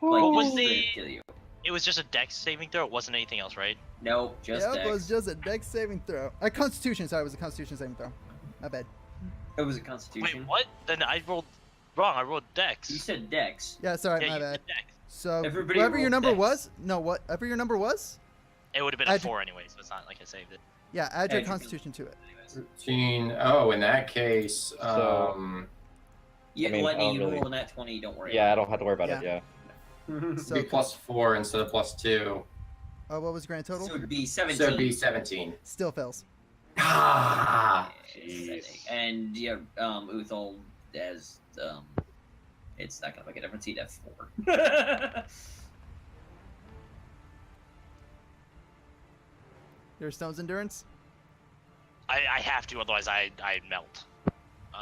Like, What was just straight the- up kill you. It was just a dex saving throw. It wasn't anything else, right? No, just Yep, Dex. it was just a dex saving throw. A Constitution, sorry, it was a Constitution saving throw. My bad. It was a Constitution. Wait, what? Then I rolled wrong. I rolled dex. You said Dex. Yeah, sorry, Yeah, my you bad. said dex. So Everybody whatever your rolled number dex. was, whatever your number was, It would have been I a d- 4 anyway, so it's not like I saved it. yeah, add your Add your Constitution to it. Anyways. 13. Oh, in that case, You I mean, I Lenny, don't you really- roll a nat 20, don't worry. yeah, I don't have to worry about Yeah. it. Yeah. So, be +4 instead of +2. what was grand total? So it'd be 17. So it'd be 17. Still fails. Ah! Jeez. And yeah, Uthal as it's not gonna make a difference. He'd have 4. Your stone's endurance. I have to, otherwise I melt.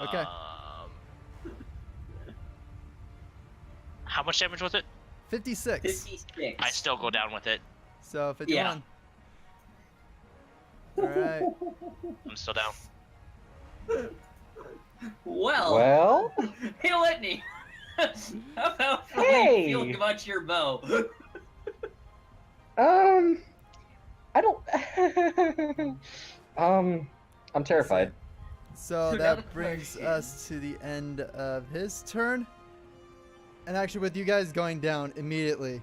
Okay. How much damage was it? 56. 56. I still go down with it. So 51. All right. I'm still down. Well, Well, hey, Letney. How about Hey! you feel about your bow? I don't. I'm terrified. So Another that brings question. us to the end of his turn. And actually, with you guys going down immediately,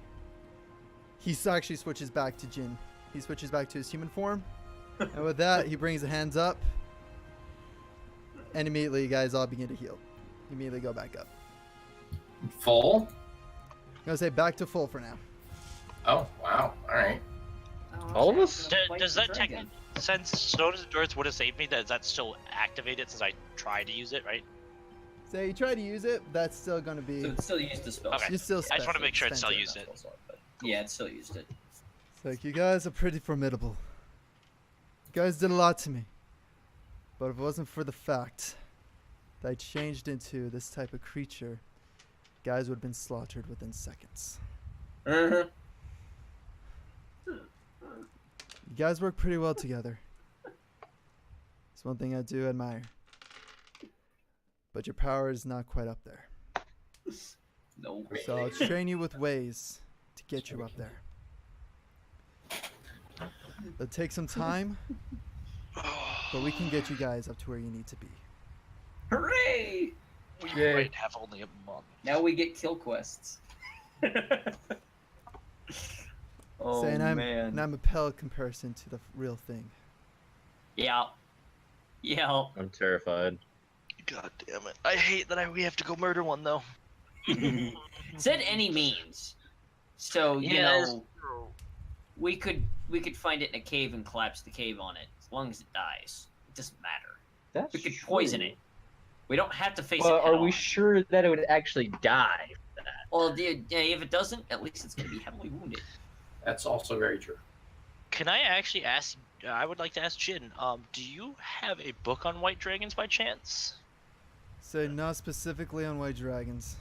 he actually switches back to Jin. He switches back to his human form. And with that, he brings the hands up. And immediately, you guys all begin to heal. Immediately go back up. Full? I'm going to say back to full for now. Oh, wow. Alright. All of us? Does that technically, since Stone's Endurance would have saved me, is that still activated since I tried to use it, right? So you try to use it, that's still going to be... So it's still used the spell. Okay. You still I just want to make sure it still spend used it. Yeah, it still used it. It's like, you guys are pretty formidable. You guys did a lot to me. But if it wasn't for the fact that I changed into this type of creature, guys would have been slaughtered within seconds. Uh-huh. You guys work pretty well together. It's one thing I do admire. But your power is not quite up there. No. So I'll train you with ways to get you up there. It'll take some time, but we can get you guys up to where you need to be. Hooray! We Yay. might have only a month. Now we get kill quests. Oh Saying and man. I'm a pale comparison to the real thing. Yeah. Yeah. I'm terrified. God damn it! I hate that we have to go murder one though. Said any means. So you know, we could find it in a cave and collapse the cave on it. As long as it dies, it doesn't matter. That's We could poison true. it. We don't have to face But it head are we on. sure that it would actually die? Well, dude, yeah, if it doesn't, at least it's gonna be heavily wounded. That's also very true. Can I actually ask? I would like to ask Jin. Do you have a book on white dragons by chance? So not specifically on white dragons.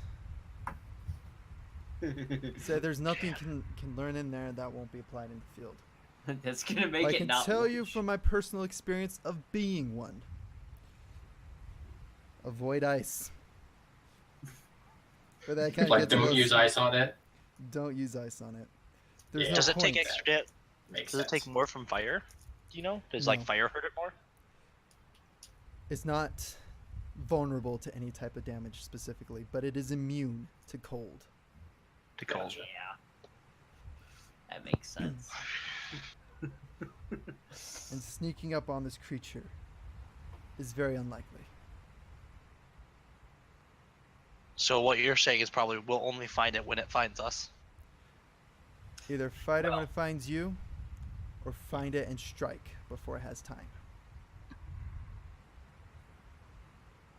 Say there's nothing can learn in there that won't be applied in the field. That's gonna make I it can not. tell you lunch. from my personal experience of being one. Avoid ice. For that kind Like, of gets a don't little use ice on it. Don't use ice on it. There's Yeah. no Does it point. take extra damage? Makes Does it sense. take more from fire? Do you know? Does No. like fire hurt it more? It's not vulnerable to any type of damage specifically, but it is immune to cold. To cold. Gotcha. Yeah. That makes sense. And sneaking up on this creature is very unlikely. So what you're saying is probably we'll only find it when it finds us. Either fight it when Well. it finds you, or find it and strike before it has time.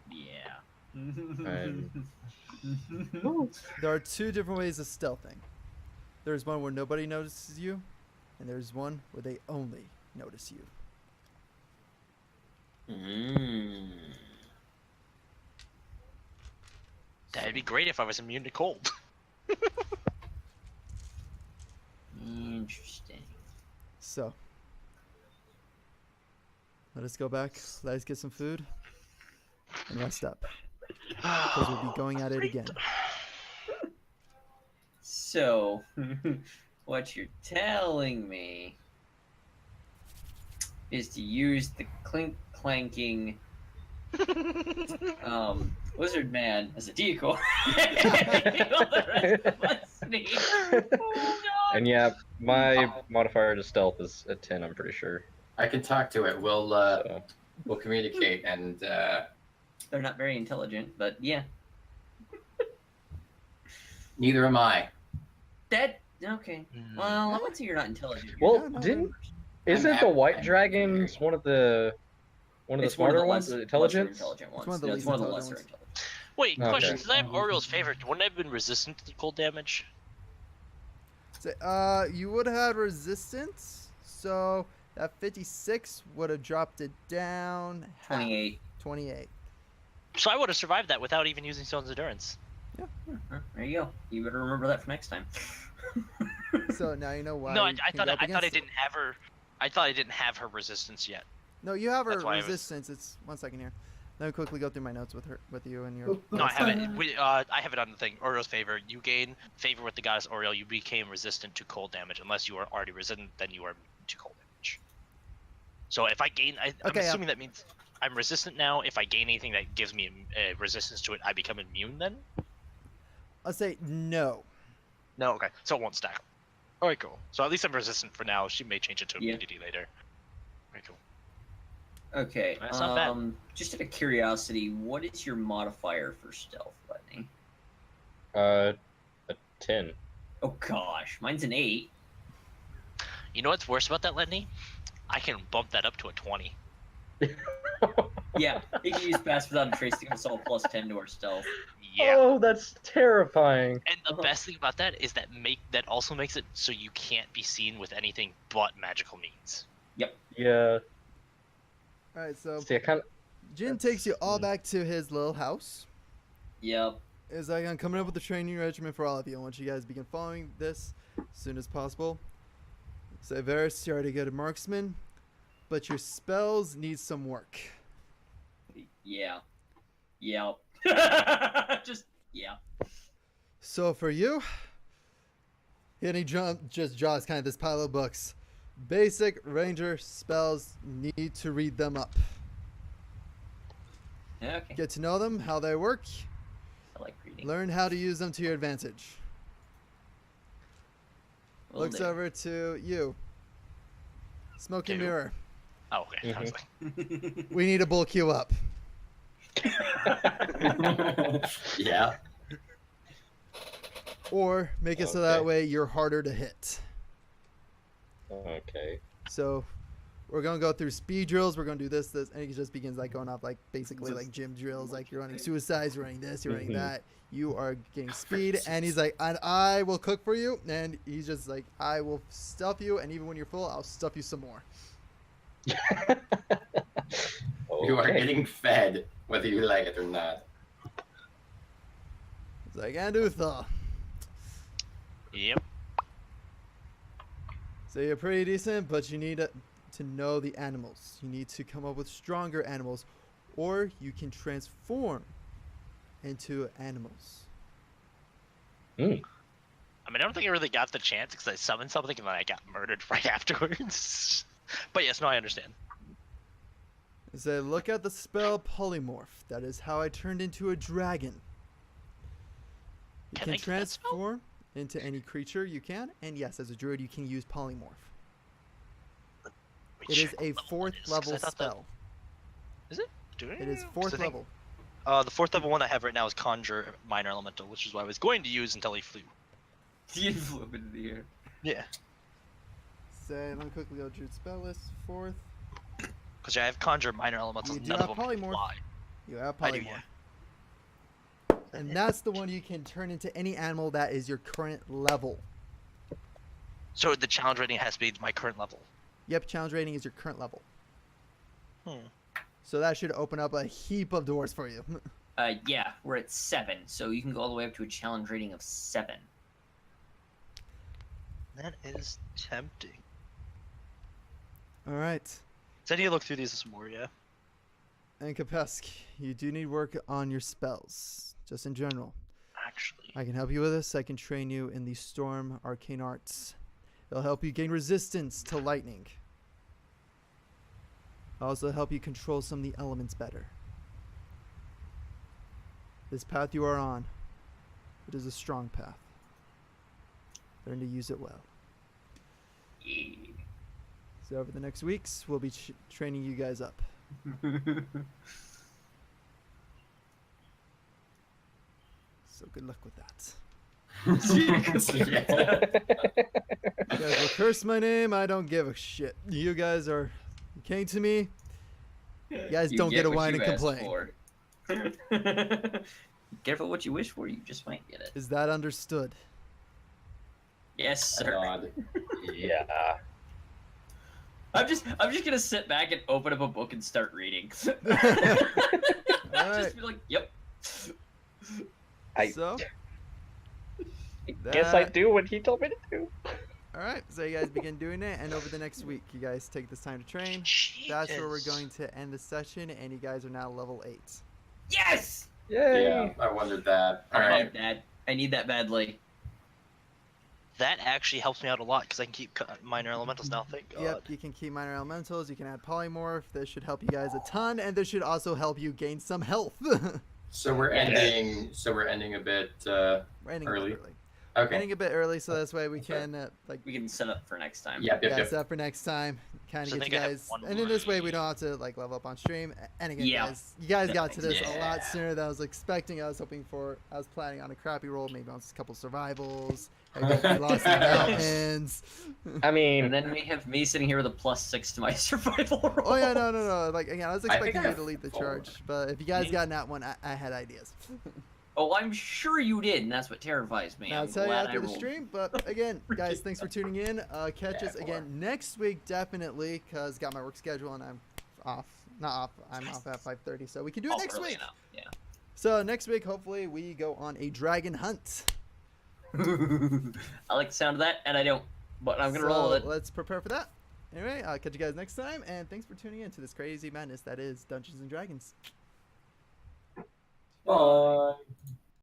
Yeah. There are two different ways of stealthing. There's one where nobody notices you, and there's one where they only notice you. That'd be great if I was immune to cold. Interesting. So, Let us go back. Let us get some food and rest up. Because we'll be going at it again. So, what you're telling me is to use the clanking Wizard Man as a decoy. And yeah, my modifier to stealth is a 10, I'm pretty sure. I can talk to it. So, We'll communicate and. They're not very intelligent, but yeah. Neither am I. That okay. Well, I would say you're not intelligent. well, no, isn't the white dragons one of the It's smarter ones? lesser Intelligence? intelligent ones. one of the No, least it's one of the intelligent lesser ones. intelligent. Wait, Okay. question. Since I have Oriel's favor, wouldn't I have been resistant to the cold damage? So, you would have had resistance, so that 56 would have dropped it down. half. 28. 28. So I would have survived that without even using Stone's Endurance. There you go. You better remember that for next time. So now you know why. No, you I can thought go up I against it. didn't have her. I thought I didn't have her resistance yet. No, you have her That's why I was- resistance. It's 1 second here. Let me quickly go through my notes with you and your. No, I have it. I have it on the thing. Oriel's favor. You gain favor with the goddess Oriel. You became resistant to cold damage. Unless you are already resistant, then you are immune to cold damage. So if I gain, I'm Okay, assuming that means I'm resistant now. If I gain anything that gives me resistance to it, I become immune then? I'll say no. No, okay. So it won't stack. Alright, cool. So at least I'm resistant for now. She may change it to Yeah. immunity later. Very cool. Okay. That's not bad. Just out of curiosity, what is your modifier for stealth, Lightning? A 10. Oh gosh, mine's an 8. You know what's worse about that, Lenny? I can bump that up to a 20. Yeah, you can use Pass Without a Trace to give us all plus 10 to our stealth. Yeah. Oh, that's terrifying. And the best thing about that is that also makes it so you can't be seen with anything but magical means. Yeah. All right, so See, I kind of. Jin takes you all back to his little house. Yep. Is like, I'm coming up with a training regimen for all of you. I want you guys to begin following this as soon as possible. So, Varys, you're already good at marksman, but your spells need some work. Yeah. Yep. Just, yeah. So for you, and he just draws kind of this pile of books. Basic ranger spells, need to read them up. Yeah, okay. Get to know them, how they work, I like reading. learn how to use them to your advantage. Will Looks do. over to you. Smoky Two. mirror. Oh, okay. I was Mhm. like, We need to bulk you up. Yeah. Or make it so that Okay. way you're harder to hit. Okay. So we're gonna go through speed drills. We're gonna do this, and it just begins like going off like basically like gym drills. Like you're running suicides, you're running this, you're running Mhm. that. You are getting speed, and he's like, and I will cook for you, and he's just like, I will stuff you, and even when you're full, I'll stuff you some more. You are Okay. getting fed, whether you like it or not. It's like Anduthal. yep. So you're pretty decent, but you need to know the animals. You need to come up with stronger animals, or you can transform into animals. I mean, I don't think I really got the chance because I summoned something and then I got murdered right afterwards. But yes, no, I understand. So look at the spell polymorph. That is how I turned into a dragon. You Can can I get that spell? transform into any creature you can, and yes, as a druid, you can use polymorph. Wait, It is shit, a what level fourth it is, 'cause I level thought that- spell. It is 'cause fourth I think, level. The fourth level one I have right now is Conjure Minor Elemental, which is what I was going to use until he flew. You flew up into the air. Yeah. So let me quickly go druid spell list. Fourth, Because I have Conjure Minor Elementals, You do none of have them can Polymorph. fly. you have I do, polymorph. yeah. And that's the one you can turn into any animal that is your current level. So the challenge rating has to be my current level. Yep, challenge rating is your current level. Hmm. So that should open up a heap of doors for you. Yeah, we're at 7, so you can go all the way up to a challenge rating of 7. That is tempting. All right. So I need to look through these some more, yeah. And Kapesk, you do need work on your spells, just in general. Actually. I can help you with this. I can train you in the Storm Arcane Arts. It'll help you gain resistance to lightning. I'll also help you control some of the elements better. This path you are on, it is a strong path. Learn to use it well. So over the next weeks, we'll be training you guys up. So good luck with that. You guys will curse my name. I don't give a shit. You guys are came to me. You guys don't get a whine and complain. Careful what you wish for. You just might get it. Is that understood? Yes, sir. God. Yeah. I'm just gonna sit back and open up a book and start reading. Alright. Just be like, yep. So, Guess I do what he told me to do. Alright, so you guys begin doing it, and over the next week, you guys take this time to train. That's where we're going to end the session, and you guys are now level 8. Yes! Yay! Yeah, I wondered that. I Alright. need that. I need that badly. That actually helps me out a lot because I can keep minor elementals now. Thank God. Yep, you can keep minor elementals, you can add polymorph. This should help you guys a ton, and this should also help you gain some health. So we're ending. So we're ending a bit We're ending early. a bit early. Okay. Ending a bit early, so this way we can We can set up for next time. Yep. yeah, set up for next time. Kind of So I get you think I have guys, one and then this way we don't have to level up on stream. And again, Yeah. you guys got to this a lot Yeah. sooner than I was expecting. I was planning on a crappy roll, maybe on a couple survivals. Everybody lost in the mountains. I mean, And then we have me sitting here with a +6 to my survival roll. Oh yeah, no. Like again, I was I think expecting I you have to lead the 4. charge, but if you guys got that one, I had ideas. Oh, I'm sure you did, and that's what terrifies me. I'll I'm tell you glad after I the rolled. stream. But again, guys, thanks for tuning in. Catch us Yeah, again next week, definitely, because got my work schedule and I'm off. Not off. I'm off at 5:30, so we can do it Oh, next early week. enough, yeah. So next week, hopefully, we go on a dragon hunt. I like the sound of that, and I don't, but I'm gonna roll with it. Let's prepare for that. Anyway, I'll catch you guys next time, and thanks for tuning in to this crazy madness that is Dungeons and Dragons. Bye.